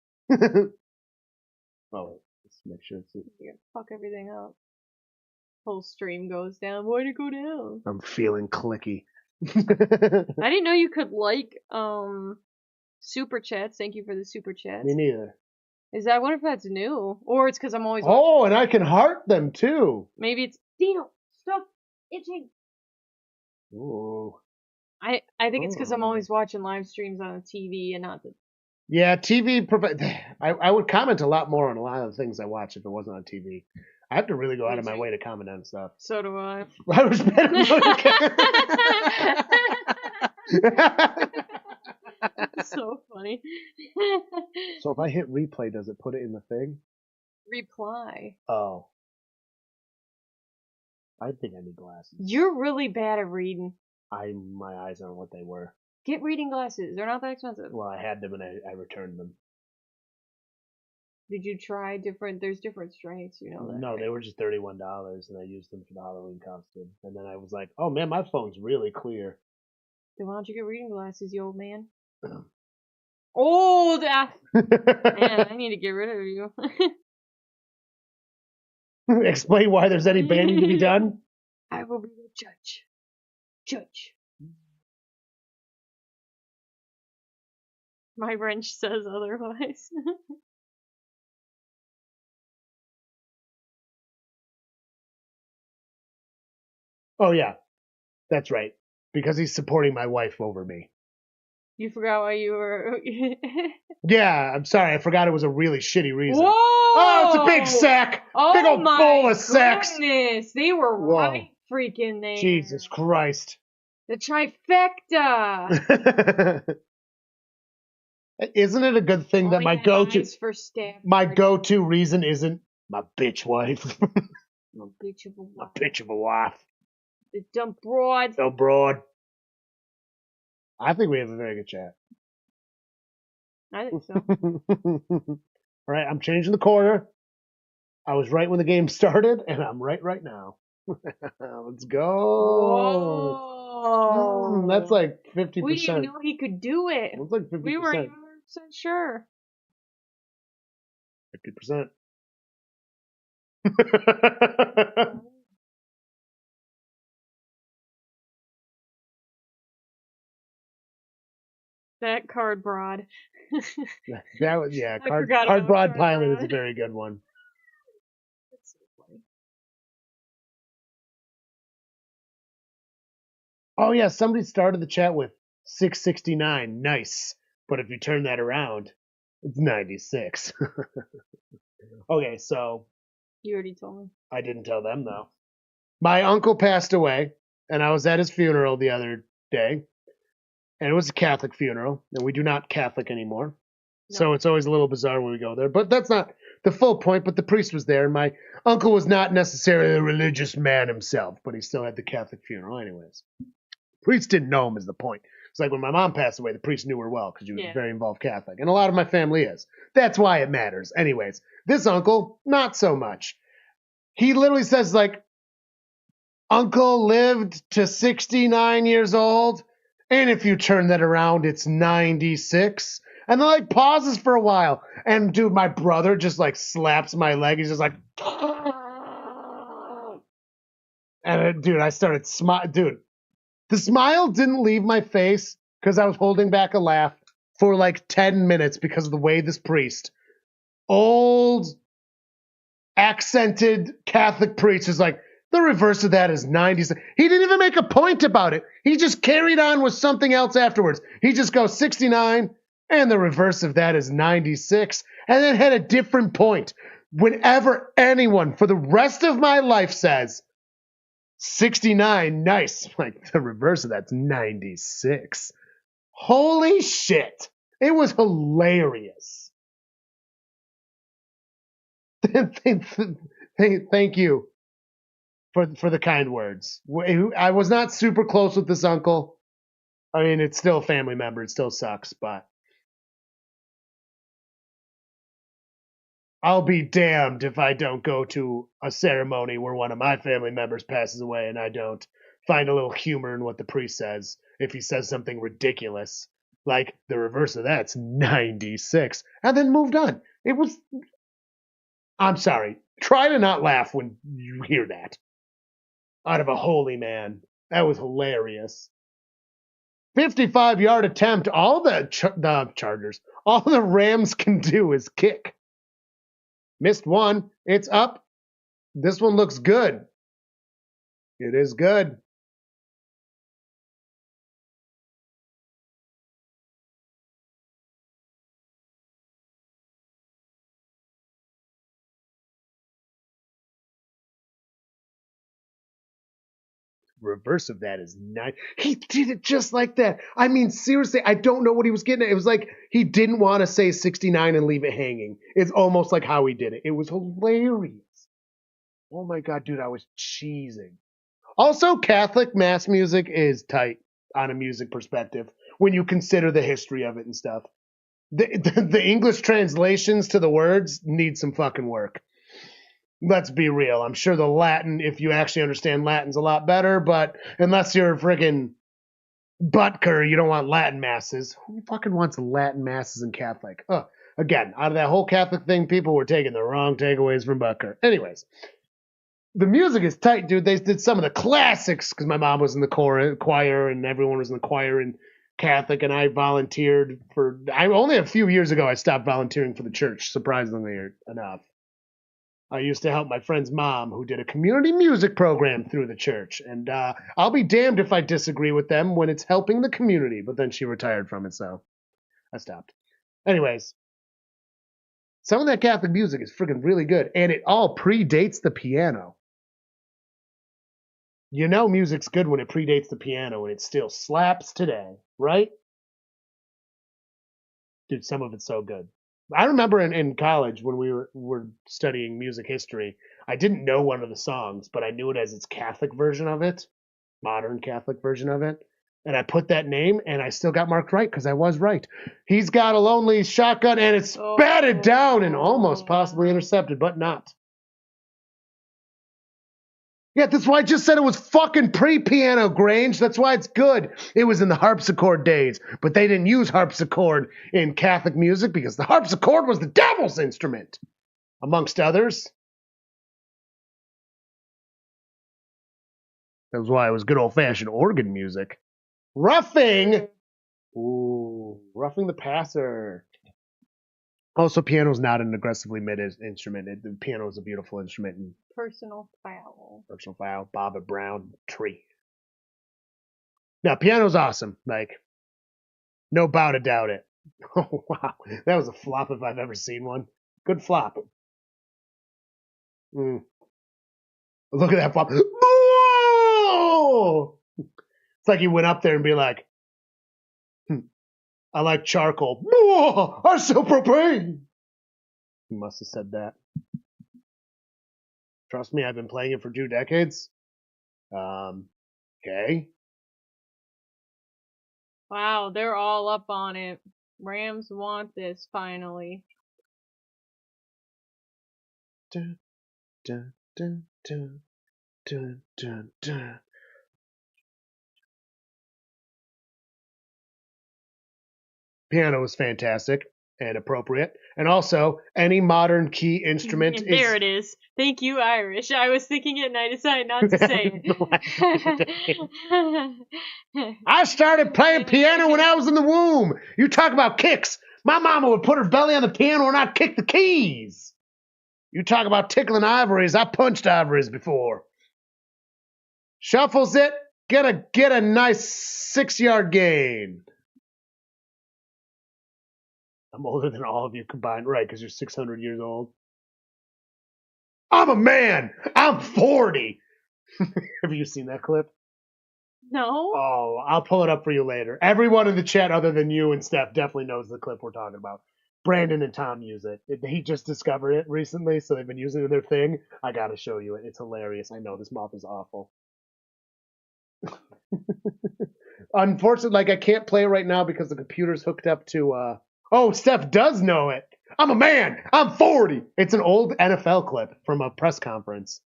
S1: Oh, let's make sure it's.
S2: You're gonna fuck everything up. Whole stream goes down. Why'd it go down?
S1: I'm feeling clicky.
S2: I didn't know you could like super chats. Thank you for the super chats.
S1: Me neither.
S2: I wonder if that's new, or it's because I'm always.
S1: Oh, and I can heart them too.
S2: Maybe it's Dino. Stop itching.
S1: Ooh.
S2: I think it's because I'm always watching live streams on the TV and not the.
S1: Yeah, TV. I would comment a lot more on a lot of the things I watch if it wasn't on TV. I have to really go out of my way to comment on stuff.
S2: So do I.
S1: I was better.
S2: So funny.
S1: So if I hit replay, does it put it in the thing?
S2: Reply.
S1: Oh. I think I need glasses.
S2: You're really bad at reading.
S1: My eyes aren't what they were.
S2: Get reading glasses. They're not that expensive.
S1: Well, I had them and I returned them.
S2: Did you try different? There's different strengths, you know that.
S1: No, they were just $31, and I used them for the Halloween costume. And then I was like, oh man, my phone's really clear.
S2: Then why don't you get reading glasses, you old man? Old! Man, I need to get rid of you.
S1: Explain why there's any banning to be done.
S2: I will be the judge. Judge. My wrench says otherwise.
S1: Oh yeah, that's right. Because he's supporting my wife over me.
S2: You forgot why you were.
S1: Yeah, I'm sorry. I forgot it was a really shitty reason.
S2: Whoa!
S1: Oh, it's a big sack.
S2: Oh
S1: big old
S2: my
S1: bowl of sacks.
S2: Goodness. They were right freaking there.
S1: Jesus Christ.
S2: The trifecta.
S1: Isn't it a good thing that my go-to reason isn't my bitch wife?
S2: My bitch of a wife.
S1: My bitch of a wife.
S2: The dumb broad.
S1: So broad. I think we have a very good chat.
S2: I think so.
S1: All right, I'm changing the quarter. I was right when the game started, and I'm right now. Let's go.
S2: Whoa.
S1: That's like 50%.
S2: We didn't know he could do it.
S1: That's like 50%.
S2: We weren't even sure.
S1: 50%.
S2: That card broad.
S1: That was, yeah,
S2: I forgot
S1: Card
S2: about
S1: Broad
S2: Card
S1: Pilot is a
S2: Broad.
S1: very good one.
S2: That's so funny.
S1: Oh yeah, somebody started the chat with 669. Nice. But if you turn that around, it's 96. Okay, so
S2: You already told me.
S1: I didn't tell them though. My uncle passed away, and I was at his funeral the other day, and it was a Catholic funeral, and we do not Catholic anymore. So
S2: No.
S1: it's always a little bizarre when we go there. But that's not the full point. But the priest was there, and my uncle was not necessarily a religious man himself, but he still had the Catholic funeral anyways. Priest didn't know him is the point. It's like when my mom passed away, the priest knew her well because she was
S2: Yeah.
S1: very involved Catholic. And a lot of my family is. That's why it matters. Anyways, this uncle, not so much. He literally says, like, uncle lived to 69 years old, and if you turn that around, it's 96. And then, like, pauses for a while. And, dude, my brother just, like, slaps my leg. He's just like, and, dude, I started smiling. Dude, the smile didn't leave my face because I was holding back a laugh for like 10 minutes because of the way this priest, old, accented Catholic priest, is like, the reverse of that is 96. He didn't even make a point about it. He just carried on with something else afterwards. He just goes 69, and the reverse of that is 96, and then had a different point. Whenever anyone for the rest of my life says, 69, nice. Like, the reverse of that's 96. Holy shit. It was hilarious. Thank you for the kind words. I was not super close with this uncle. I mean, it's still a family member. It still sucks, but I'll be damned if I don't go to a ceremony where one of my family members passes away and I don't find a little humor in what the priest says if he says something ridiculous. Like, the reverse of that's 96. And then moved on. It was. I'm sorry. Try to not laugh when you hear that. Out of a holy man. That was hilarious. 55-yard attempt. All the Chargers, all the Rams can do is kick. Missed one. It's up. This one looks good. It is good. Reverse of that is 9. He did it just like that. I mean, seriously, I don't know what he was getting at. It was like he didn't want to say 69 and leave it hanging. It's almost like how he did it. It was hilarious. Oh my God, dude, I was cheesing. Also, Catholic mass music is tight on a music perspective when you consider the history of it and stuff. The English translations to the words need some fucking work. Let's be real. I'm sure the Latin, if you actually understand Latin's a lot better, but unless you're a friggin' Butker, you don't want Latin masses. Who fucking wants Latin masses in Catholic? Again, out of that whole Catholic thing, people were taking the wrong takeaways from Butker. Anyways, the music is tight, dude. They did some of the classics because my mom was in the choir and everyone was in the choir in Catholic, and I volunteered for. I only a few years ago I stopped volunteering for the church, surprisingly enough. I used to help my friend's mom, who did a community music program through the church. And I'll be damned if I disagree with them when it's helping the community. But then she retired from it, so I stopped. Anyways, some of that Catholic music is freaking really good. And it all predates the piano. You know music's good when it predates the piano and it still slaps today, right? Dude, some of it's so good. I remember in college when we were studying music history, I didn't know one of the songs, but I knew it as its Catholic version of it, modern Catholic version of it. And I put that name, and I still got marked right because I was right. He's got a lonely shotgun, and it's batted down and almost possibly intercepted, but not. Yeah, that's why I just said it was fucking pre-piano, Grange. That's why it's good. It was in the harpsichord days, but they didn't use harpsichord in Catholic music because the harpsichord was the devil's instrument. amongst others. That was why it was good old-fashioned organ music. Roughing! Ooh, roughing the passer. Also, piano's not an aggressively mid instrument. The piano is a beautiful instrument. And
S2: Personal foul.
S1: personal foul, Bob and Brown, tree. Now, piano's awesome. Like, no bow to doubt it. Oh, wow. That was a flop if I've ever seen one. Good flop. Look at that flop. Whoa! It's like he went up there and be like, I like charcoal. Whoa! I sell propane! He must have said that. Trust me, I've been playing it for 2 decades. Okay.
S2: Wow, they're all up on it. Rams want this finally.
S1: Dun, dun, dun, dun, dun, dun, dun. Piano is fantastic and appropriate. And also, any modern key instrument is...
S2: There it is. Thank you, Irish. I was thinking it and I decided not to say it.
S1: I started playing piano when I was in the womb. You talk about kicks. My mama would put her belly on the piano and I'd kick the keys. You talk about tickling ivories. I punched ivories before. Shuffles it. Get a nice 6-yard gain. I'm older than all of you combined, right? Because you're 600 years old. I'm a man. I'm 40. Have you seen that clip?
S2: No.
S1: Oh, I'll pull it up for you later. Everyone in the chat other than you and Steph definitely knows the clip we're talking about. Brandon and Tom use it. He just discovered it recently, so they've been using it in their thing. I gotta show you it. It's hilarious. I know this mouth is awful. Unfortunately, like I can't play it right now because the computer's hooked up to Oh, Steph does know it. I'm a man. I'm 40. It's an old NFL clip from a press conference.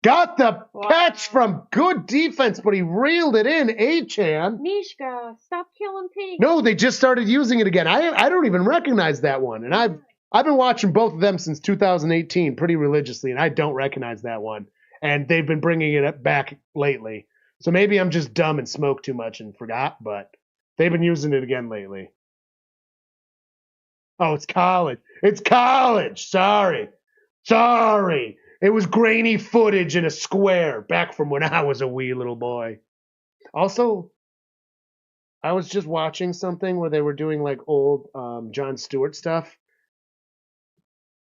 S1: Got the catch from good defense, but he reeled it in. A-Chan.
S2: Mishka, stop killing pigs.
S1: No, they just started using it again. I don't even recognize that one. And I've been watching both of them since 2018 pretty religiously, and I don't recognize that one. And they've been bringing it back lately. So maybe I'm just dumb and smoked too much and forgot, but they've been using it again lately. Oh, it's college. It's college. Sorry. It was grainy footage in a square back from when I was a wee little boy. Also, I was just watching something where they were doing like old Jon Stewart stuff.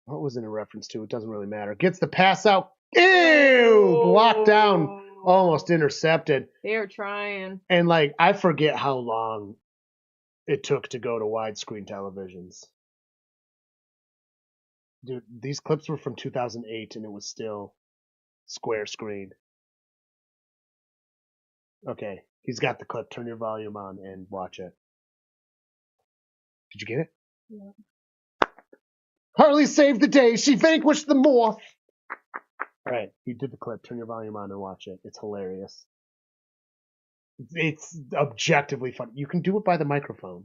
S1: What was it in reference to? It doesn't really matter. Gets the pass out. Ew! Blocked down. Almost intercepted.
S2: They're trying.
S1: And like, I forget how long it took to go to widescreen televisions. Dude, these clips were from 2008 and it was still square screen. Okay, he's got the clip. Turn your volume on and watch it. Did you get it?
S2: Yeah.
S1: Harley saved the day. She vanquished the moth. All right, you did the clip. Turn your volume on and watch it. It's hilarious. It's objectively funny. You can do it by the microphone.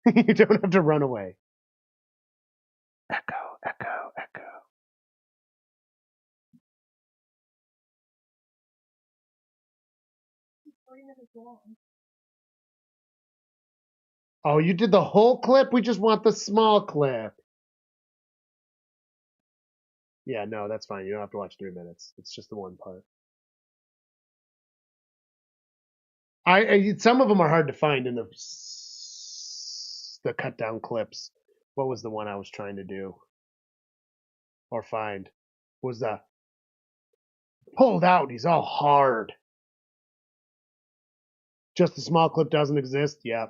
S1: You don't have to run away. Echo, echo, echo. Oh, you did the whole clip? We just want the small clip. Yeah, no, that's fine. You don't have to watch 3 minutes. It's just the one part. Some of them are hard to find in the cut down clips. What was the one I was trying to do or find? Was the pulled out? He's all hard. Just a small clip doesn't exist. Yeah,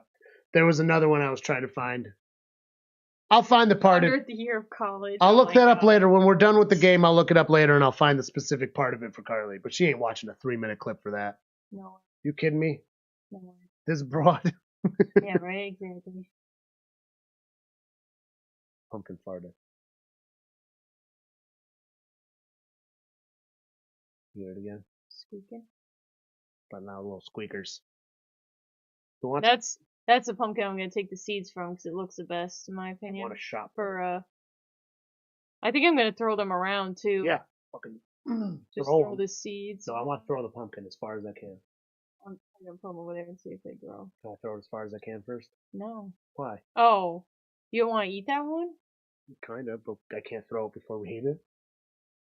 S1: there was another one I was trying to find. I'll find the part.
S2: 100th year of college.
S1: I'll look that up later. When we're done with the game, I'll look it up later and I'll find the specific part of it for Carly. But she ain't watching a 3-minute clip for that.
S2: No.
S1: You kidding me?
S2: No.
S1: This broad.
S2: Yeah, right, exactly.
S1: Pumpkin farted. You hear it again?
S2: Squeaking.
S1: But now little squeakers.
S2: That's a pumpkin I'm gonna take the seeds from because it looks the best in my opinion.
S1: I want a shot
S2: for I think I'm gonna throw them around too.
S1: Yeah, fucking
S2: Just
S1: throw
S2: throw
S1: 'em.
S2: the seeds.
S1: No, I want to throw the pumpkin as far as I can.
S2: I'm gonna put them over there and see if they grow.
S1: Can I throw it as far as I can first?
S2: No.
S1: Why?
S2: Oh, you don't want to eat that one?
S1: Kind of, but I can't throw it before we eat it.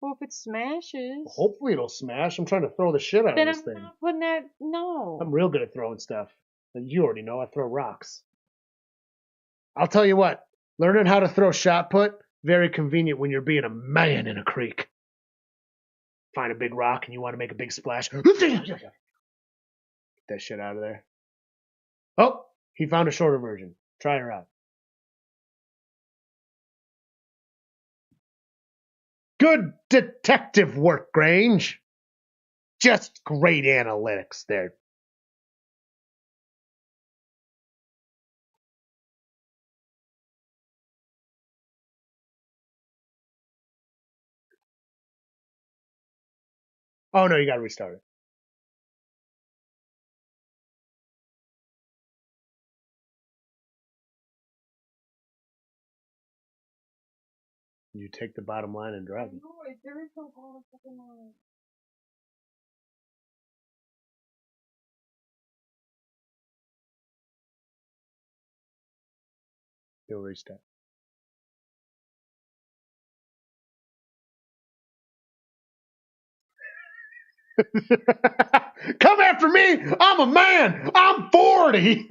S2: Well, if it smashes.
S1: Well, hopefully it'll smash. I'm trying to throw the shit out
S2: Then
S1: of this
S2: I'm
S1: thing.
S2: not putting that. No.
S1: I'm real good at throwing stuff. And you already know I throw rocks. I'll tell you what, learning how to throw shot put, very convenient when you're being a man in a creek. Find a big rock and you want to make a big splash. Get that shit out of there. Oh, he found a shorter version. Try her out. Good detective work, Grange. Just great analytics there. Oh, no, you got to restart it. You take the bottom line and drive it.
S2: There is no bottom fucking line.
S1: You'll restart. Come after me! I'm a man! I'm 40!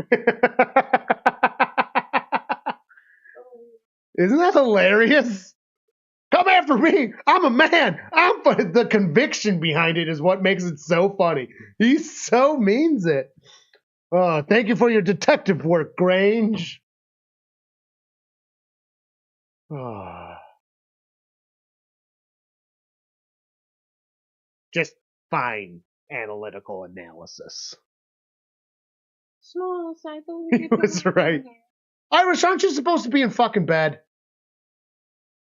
S1: Isn't that hilarious? Come after me! I'm a man! The conviction behind it is what makes it so funny. He so means it. Oh, thank you for your detective work, Grange. Oh. Just fine analytical analysis.
S2: Small cycle.
S1: He was right. Irish, aren't you supposed to be in fucking bed?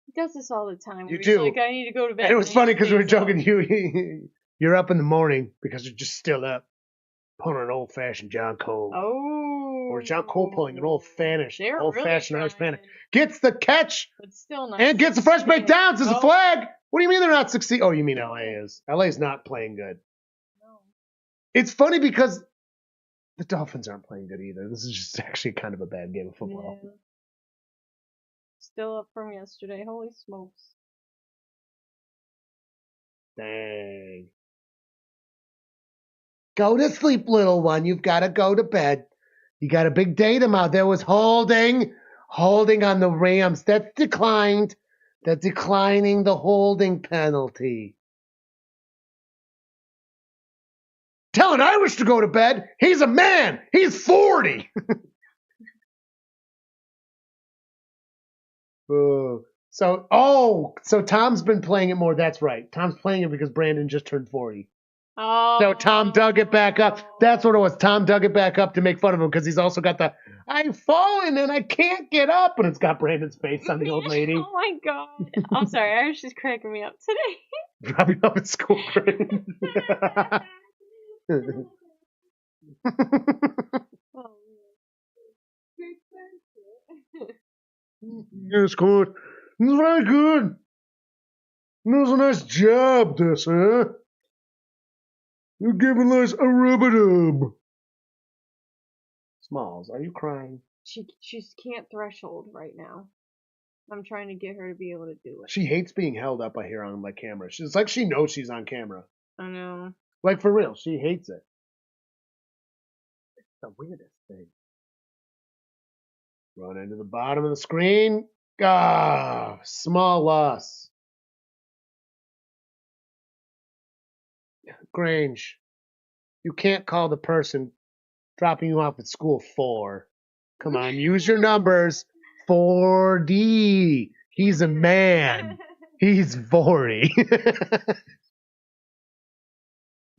S2: He does this all the time.
S1: You
S2: He's
S1: do.
S2: like, I need to go to bed.
S1: And it was funny because we were
S2: stays up.
S1: joking. You're up in the morning because you're just still up, pulling an old-fashioned John Cole.
S2: Oh.
S1: Or John Cole pulling an old-fashioned
S2: Really
S1: Irish
S2: trying.
S1: panic. Gets the catch
S2: But still not.
S1: and gets the fresh break downs as a
S2: No.
S1: flag. What do you mean they're not succeeding? Oh, you mean LA is. LA's not playing good.
S2: No.
S1: It's funny because the Dolphins aren't playing good either. This is just actually kind of a bad game of football.
S2: Yeah. Still up from yesterday. Holy smokes.
S1: Dang. Go to sleep, little one. You've got to go to bed. You got a big day tomorrow. There was holding on the Rams. That's declined. They're declining the holding penalty. Tell an Irish to go to bed. He's a man. He's 40. So Tom's been playing it more. That's right. Tom's playing it because Brandon just turned 40.
S2: Oh.
S1: So Tom dug it back up. That's what it was. Tom dug it back up to make fun of him because he's also got the I've fallen and I can't get up, and it's got Brandon's face on the old lady.
S2: Oh my god. I'm sorry, Irish is cracking me up today.
S1: Dropping up at school.
S2: Oh,
S1: Yes, good. It's very good. It was a nice job, this, huh? You gave a nice rub-a-dub. Smalls, are you crying?
S2: she can't threshold right now. I'm trying to get her to be able to do it.
S1: She hates being held up, I hear, on my camera. It's like she knows she's on camera.
S2: I know.
S1: Like, for real, she hates it. It's the weirdest thing. Run into the bottom of the screen. Ah, small loss. Grange, you can't call the person dropping you off at school 4. Come on, use your numbers. 4D. He's a man. He's 40. Would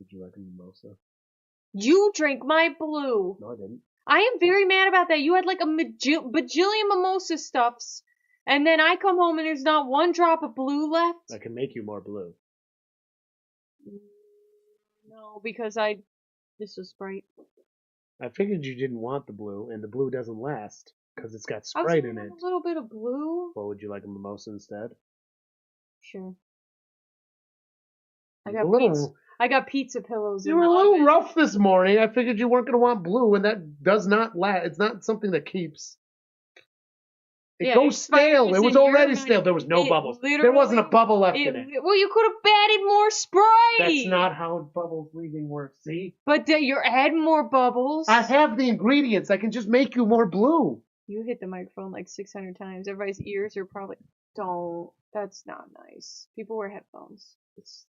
S1: you like a mimosa?
S2: You drank my blue.
S1: No, I didn't.
S2: I am very mad about that. You had like a bajillion mimosa stuffs, and then I come home and there's not one drop of blue left.
S1: I can make you more blue.
S2: No, because this was Sprite.
S1: I figured you didn't want the blue, and the blue doesn't last because it's got
S2: I was
S1: Sprite
S2: gonna
S1: in
S2: have
S1: it.
S2: a little bit of blue.
S1: Well, would you like a mimosa instead?
S2: Sure. I got pizza pillows.
S1: You were a little rough this morning. I figured you weren't going to want blue, and that does not last. It's not something that keeps. It goes stale. It was already stale. There was no bubbles. There wasn't a bubble left in it.
S2: Well, you could have added more Sprite.
S1: That's not how bubbles leaving works, see?
S2: But you're adding more bubbles.
S1: I have the ingredients. I can just make you more blue.
S2: You hit the microphone like 600 times. Everybody's ears are probably... Don't. That's not nice. People wear headphones. It's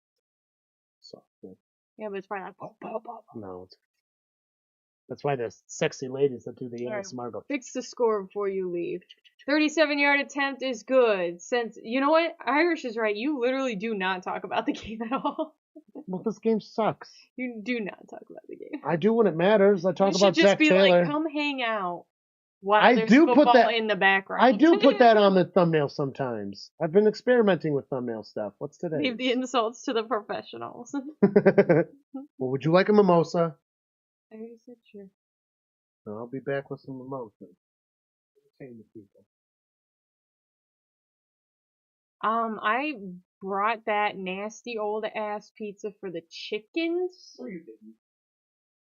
S1: soft.
S2: Yeah, but it's probably like... Pop, pop, pop.
S1: No, that's why the sexy ladies that do the ASMR go...
S2: Fix the score before you leave. 37-yard attempt is good. Since, you know what? Irish is right. You literally do not talk about the game at all.
S1: Well, this game sucks.
S2: You do not talk about the game.
S1: I do when it matters. I talk about Zach Taylor. You should just be like,
S2: come hang out while there's football in the background.
S1: I do put that on the thumbnail sometimes. I've been experimenting with thumbnail stuff. What's today?
S2: Leave the insults to the professionals.
S1: Well, would you like a mimosa?
S2: I already said sure.
S1: I'll be back with some mimosa. Entertain the people.
S2: I brought that nasty old ass pizza for the chickens.
S1: No, you didn't.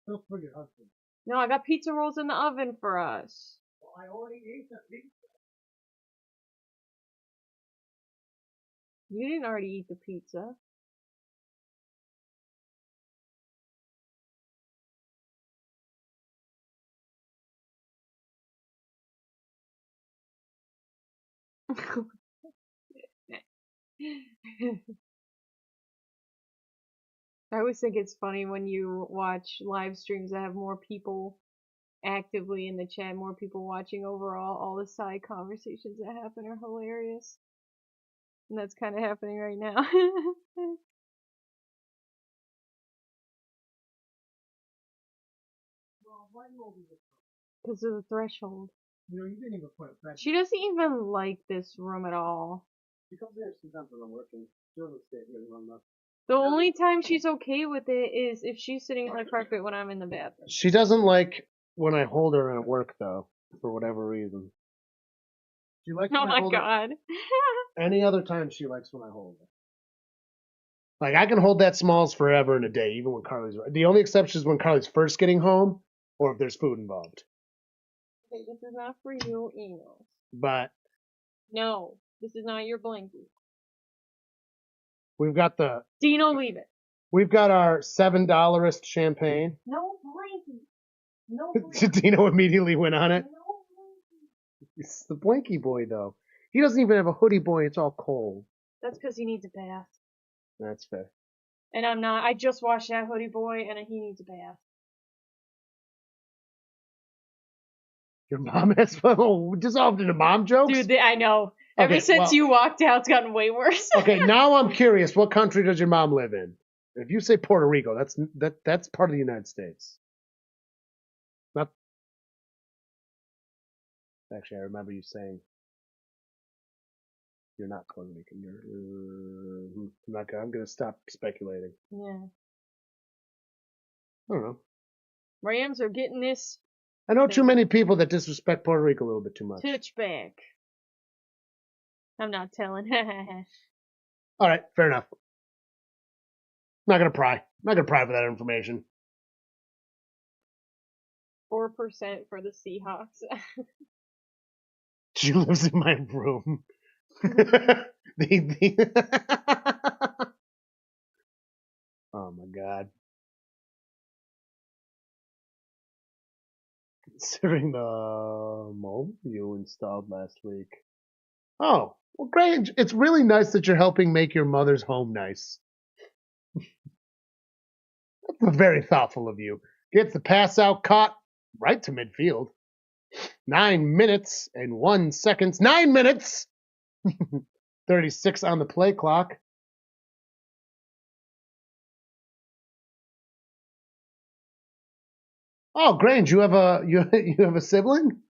S1: Don't forget husband.
S2: No, I got pizza rolls in the oven for us.
S1: Well, I already ate the pizza.
S2: You didn't already eat the pizza. I always think it's funny when you watch live streams that have more people actively in the chat, more people watching overall. All the side conversations that happen are hilarious. And that's kind of happening right now. Because of the threshold.
S1: You know, you didn't even put it back.
S2: She doesn't even like this room at all.
S1: She comes here sometimes when I'm working. She doesn't stay here long enough.
S2: The only time she's okay with it is if she's sitting on the carpet when I'm in the bathroom.
S1: She doesn't like when I hold her at work, though, for whatever reason. She likes when I hold her. Oh my god. Any other time she likes when I hold her. Like, I can hold that Smalls forever and a day, even when Carly's... The only exception is when Carly's first getting home, or if there's food involved.
S2: Okay, this is not for you, Eno.
S1: But...
S2: No, this is not your blankie.
S1: We've got the...
S2: Dino, leave it.
S1: We've got our $7 champagne.
S2: No blankie. No blankie.
S1: Dino immediately went on it.
S2: No blankie.
S1: It's the blankie boy, though. He doesn't even have a hoodie boy. It's all cold.
S2: That's because he needs a bath.
S1: That's fair.
S2: And I'm not. I just washed that hoodie boy, and he needs a bath.
S1: Your mom has dissolved into mom jokes?
S2: Dude, I know. Ever since you walked out, it's gotten way worse.
S1: Okay, now I'm curious. What country does your mom live in? If you say Puerto Rico, that's part of the United States. Not. Actually, I remember you saying you're not Puerto Rican. I'm gonna stop speculating.
S2: Yeah.
S1: I don't know.
S2: Rams are getting this.
S1: I know too many people that disrespect Puerto Rico a little bit too much.
S2: Touchback. I'm not telling.
S1: All right, fair enough. Not gonna pry. Not gonna pry for that information.
S2: 4% for the Seahawks.
S1: She lives in my room. Oh my god. Considering the mobile you installed last week. Oh, well, great. It's really nice that you're helping make your mother's home nice. That's very thoughtful of you. Gets the pass out caught right to midfield. 9 minutes and 1 second. 9 minutes! 36 on the play clock. Oh, Grange, you have a sibling?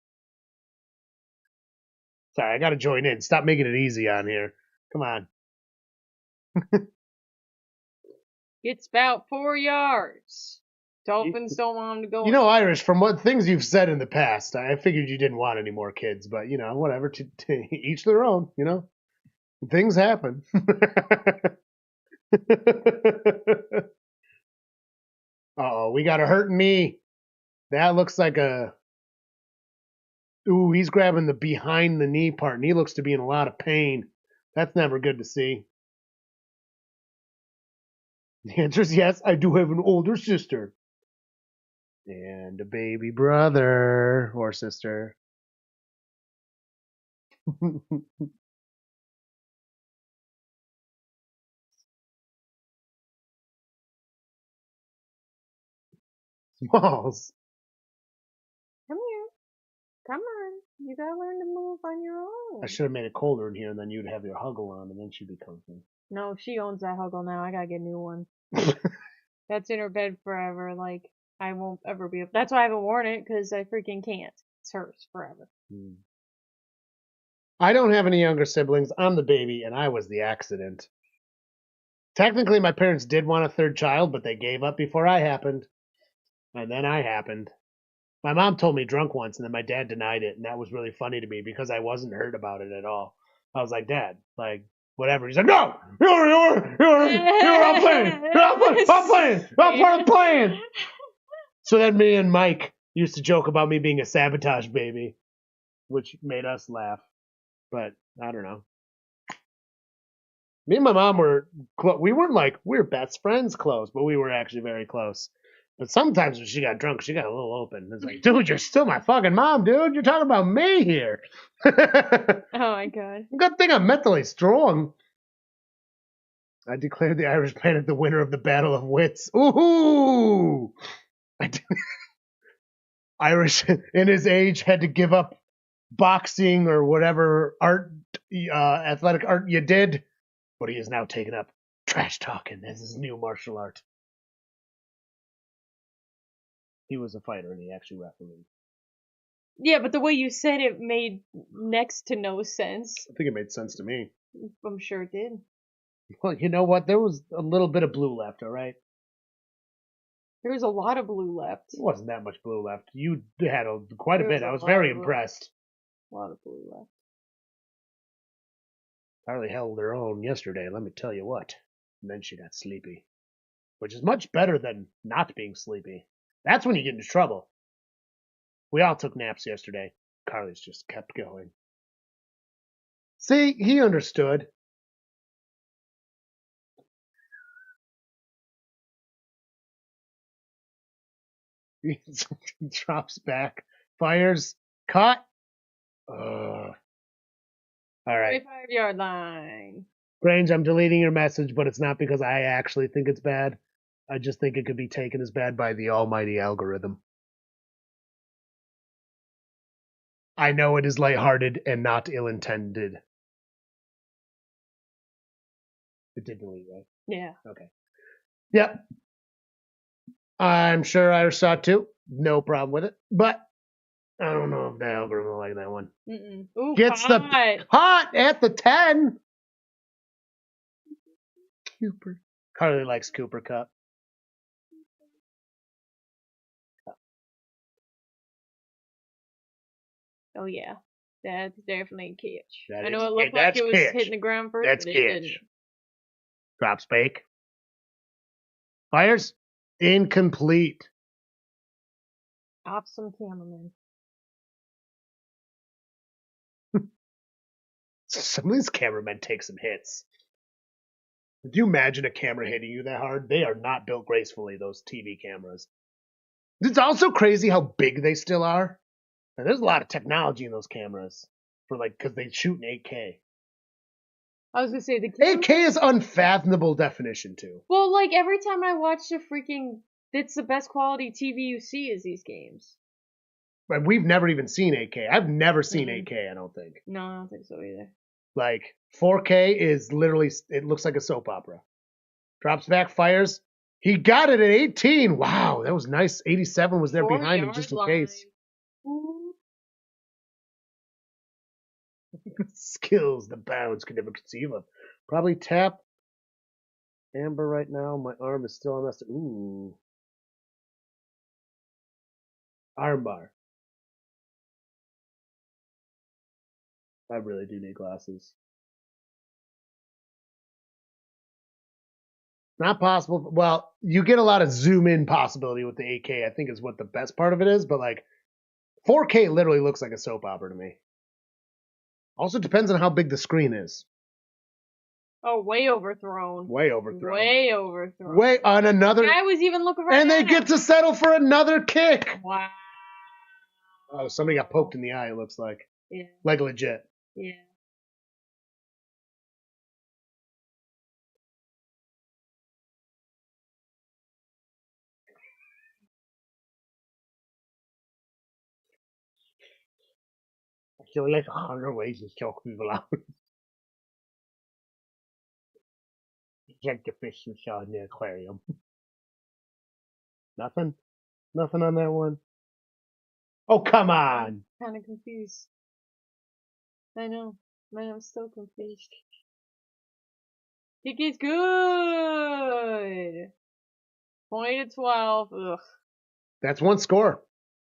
S1: Sorry, I gotta join in. Stop making it easy on here. Come on.
S2: It's about 4 yards. Dolphins don't want him to go.
S1: You know, Irish, from what things you've said in the past, I figured you didn't want any more kids, but, you know, whatever. To each their own, you know? Things happen. Uh-oh, we got a hurt knee. That looks like a... Ooh, he's grabbing the behind the knee part, and he looks to be in a lot of pain. That's never good to see. The answer is yes, I do have an older sister. And a baby brother or sister. Smalls.
S2: Come here. Come on. You gotta learn to move on your own.
S1: I should have made it colder in here, and then you'd have your huggle on, and then she'd be comfy.
S2: No, she owns that huggle now. I gotta get a new one. That's in her bed forever. Like, I won't ever be. That's why I haven't worn it, because I freaking can't. It's hers forever.
S1: I don't have any younger siblings. I'm the baby, and I was the accident. Technically, my parents did want a third child, but they gave up before I happened. And then I happened. My mom told me drunk once, and then my dad denied it, and that was really funny to me because I wasn't hurt about it at all. I was like, Dad, like, whatever. He's like, no! I'm playing! I'm playing! So then me and Mike used to joke about me being a sabotage baby, which made us laugh. But I don't know. Me and my mom were we weren't like we were best friends close, but we were actually very close. But sometimes when she got drunk, she got a little open. It's like, dude, you're still my fucking mom, dude. You're talking about me here.
S2: Oh my god.
S1: Good thing I'm mentally strong. I declared the Irish Panic the winner of the Battle of Wits. Ooh! Irish in his age had to give up boxing or whatever art, athletic art you did, but he has now taken up trash talking as his new martial art. He was a fighter and he actually refereed.
S2: Yeah, but the way you said it made next to no sense.
S1: I think it made sense to me.
S2: I'm sure it did.
S1: Well, you know what? There was a little bit of blue left, all right?
S2: There was a lot of blue left.
S1: There wasn't that much blue left. You had quite a
S2: There was
S1: bit.
S2: a
S1: I was
S2: lot
S1: very
S2: of blue.
S1: impressed.
S2: A lot of blue left.
S1: Harley held her own yesterday, let me tell you what. And then she got sleepy. Which is much better than not being sleepy. That's when you get into trouble. We all took naps yesterday. Carly's just kept going. See, he understood. He drops back, fires, caught. All right.
S2: 25-yard line.
S1: Grange, I'm deleting your message, but it's not because I actually think it's bad. I just think it could be taken as bad by the almighty algorithm. I know it is lighthearted and not ill-intended. It did delete, right?
S2: Yeah.
S1: Okay. Yep. I'm sure Irish saw it too. No problem with it. But I don't know if the algorithm will like that one.
S2: Ooh,
S1: Gets
S2: hot.
S1: the hot at the 10. Cooper. Carly likes Cooper Cup.
S2: Oh yeah. That's definitely a catch.
S1: That
S2: I know
S1: is-
S2: it looked
S1: that's
S2: like it was
S1: catch.
S2: hitting the ground first,
S1: That's
S2: but it
S1: catch.
S2: didn't.
S1: Drops bake. Fires. Incomplete.
S2: Awesome cameraman.
S1: Some of these cameramen take some hits. Do you imagine a camera hitting you that hard? They are not built gracefully, those TV cameras. It's also crazy how big they still are. And there's a lot of technology in those cameras. Because they shoot in 8K.
S2: I was gonna say the camera.
S1: 8K is unfathomable definition, too.
S2: Well, like every time I watch the freaking, it's the best quality TV you see is these games.
S1: But we've never even seen 8K. I've never seen 8K, I don't think.
S2: No, I don't think so either.
S1: Like, 4K is literally, it looks like a soap opera. Drops back, fires. He got it at 18. Wow, that was nice. 87 was there behind him just in case. Skills the bounds could never conceive of. Probably tap. Amber right now. My arm is still on this. Ooh. Armbar. I really do need glasses. Not possible. Well, you get a lot of zoom in possibility with the 8K. I think is what the best part of it is. But like 4K literally looks like a soap opera to me. Also depends on how big the screen is.
S2: Oh, way overthrown.
S1: Way overthrown.
S2: Way overthrown.
S1: Way on another.
S2: I was even looking for
S1: And they
S2: that.
S1: get to settle for another kick.
S2: Wow.
S1: Oh, somebody got poked in the eye, it looks like.
S2: Yeah.
S1: Like legit.
S2: Yeah.
S1: I feel like 100 ways to choke people out. Like the fish you saw in the aquarium. Nothing? Nothing on that one? Oh, come on!
S2: Kind of confused. I know. Man, I'm still confused. Kick is good! 20-12. Ugh.
S1: That's one score.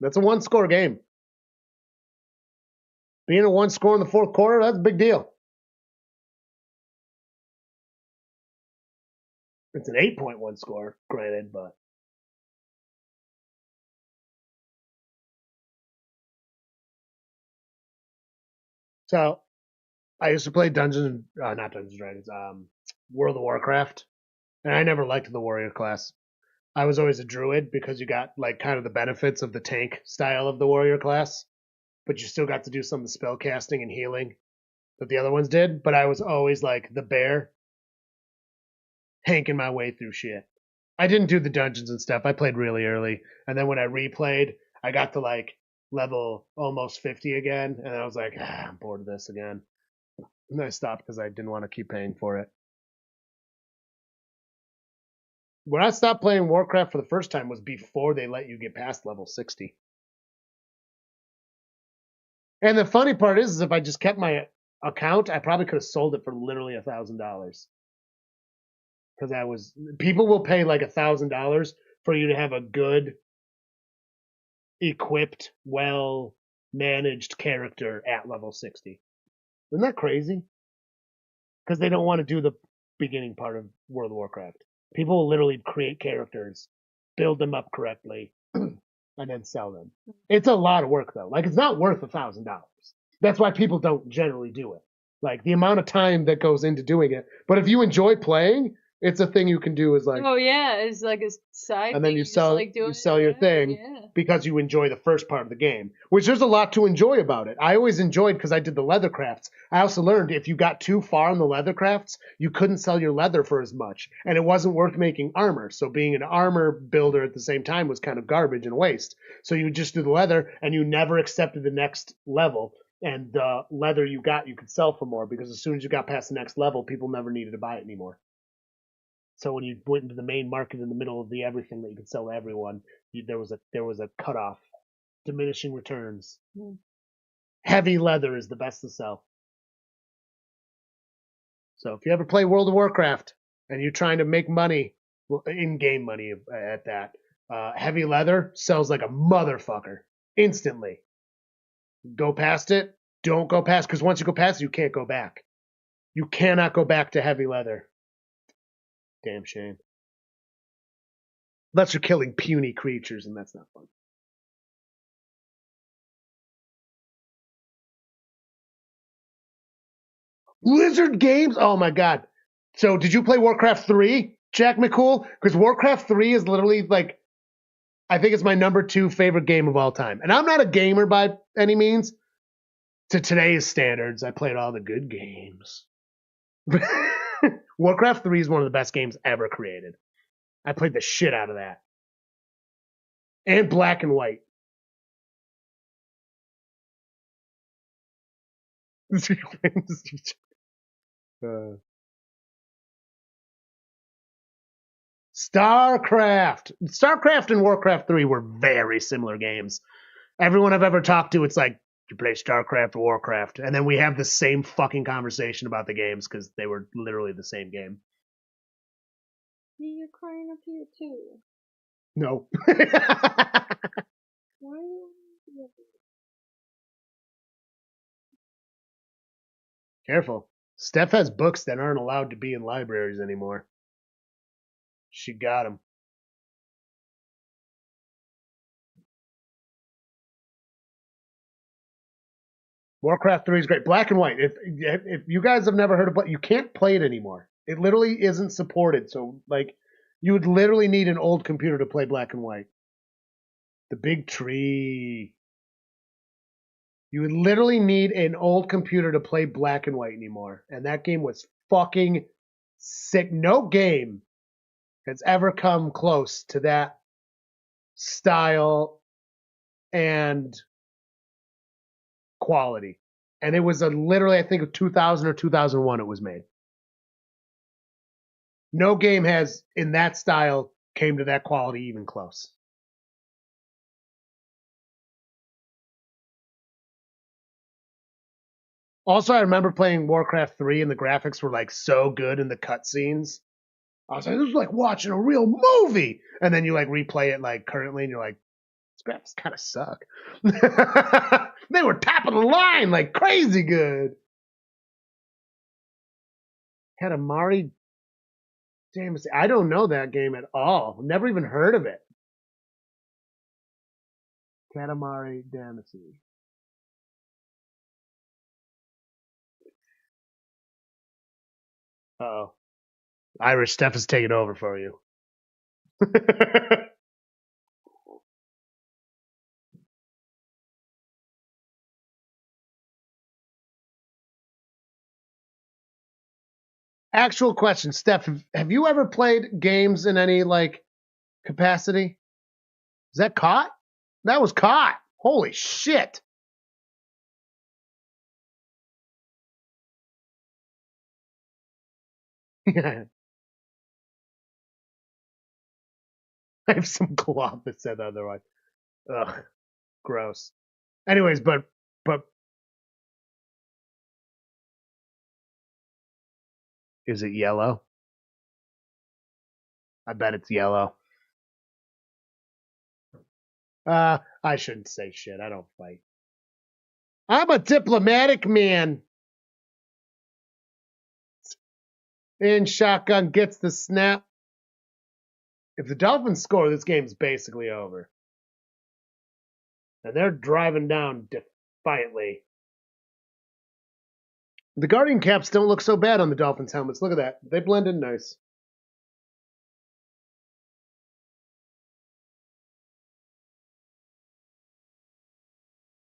S1: That's a one score game. Being a one score in the fourth quarter, that's a big deal. It's an 8.1 score, granted, but. So, I used to play not Dungeons and Dragons, World of Warcraft, and I never liked the warrior class. I was always a druid because you got like kind of the benefits of the tank style of the warrior class, but you still got to do some of the spell casting and healing that the other ones did. But I was always like the bear, hanking my way through shit. I didn't do the dungeons and stuff. I played really early, and then when I replayed, I got to like level almost 50 again, and I was like, I'm bored of this again. And I stopped because I didn't want to keep paying for it. When I stopped playing Warcraft for the first time was before they let you get past level 60. And the funny part is if I just kept my account, I probably could have sold it for literally $1,000. Because people will pay like $1,000 for you to have a good, equipped, well managed character at level 60. Isn't that crazy? Because they don't want to do the beginning part of World of Warcraft. People will literally create characters, build them up correctly, and then sell them. It's a lot of work though. Like it's not worth $1,000. That's why people don't generally do it. Like the amount of time that goes into doing it. But if you enjoy playing, it's a thing you can do as like.
S2: Oh yeah, it's like a side.
S1: And then
S2: thing.
S1: you sell
S2: like
S1: you sell your thing because you enjoy the first part of the game. Which there's a lot to enjoy about it. I always enjoyed because I did the leather crafts. I also learned if you got too far in the leather crafts, you couldn't sell your leather for as much, and it wasn't worth making armor. So being an armor builder at the same time was kind of garbage and waste. So you would just do the leather, and you never accepted the next level. And the leather you got, you could sell for more because as soon as you got past the next level, people never needed to buy it anymore. So when you went into the main market in the middle of the everything that you could sell to everyone, there was a cutoff, diminishing returns. Heavy leather is the best to sell. So if you ever play World of Warcraft and you're trying to make money, in-game money at that, heavy leather sells like a motherfucker instantly. Go past it. Don't go past, because once you go past it, you can't go back. You cannot go back to heavy leather. Damn shame. Unless you're killing puny creatures, and that's not fun. Blizzard Games? Oh my god. So did you play Warcraft 3, Jack McCool? Because Warcraft 3 is literally like, I think it's my number 2 favorite game of all time. And I'm not a gamer by any means. To today's standards, I played all the good games. Warcraft 3 is one of the best games ever created. I played the shit out of that. And Black and White. StarCraft and Warcraft 3 were very similar games. Everyone I've ever talked to, it's like, you play StarCraft or Warcraft, and then we have the same fucking conversation about the games because they were literally the same game.
S2: You're crying up here too.
S1: No.
S2: Why are you?
S1: Careful. Steph has books that aren't allowed to be in libraries anymore. She got him. Warcraft 3 is great. Black and white. If you guys have never heard of it, you can't play it anymore. It literally isn't supported. So, like, you would literally need an old computer to play black and white. The big tree. You would literally need an old computer to play black and white anymore. And that game was fucking sick. No game has ever come close to that style and quality. And it was literally, I think, 2000 or 2001 it was made. No game has, in that style, came to that quality even close. Also, I remember playing Warcraft 3 and the graphics were like so good in the cutscenes. I was like, this is like watching a real movie. And then you like replay it like currently and you're like, these graphics kind of suck. They were top of the line, like crazy good. Katamari Damacy. I don't know that game at all. Never even heard of it. Katamari Damacy. Uh-oh. Irish Steph is taking over for you. Actual question, Steph, have you ever played games in any like capacity? Is that caught? That was caught. Holy shit. I have some cloth that said otherwise. Ugh, gross. Anyways, but is it yellow? I bet it's yellow. I shouldn't say shit. I don't fight. I'm a diplomatic man. And Shotgun gets the snap. If the Dolphins score, this game's basically over. And they're driving down defiantly. The Guardian caps don't look so bad on the Dolphins helmets. Look at that. They blend in nice.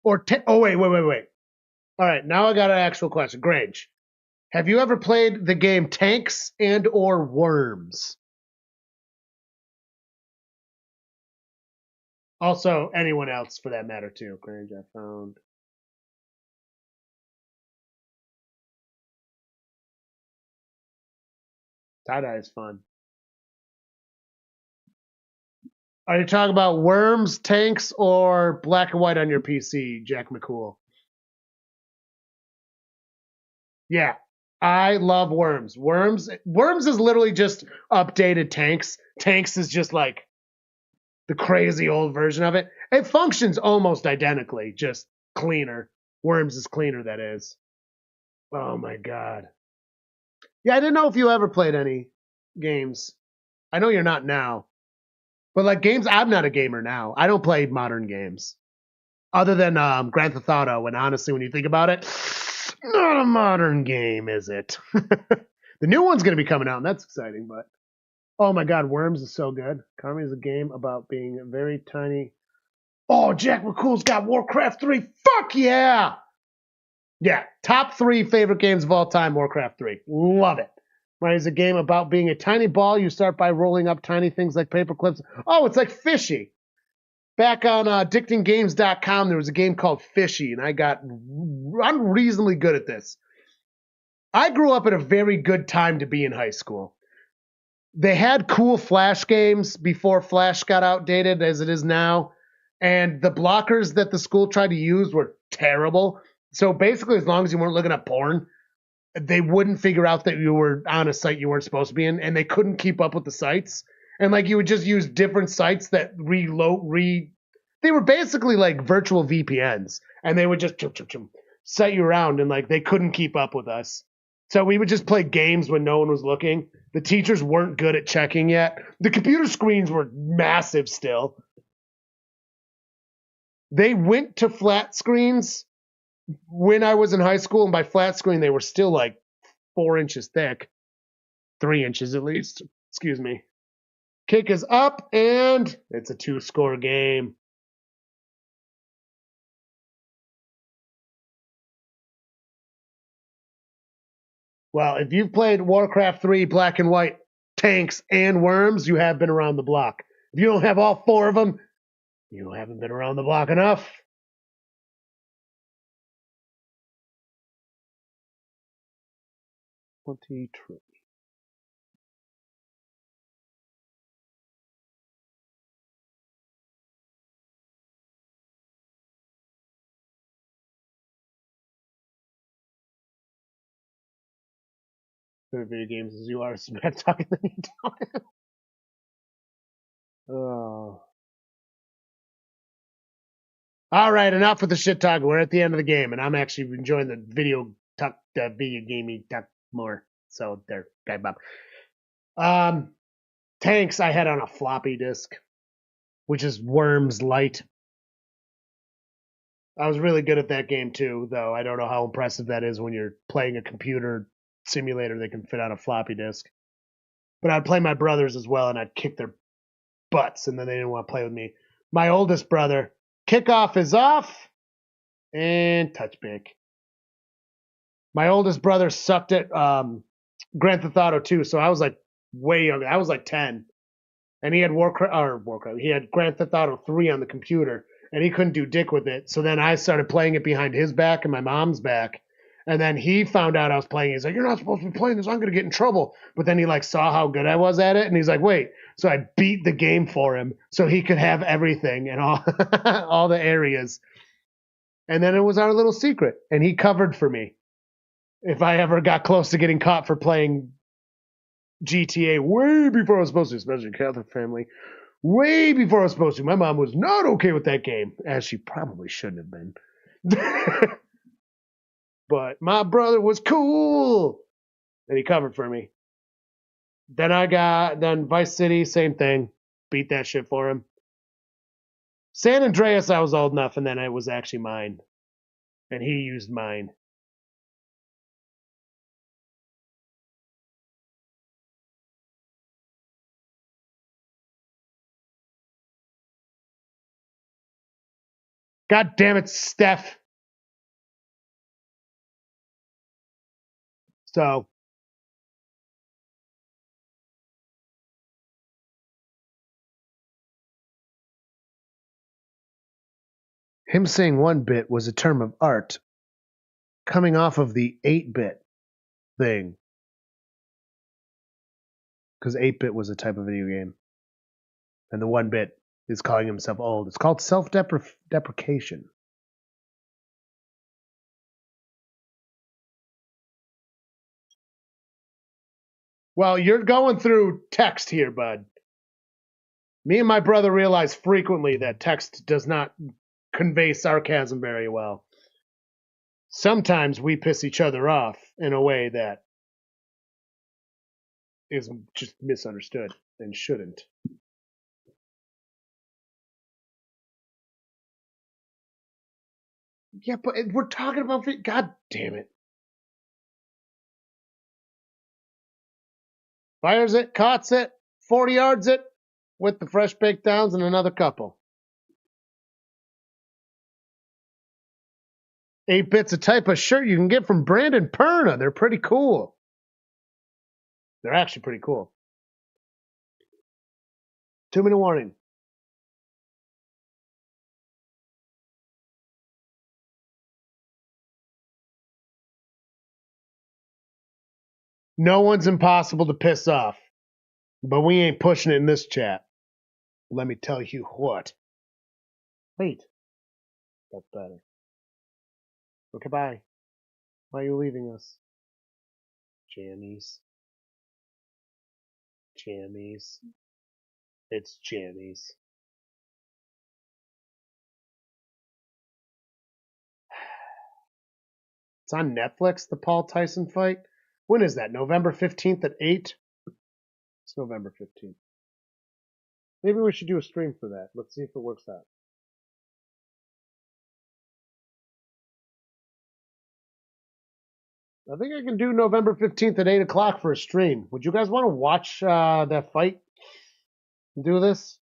S1: Oh, wait. All right, now I got an actual question. Grange, have you ever played the game Tanks and or Worms? Also, anyone else for that matter, too. Grange, I found. Tie-dye is fun. Are you talking about Worms, Tanks, or Black and White on your PC, Jack McCool? Yeah, I love Worms. Worms is literally just updated Tanks. Tanks is just like the crazy old version of it. It functions almost identically, just cleaner. Worms is cleaner, that is. Oh my god. Yeah, I didn't know if you ever played any games. I know you're not now. But like games, I'm not a gamer now. I don't play modern games. Other than Grand Theft Auto, and honestly, when you think about it, not a modern game, is it? The new one's going to be coming out, and that's exciting, but oh my god, Worms is so good. Karma is a game about being very tiny. Oh, Jack McCool's got Warcraft 3. Fuck yeah! Yeah, top 3 favorite games of all time, Warcraft 3. Love it. Right, it's a game about being a tiny ball. You start by rolling up tiny things like paper clips. Oh, it's like Fishy. Back on addictinggames.com, there was a game called Fishy, and I got unreasonably good at this. I grew up at a very good time to be in high school. They had cool Flash games before Flash got outdated as it is now, and the blockers that the school tried to use were terrible. So basically, as long as you weren't looking at porn, they wouldn't figure out that you were on a site you weren't supposed to be in, and they couldn't keep up with the sites. And like you would just use different sites that they were basically like virtual VPNs, and they would just set you around, and like they couldn't keep up with us. So we would just play games when no one was looking. The teachers weren't good at checking yet. The computer screens were massive still. They went to flat screens when I was in high school, and by flat screen, they were still like 4 inches thick. 3 inches at least. Excuse me. Kick is up, and it's a 2-score game. Well, if you've played Warcraft 3 Black and White, Tanks, and Worms, you have been around the block. If you don't have all 4 of them, you haven't been around the block enough. $23. Video games as you are smack talking than you don't. Oh. All right, enough with the shit talk. We're at the end of the game, and I'm actually enjoying the video gamey talk more. So there, guy Bob. Tanks I had on a floppy disk, which is Worms Light. I was really good at that game too, though. I don't know how impressive that is when you're playing a computer simulator that can fit on a floppy disk. But I'd play my brothers as well, and I'd kick their butts, and then they didn't want to play with me. My oldest brother, kickoff is off, and touchback. My oldest brother sucked at Grand Theft Auto 2, so I was like way younger. I was like 10, and he had Warcraft. He had Grand Theft Auto 3 on the computer, and he couldn't do dick with it. So then I started playing it behind his back and my mom's back. And then he found out I was playing. He's like, "You're not supposed to be playing this. I'm gonna get in trouble." But then he like saw how good I was at it, and he's like, "Wait." So I beat the game for him, so he could have everything and all all the areas. And then it was our little secret, and he covered for me if I ever got close to getting caught for playing GTA way before I was supposed to, especially Catholic family. Way before I was supposed to. My mom was not okay with that game, as she probably shouldn't have been. But my brother was cool, and he covered for me. Then Vice City, same thing. Beat that shit for him. San Andreas, I was old enough, and then it was actually mine. And he used mine. God damn it, Steph. So, him saying 1-bit was a term of art coming off of the 8-bit thing. Because 8-bit was a type of video game. And the 1-bit is calling himself old. It's called self-deprecation. Well, you're going through text here, bud. Me and my brother realize frequently that text does not convey sarcasm very well. Sometimes we piss each other off in a way that is just misunderstood and shouldn't. Yeah, but we're talking about... God damn it. Fires it, cots it, 40 yards it, with the fresh baked downs and another couple. 8-bit's a type of shirt you can get from Brandon Perna. They're pretty cool. They're actually pretty cool. 2-minute warning. No one's impossible to piss off, but we ain't pushing it in this chat. Let me tell you what. Wait. That's better. Okay, bye. Why are you leaving us? Jammies. Jammies. It's jammies. It's on Netflix, the Paul Tyson fight. When is that? November 15th at 8? It's November 15th. Maybe we should do a stream for that. Let's see if it works out. I think I can do November 15th at 8 o'clock for a stream. Would you guys want to watch that fight? Do this?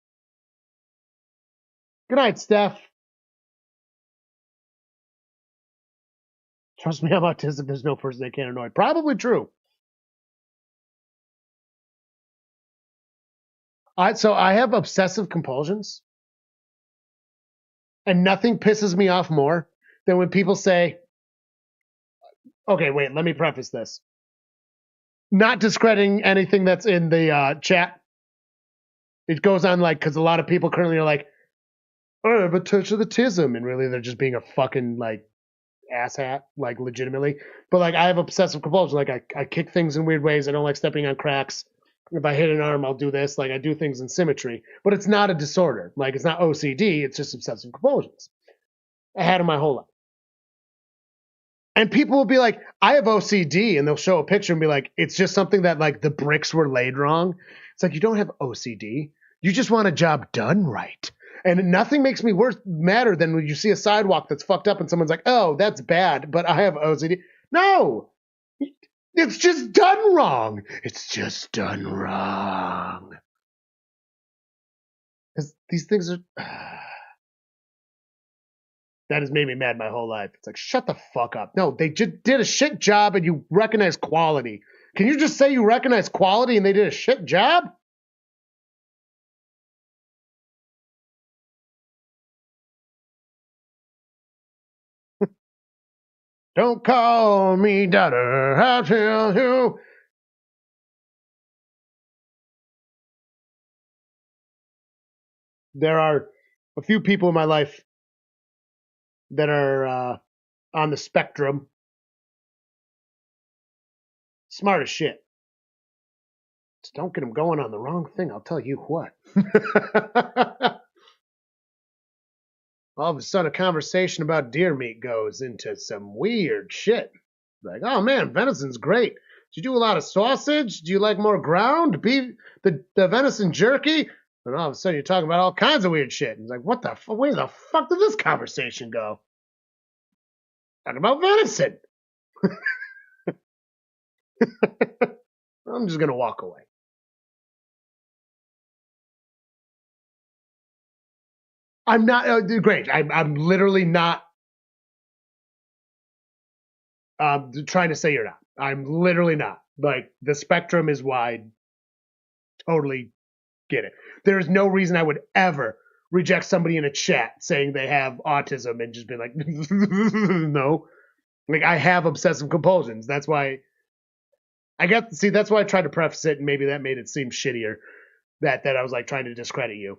S1: Good night, Steph. Trust me, I'm autistic. There's no person they can't annoy. Probably true. So I have obsessive compulsions. And nothing pisses me off more than when people say, okay, wait, let me preface this. Not discrediting anything that's in the chat. It goes on like, because a lot of people currently are like, oh, I have a touch of the tism. And really, they're just being a fucking like asshat, like legitimately. But like, I have obsessive compulsion. Like, I kick things in weird ways. I don't like stepping on cracks. If I hit an arm, I'll do this. Like, I do things in symmetry. But it's not a disorder. Like, it's not OCD. It's just obsessive compulsions. I had it my whole life. And people will be like, I have OCD. And they'll show a picture and be like, it's just something that, like, the bricks were laid wrong. It's like, you don't have OCD. You just want a job done right. And nothing makes me madder than when you see a sidewalk that's fucked up and someone's like, oh, that's bad, but I have OCD. No! It's just done wrong. It's just done wrong. Because these things are... That has made me mad my whole life. It's like, shut the fuck up. No, they just did a shit job and you recognize quality. Can you just say you recognize quality and they did a shit job? Don't call me daughter, I'll tell you. There are a few people in my life that are on the spectrum. Smart as shit. Just don't get them going on the wrong thing, I'll tell you what. All of a sudden, a conversation about deer meat goes into some weird shit. Like, oh man, venison's great. Do you do a lot of sausage? Do you like more ground beef? The venison jerky? And all of a sudden, you're talking about all kinds of weird shit. And it's like, what the fuck? Where the fuck did this conversation go? Talking about venison. I'm just gonna walk away. I'm not great. I'm literally not trying to say you're not. I'm literally not. Like, the spectrum is wide. Totally get it. There is no reason I would ever reject somebody in a chat saying they have autism and just be like, no. Like, I have obsessive compulsions. That's why that's why I tried to preface it, and maybe that made it seem shittier that I was like trying to discredit you.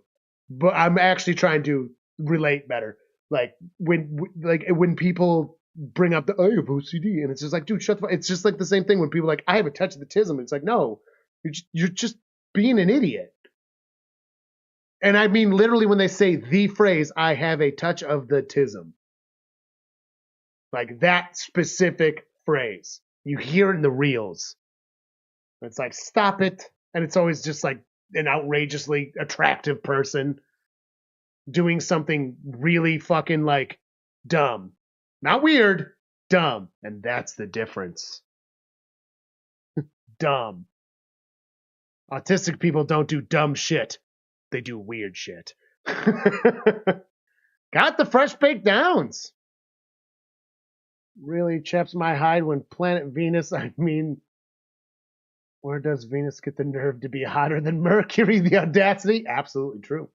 S1: But I'm actually trying to relate better. Like when people bring up the I have OCD, and it's just like, dude, shut the fuck. It's just like the same thing when people are like, I have a touch of the tism. It's like, no, you're just being an idiot. And I mean literally when they say the phrase, I have a touch of the tism. Like that specific phrase. You hear it in the reels. It's like, stop it. And it's always just like an outrageously attractive person doing something really fucking like dumb. Not weird, dumb. And that's the difference. Dumb. Autistic people don't do dumb shit. They do weird shit. Got the fresh baked downs. Really chaps my hide when planet Venus, I mean, where does Venus get the nerve to be hotter than Mercury? The audacity? Absolutely true.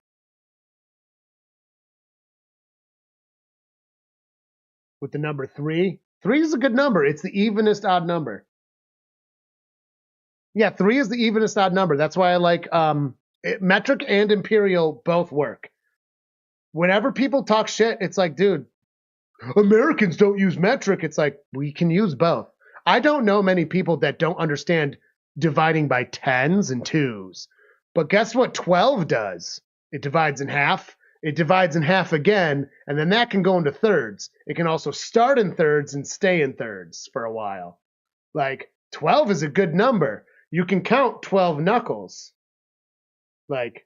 S1: With the number 3. 3 is a good number. It's the evenest odd number. Yeah, 3 is the evenest odd number. That's why I like metric and imperial both work. Whenever people talk shit, it's like, dude, Americans don't use metric. It's like, we can use both. I don't know many people that don't understand dividing by 10s and 2s. But guess what 12 does? It divides in half. It divides in half again, and then that can go into thirds. It can also start in thirds and stay in thirds for a while. Like, 12 is a good number. you can count 12 knuckles. Like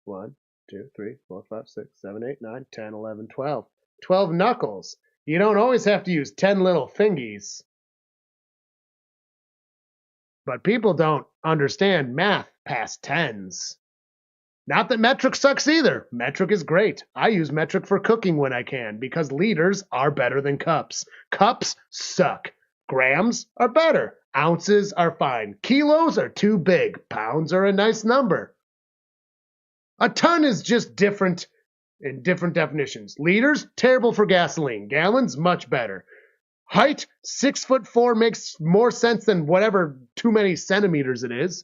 S1: 1, 2, 3, 4, 5, 6, 7, 8, 9, 10, 11, 12. 12 knuckles. You don't always have to use 10 little fingies. But people don't understand math past tens. Not that metric sucks either. Metric is great. I use metric for cooking when I can because liters are better than cups. Cups suck. Grams are better. Ounces are fine. Kilos are too big. Pounds are a nice number. A ton is just different in different definitions. Liters, terrible for gasoline. Gallons, much better. Height, 6'4" makes more sense than whatever too many centimeters it is.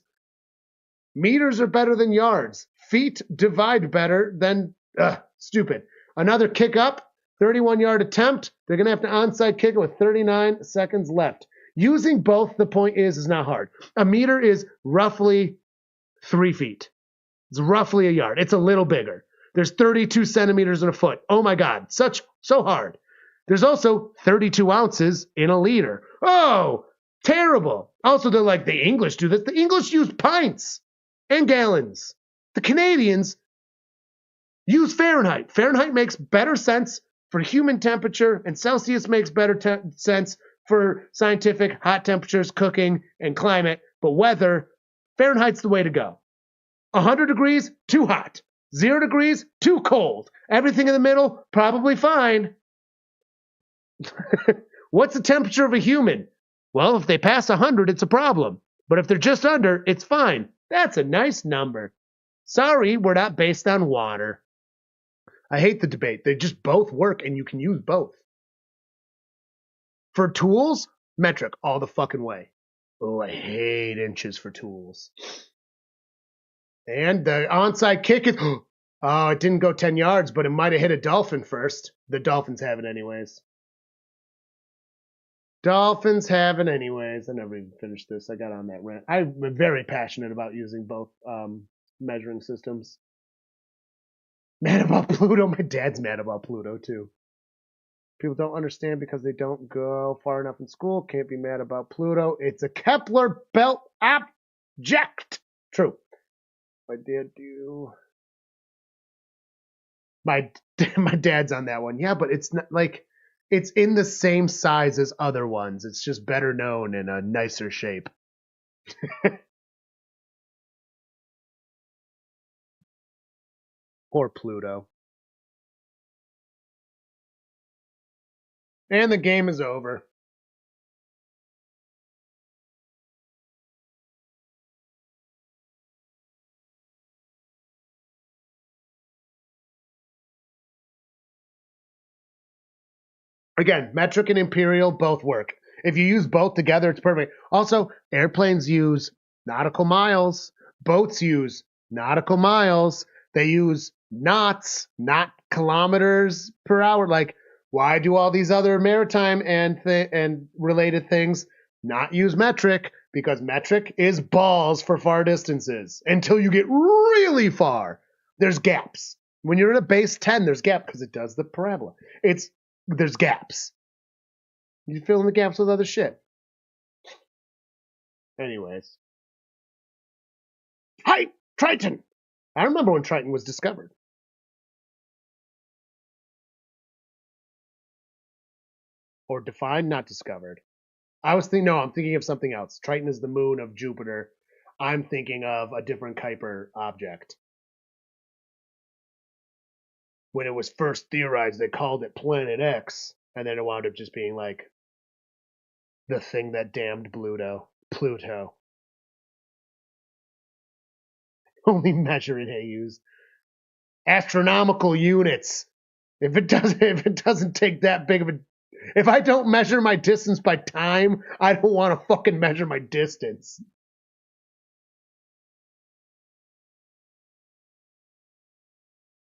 S1: Meters are better than yards. Feet divide better than stupid. Another kick up, 31-yard attempt. They're going to have to onside kick it with 39 seconds left. Using both, the point is not hard. A meter is roughly 3 feet. It's roughly a yard. It's a little bigger. There's 32 centimeters in a foot. Oh my God, so hard. There's also 32 ounces in a liter. Oh, terrible. Also, they're like, the English do this. The English use pints and gallons. The Canadians use Fahrenheit. Fahrenheit makes better sense for human temperature, and Celsius makes better sense for scientific hot temperatures, cooking, and climate. But weather, Fahrenheit's the way to go. 100 degrees, too hot. 0 degrees, too cold. Everything in the middle, probably fine. What's the temperature of a human? Well, if they pass 100, it's a problem. But if they're just under, it's fine. That's a nice number. Sorry, we're not based on water. I hate the debate. They just both work, and you can use both. For tools, metric all the fucking way. Oh, I hate inches for tools. And the onside kick is... Oh, it didn't go 10 yards, but it might have hit a dolphin first. The Dolphins have it anyways. Dolphins have it anyways. I never even finished this. I got on that rant. I'm very passionate about using both measuring systems. Mad about Pluto. My dad's mad about Pluto, too. People don't understand because they don't go far enough in school. Can't be mad about Pluto. It's a Kepler belt object. True. My dad do. My dad's on that one. Yeah, but it's not like it's in the same size as other ones. It's just better known in a nicer shape. Poor Pluto. And the game is over. Again, metric and imperial both work. If you use both together, it's perfect. Also, airplanes use nautical miles. Boats use nautical miles. They use knots, not kilometers per hour. Like, why do all these other maritime and related things not use metric? Because metric is balls for far distances. Until you get really far, there's gaps. When you're at a base 10, there's gap because it does the parabola. There's gaps. You fill in the gaps with other shit. Anyways. Hi, Triton! I remember when Triton was discovered. Or defined, not discovered. I'm thinking of something else. Triton is the moon of Jupiter. I'm thinking of a different Kuiper object. When it was first theorized, they called it Planet X, and then it wound up just being like the thing that damned Pluto. Only measure in AUs. Astronomical units. If it doesn't take that big of a... If I don't measure my distance by time, I don't want to fucking measure my distance.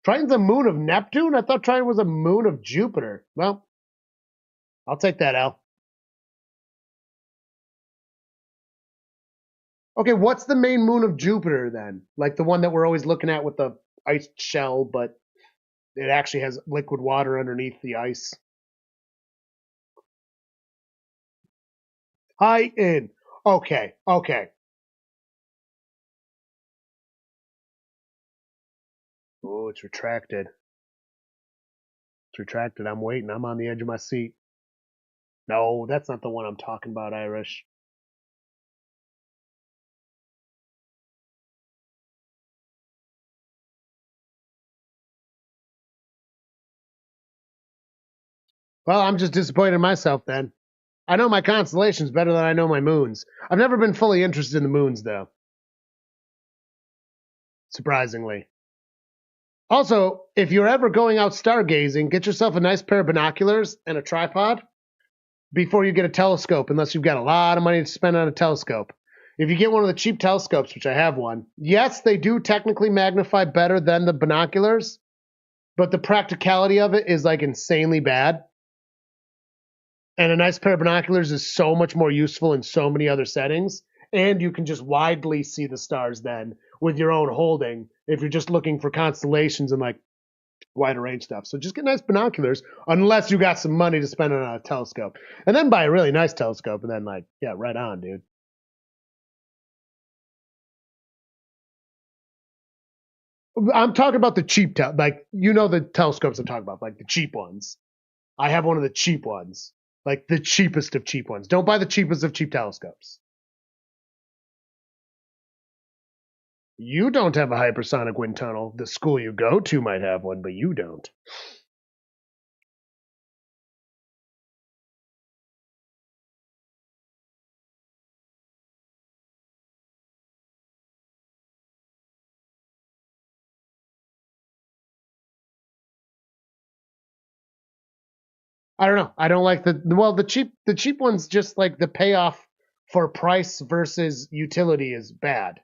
S1: Triton's a moon of Neptune? I thought Triton was a moon of Jupiter. Well, I'll take that L. Okay, what's the main moon of Jupiter then? Like the one that we're always looking at with the ice shell, but it actually has liquid water underneath the ice. Titan. Okay. Oh, it's retracted. It's retracted. I'm waiting. I'm on the edge of my seat. No, that's not the one I'm talking about, Irish. Well, I'm just disappointed in myself then. I know my constellations better than I know my moons. I've never been fully interested in the moons, though. Surprisingly. Also, if you're ever going out stargazing, get yourself a nice pair of binoculars and a tripod before you get a telescope, unless you've got a lot of money to spend on a telescope. If you get one of the cheap telescopes, which I have one, yes, they do technically magnify better than the binoculars, but the practicality of it is like insanely bad. And a nice pair of binoculars is so much more useful in so many other settings. And you can just widely see the stars then with your own holding if you're just looking for constellations and like wider range stuff. So just get nice binoculars unless you got some money to spend on a telescope. And then buy a really nice telescope and then like, yeah, right on, dude. I'm talking about the cheap, like, you know, the telescopes I'm talking about, like the cheap ones. I have one of the cheap ones, like the cheapest of cheap ones. Don't buy the cheapest of cheap telescopes. You don't have a hypersonic wind tunnel. The school you go to might have one, but you don't. I don't know. I don't like the cheap ones just like the payoff for price versus utility is bad.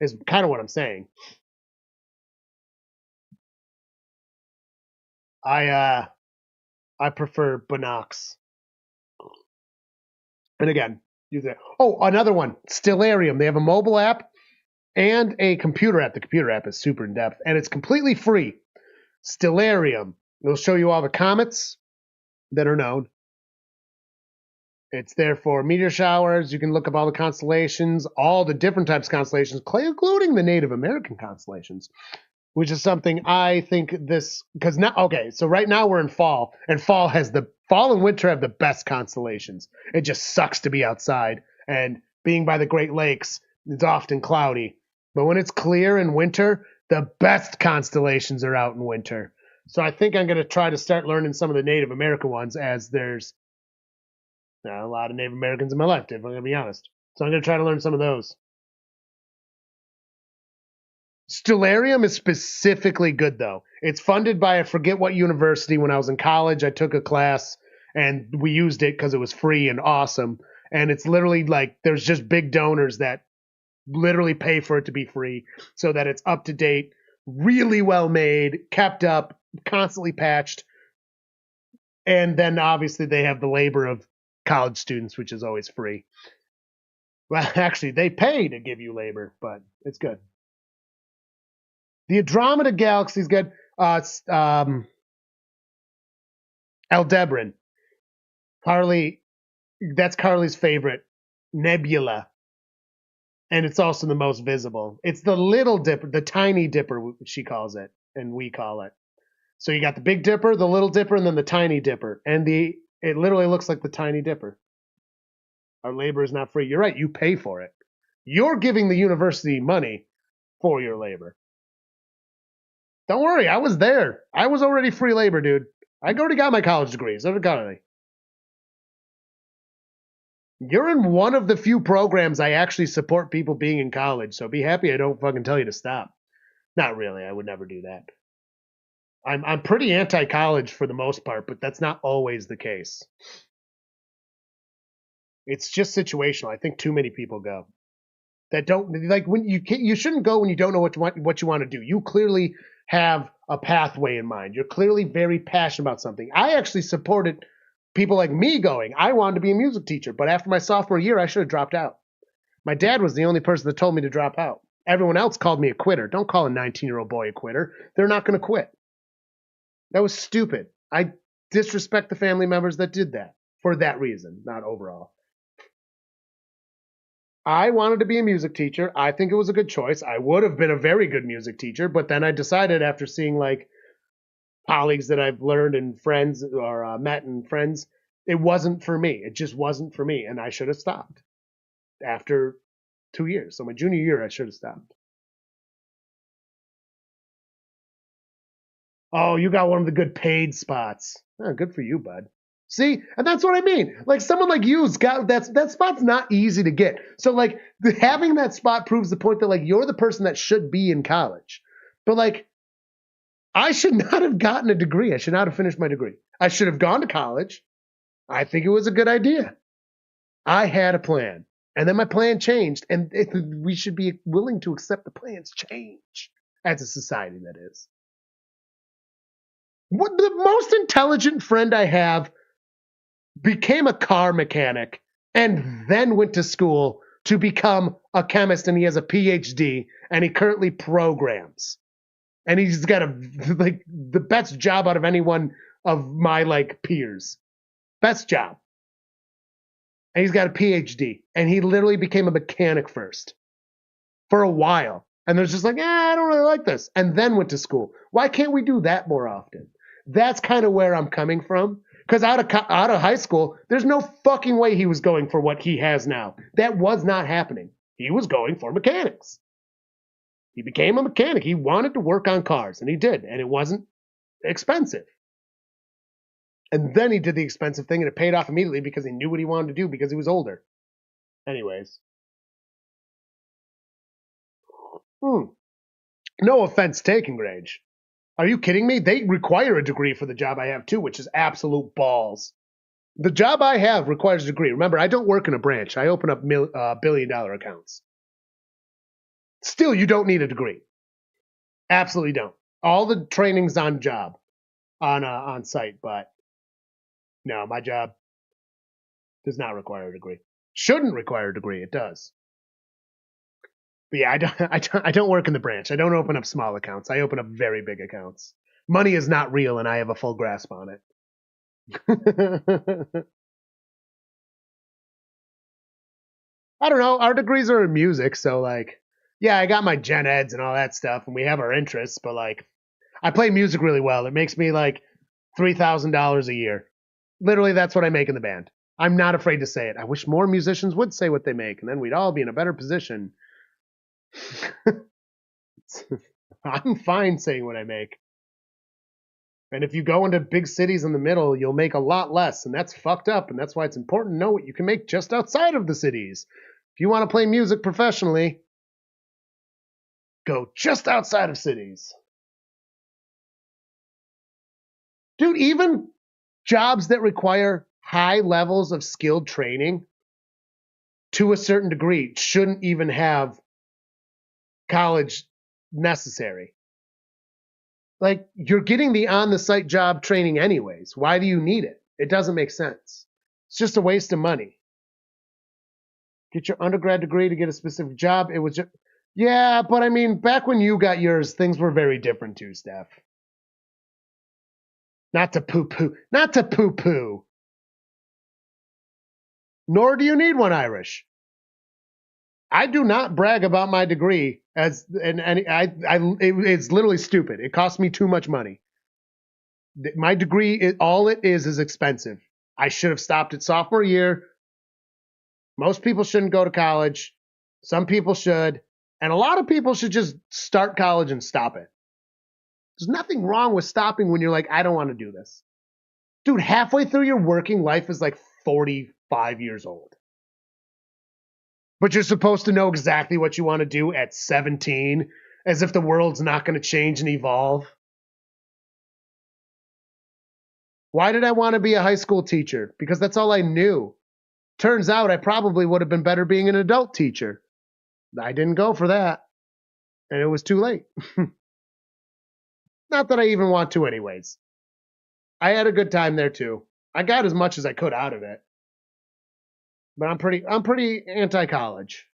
S1: Is kind of what I'm saying. I I prefer Binox. And again, use it. Oh, another one, Stellarium. They have a mobile app and a computer app. The computer app is super in depth and it's completely free. Stellarium. It'll show you all the comets that are known. It's there for meteor showers. You can look up all the constellations, all the different types of constellations, including the Native American constellations, which is something I think this because now okay, so right now we're in fall, and fall and winter have the best constellations. It just sucks to be outside, and being by the Great Lakes, it's often cloudy. But when it's clear in winter, the best constellations are out in winter. So I think I'm going to try to start learning some of the Native American ones as there's a lot of Native Americans in my life, if I'm going to be honest. So I'm going to try to learn some of those. Stellarium is specifically good, though. It's funded by I forget what university. When I was in college, I took a class and we used it because it was free and awesome. And it's literally like there's just big donors that literally pay for it to be free so that it's up to date, really well made, kept up, constantly patched. And then obviously they have the labor of college students, which is always free. Well, actually, they pay to give you labor, but it's good. The Andromeda Galaxy's good. Aldebaran. Carly, that's Carly's favorite nebula, and it's also the most visible. It's the Little Dipper, the Tiny Dipper, she calls it, and we call it. So you got the Big Dipper, the Little Dipper, and then the Tiny Dipper, and it literally looks like the Tiny Dipper. Our labor is not free. You're right. You pay for it. You're giving the university money for your labor. Don't worry. I was there. I was already free labor, dude. I already got my college degrees. I got any. You're in one of the few programs I actually support people being in college, so be happy I don't fucking tell you to stop. Not really. I would never do that. I'm pretty anti-college for the most part, but that's not always the case. It's just situational. I think too many people go that don't like when you shouldn't go when you don't know what you want to do. You clearly have a pathway in mind. You're clearly very passionate about something. I actually supported people like me going. I wanted to be a music teacher, but after my sophomore year, I should have dropped out. My dad was the only person that told me to drop out. Everyone else called me a quitter. Don't call a 19-year-old boy a quitter. They're not going to quit. That was stupid. I disrespect the family members that did that for that reason, not overall. I wanted to be a music teacher. I think it was a good choice. I would have been a very good music teacher, but then I decided after seeing like colleagues that I've learned and friends or met and friends, it wasn't for me. It just wasn't for me, and I should have stopped after 2 years. So my junior year, I should have stopped. Oh, you got one of the good paid spots. Oh, good for you, bud. See, and that's what I mean. Like someone like you's got that spot's not easy to get. So like having that spot proves the point that like you're the person that should be in college. But like I should not have gotten a degree. I should not have finished my degree. I should have gone to college. I think it was a good idea. I had a plan, and then my plan changed, and we should be willing to accept the plans change as a society. That is. What the most intelligent friend I have became a car mechanic and then went to school to become a chemist, and he has a PhD, and he currently programs. And he's got a like the best job out of anyone of my like peers. Best job. And he's got a PhD, and he literally became a mechanic first for a while. And there's just like, I don't really like this. And then went to school. Why can't we do that more often? That's kind of where I'm coming from. Because out of high school, there's no fucking way he was going for what he has now. That was not happening. He was going for mechanics. He became a mechanic. He wanted to work on cars, and he did. And it wasn't expensive. And then he did the expensive thing, and it paid off immediately because he knew what he wanted to do because he was older. Anyways. No offense taken, Grange. Are you kidding me? They require a degree for the job I have too, which is absolute balls. The job I have requires a degree. Remember, I don't work in a branch. I open up billion-dollar accounts. Still, you don't need a degree. Absolutely don't. All the training's on job, on site, but no, my job does not require a degree. Shouldn't require a degree. It does. But yeah, I don't work in the branch. I don't open up small accounts. I open up very big accounts. Money is not real, and I have a full grasp on it. I don't know. Our degrees are in music, so like, yeah, I got my gen eds and all that stuff, and we have our interests. But like, I play music really well. It makes me like $3,000 a year. Literally, that's what I make in the band. I'm not afraid to say it. I wish more musicians would say what they make, and then we'd all be in a better position. I'm fine saying what I make. And if you go into big cities in the middle, you'll make a lot less, and that's fucked up, and that's why it's important to know what you can make just outside of the cities. If you want to play music professionally, go just outside of cities. Dude, even jobs that require high levels of skilled training to a certain degree shouldn't even have college necessary. Like, you're getting the on the site job training anyways. Why do you need it? It doesn't make sense. It's just a waste of money. Get your undergrad degree to get a specific job. It was just, yeah, but I mean, back when you got yours, things were very different too, Steph. Not to poo poo. Not to poo poo. Nor do you need one, Irish. I do not brag about my degree and it's literally stupid. It costs me too much money. My degree, all it is expensive. I should have stopped at sophomore year. Most people shouldn't go to college. Some people should. And a lot of people should just start college and stop it. There's nothing wrong with stopping when you're like, I don't want to do this. Dude, halfway through your working life is like 45 years old. But you're supposed to know exactly what you want to do at 17, as if the world's not going to change and evolve. Why did I want to be a high school teacher? Because that's all I knew. Turns out I probably would have been better being an adult teacher. I didn't go for that. And it was too late. Not that I even want to anyways. I had a good time there too. I got as much as I could out of it. But I'm pretty anti-college.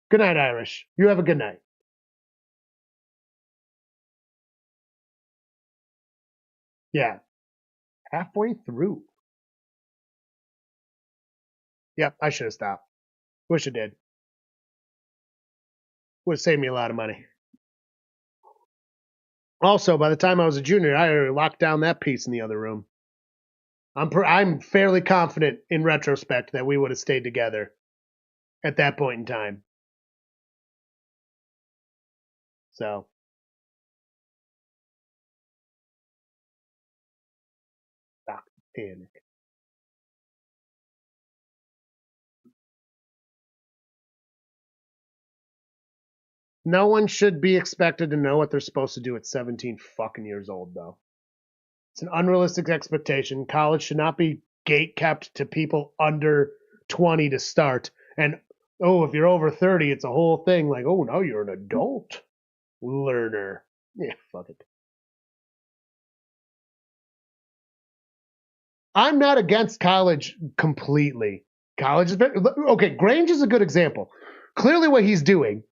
S1: Good night, Irish. You have a good night. Yeah. Halfway through. Yep, I should have stopped. Wish I did. Would have saved me a lot of money. Also, by the time I was a junior, I already locked down that piece in the other room. I'm fairly confident in retrospect that we would have stayed together at that point in time. So, stop panic. No one should be expected to know what they're supposed to do at 17 fucking years old, though. It's an unrealistic expectation. College should not be gate kept to people under 20 to start. And, oh, if you're over 30, it's a whole thing like, oh, now you're an adult learner. Yeah, fuck it. I'm not against college completely. College is very, okay. Grange is a good example. Clearly, what he's doing,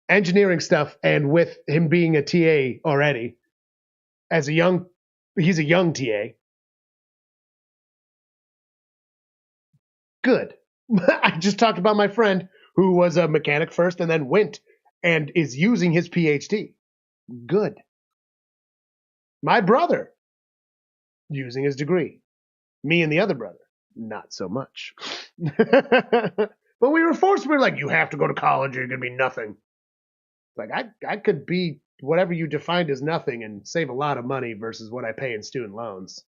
S1: engineering stuff, and with him being a TA already, as he's a young TA. Good. I just talked about my friend who was a mechanic first and then went and is using his PhD. Good. My brother using his degree. Me and the other brother, not so much. But we were forced. We were like, you have to go to college or you're going to be nothing. Like, I could be whatever you defined as nothing and save a lot of money versus what I pay in student loans.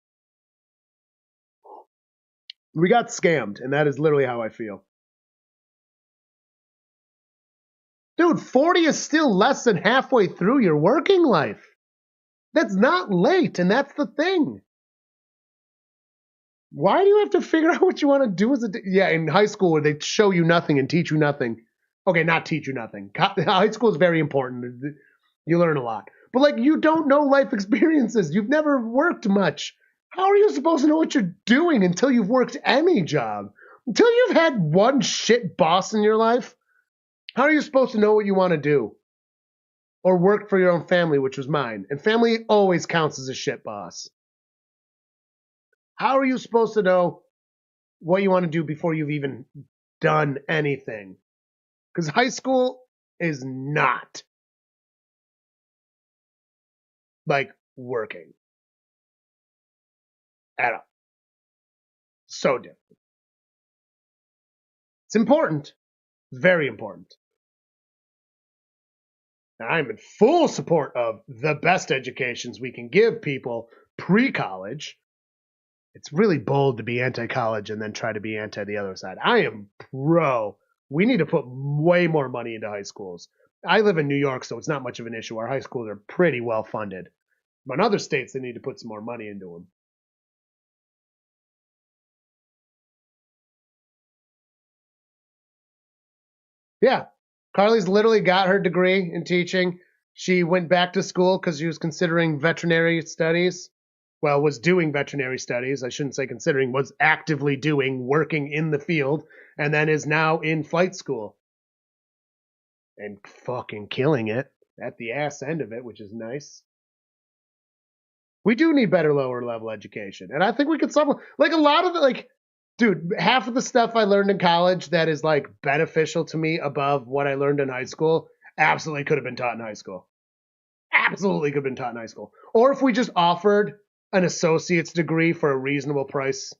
S1: We got scammed, and that is literally how I feel. Dude, 40 is still less than halfway through your working life. That's not late, and that's the thing. Why do you have to figure out what you want to do as a... Yeah, in high school where they show you nothing and teach you nothing. Okay, not teach you nothing. High school is very important. You learn a lot. But, like, you don't know life experiences. You've never worked much. How are you supposed to know what you're doing until you've worked any job? Until you've had one shit boss in your life? How are you supposed to know what you want to do? Or work for your own family, which was mine. And family always counts as a shit boss. How are you supposed to know what you want to do before you've even done anything? Because high school is not like working at all. So different. It's important. It's very important. And I'm in full support of the best educations we can give people pre-college. It's really bold to be anti-college and then try to be anti the other side. I am pro. We need to put way more money into high schools. I live in New York, so it's not much of an issue. Our high schools are pretty well funded. But in other states, they need to put some more money into them. Yeah. Carly's literally got her degree in teaching. She went back to school because she was considering veterinary studies. Well, was doing veterinary studies. I shouldn't say considering, was actively doing, working in the field, and then is now in flight school. And fucking killing it at the ass end of it, which is nice. We do need better lower level education. And I think we could supplement, like, a lot of the, like, dude, half of the stuff I learned in college that is, like, beneficial to me above what I learned in high school absolutely could have been taught in high school. Absolutely could have been taught in high school. Or if we just offered an associate's degree for a reasonable price.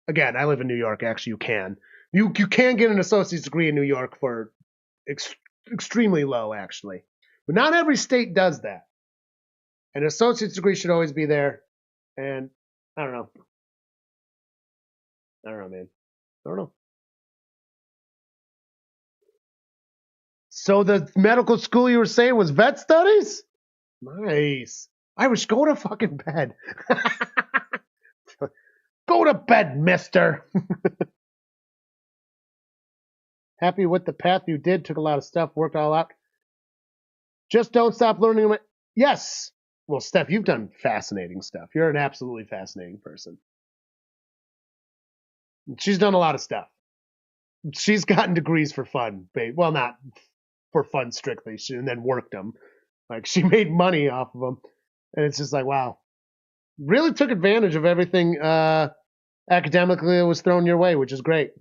S1: Again, I live in New York. Actually, you can. You can get an associate's degree in New York for extremely low, actually. But not every state does that. An associate's degree should always be there. And I don't know. I don't know, man. I don't know. So the medical school you were saying was vet studies? Nice. Irish, go to fucking bed. Go to bed, mister. Happy with the path you did. Took a lot of stuff. Worked all out. Just don't stop learning. Yes. Well, Steph, you've done fascinating stuff. You're an absolutely fascinating person. She's done a lot of stuff. She's gotten degrees for fun. Well, not for fun strictly. And then worked them. Like, she made money off of them. And it's just like, wow. Really took advantage of everything academically that was thrown your way, which is great.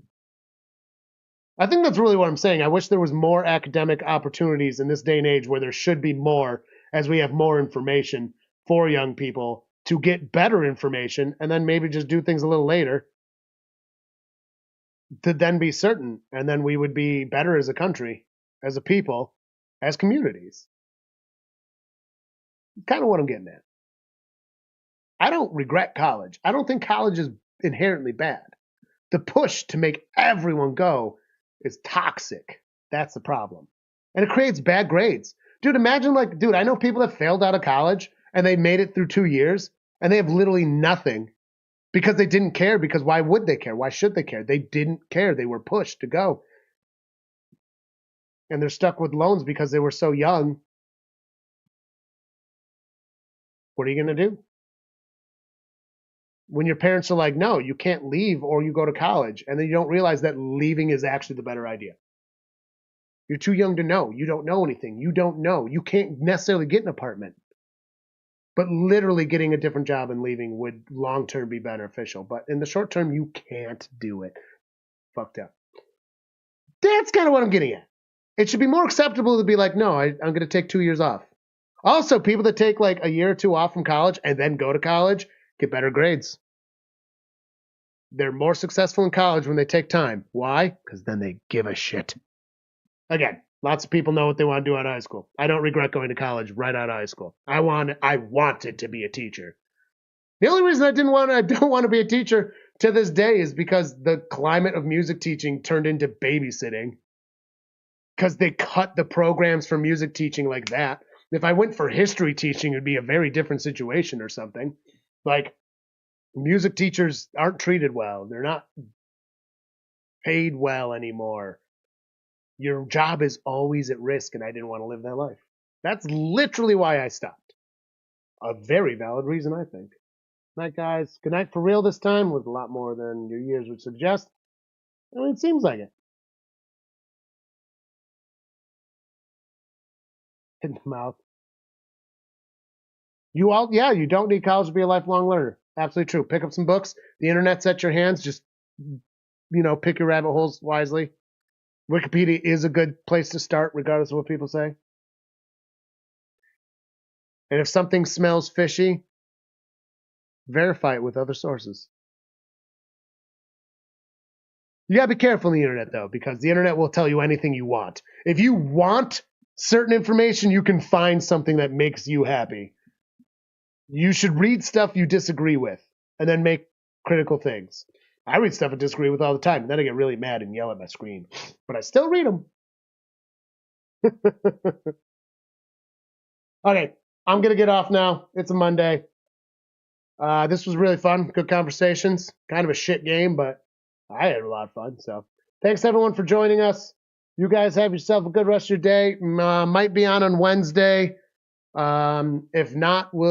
S1: I think that's really what I'm saying. I wish there was more academic opportunities in this day and age where there should be more as we have more information for young people to get better information and then maybe just do things a little later to then be certain. And then we would be better as a country, as a people, as communities. Kind of what I'm getting at. I don't regret college. I don't think college is inherently bad. The push to make everyone go is toxic. That's the problem. And it creates bad grades. Dude, imagine I know people that failed out of college and they made it through 2 years and they have literally nothing because they didn't care. Because why would they care? Why should they care? They didn't care. They were pushed to go. And they're stuck with loans because they were so young. What are you going to do? When your parents are like, no, you can't leave or you go to college. And then you don't realize that leaving is actually the better idea. You're too young to know. You don't know anything. You don't know. You can't necessarily get an apartment. But literally getting a different job and leaving would long-term be beneficial. But in the short term, you can't do it. Fucked up. That's kind of what I'm getting at. It should be more acceptable to be like, no, I'm going to take 2 years off. Also, people that take like a year or two off from college and then go to college get better grades. They're more successful in college when they take time. Why? Because then they give a shit. Again, lots of people know what they want to do out of high school. I don't regret going to college right out of high school. I wanted to be a teacher. The only reason I don't want to be a teacher to this day is because the climate of music teaching turned into babysitting. Because they cut the programs for music teaching like that. If I went for history teaching, it would be a very different situation or something. Like, music teachers aren't treated well. They're not paid well anymore. Your job is always at risk, and I didn't want to live that life. That's literally why I stopped. A very valid reason, I think. Night, guys. Good night for real this time, with a lot more than your years would suggest. I mean, it seems like it. In the mouth. You don't need college to be a lifelong learner. Absolutely true. Pick up some books. The internet's at your hands. Just, pick your rabbit holes wisely. Wikipedia is a good place to start, regardless of what people say. And if something smells fishy, verify it with other sources. You gotta be careful on the internet, though, because the internet will tell you anything you want. If you want certain information, you can find something that makes you happy. You should read stuff you disagree with and then make critical things. I read stuff I disagree with all the time, and then I get really mad and yell at my screen. But I still read them. Okay, I'm going to get off now. It's a Monday. This was really fun. Good conversations. Kind of a shit game, but I had a lot of fun. So thanks, everyone, for joining us. You guys have yourself a good rest of your day. Might be on Wednesday. If not, we'll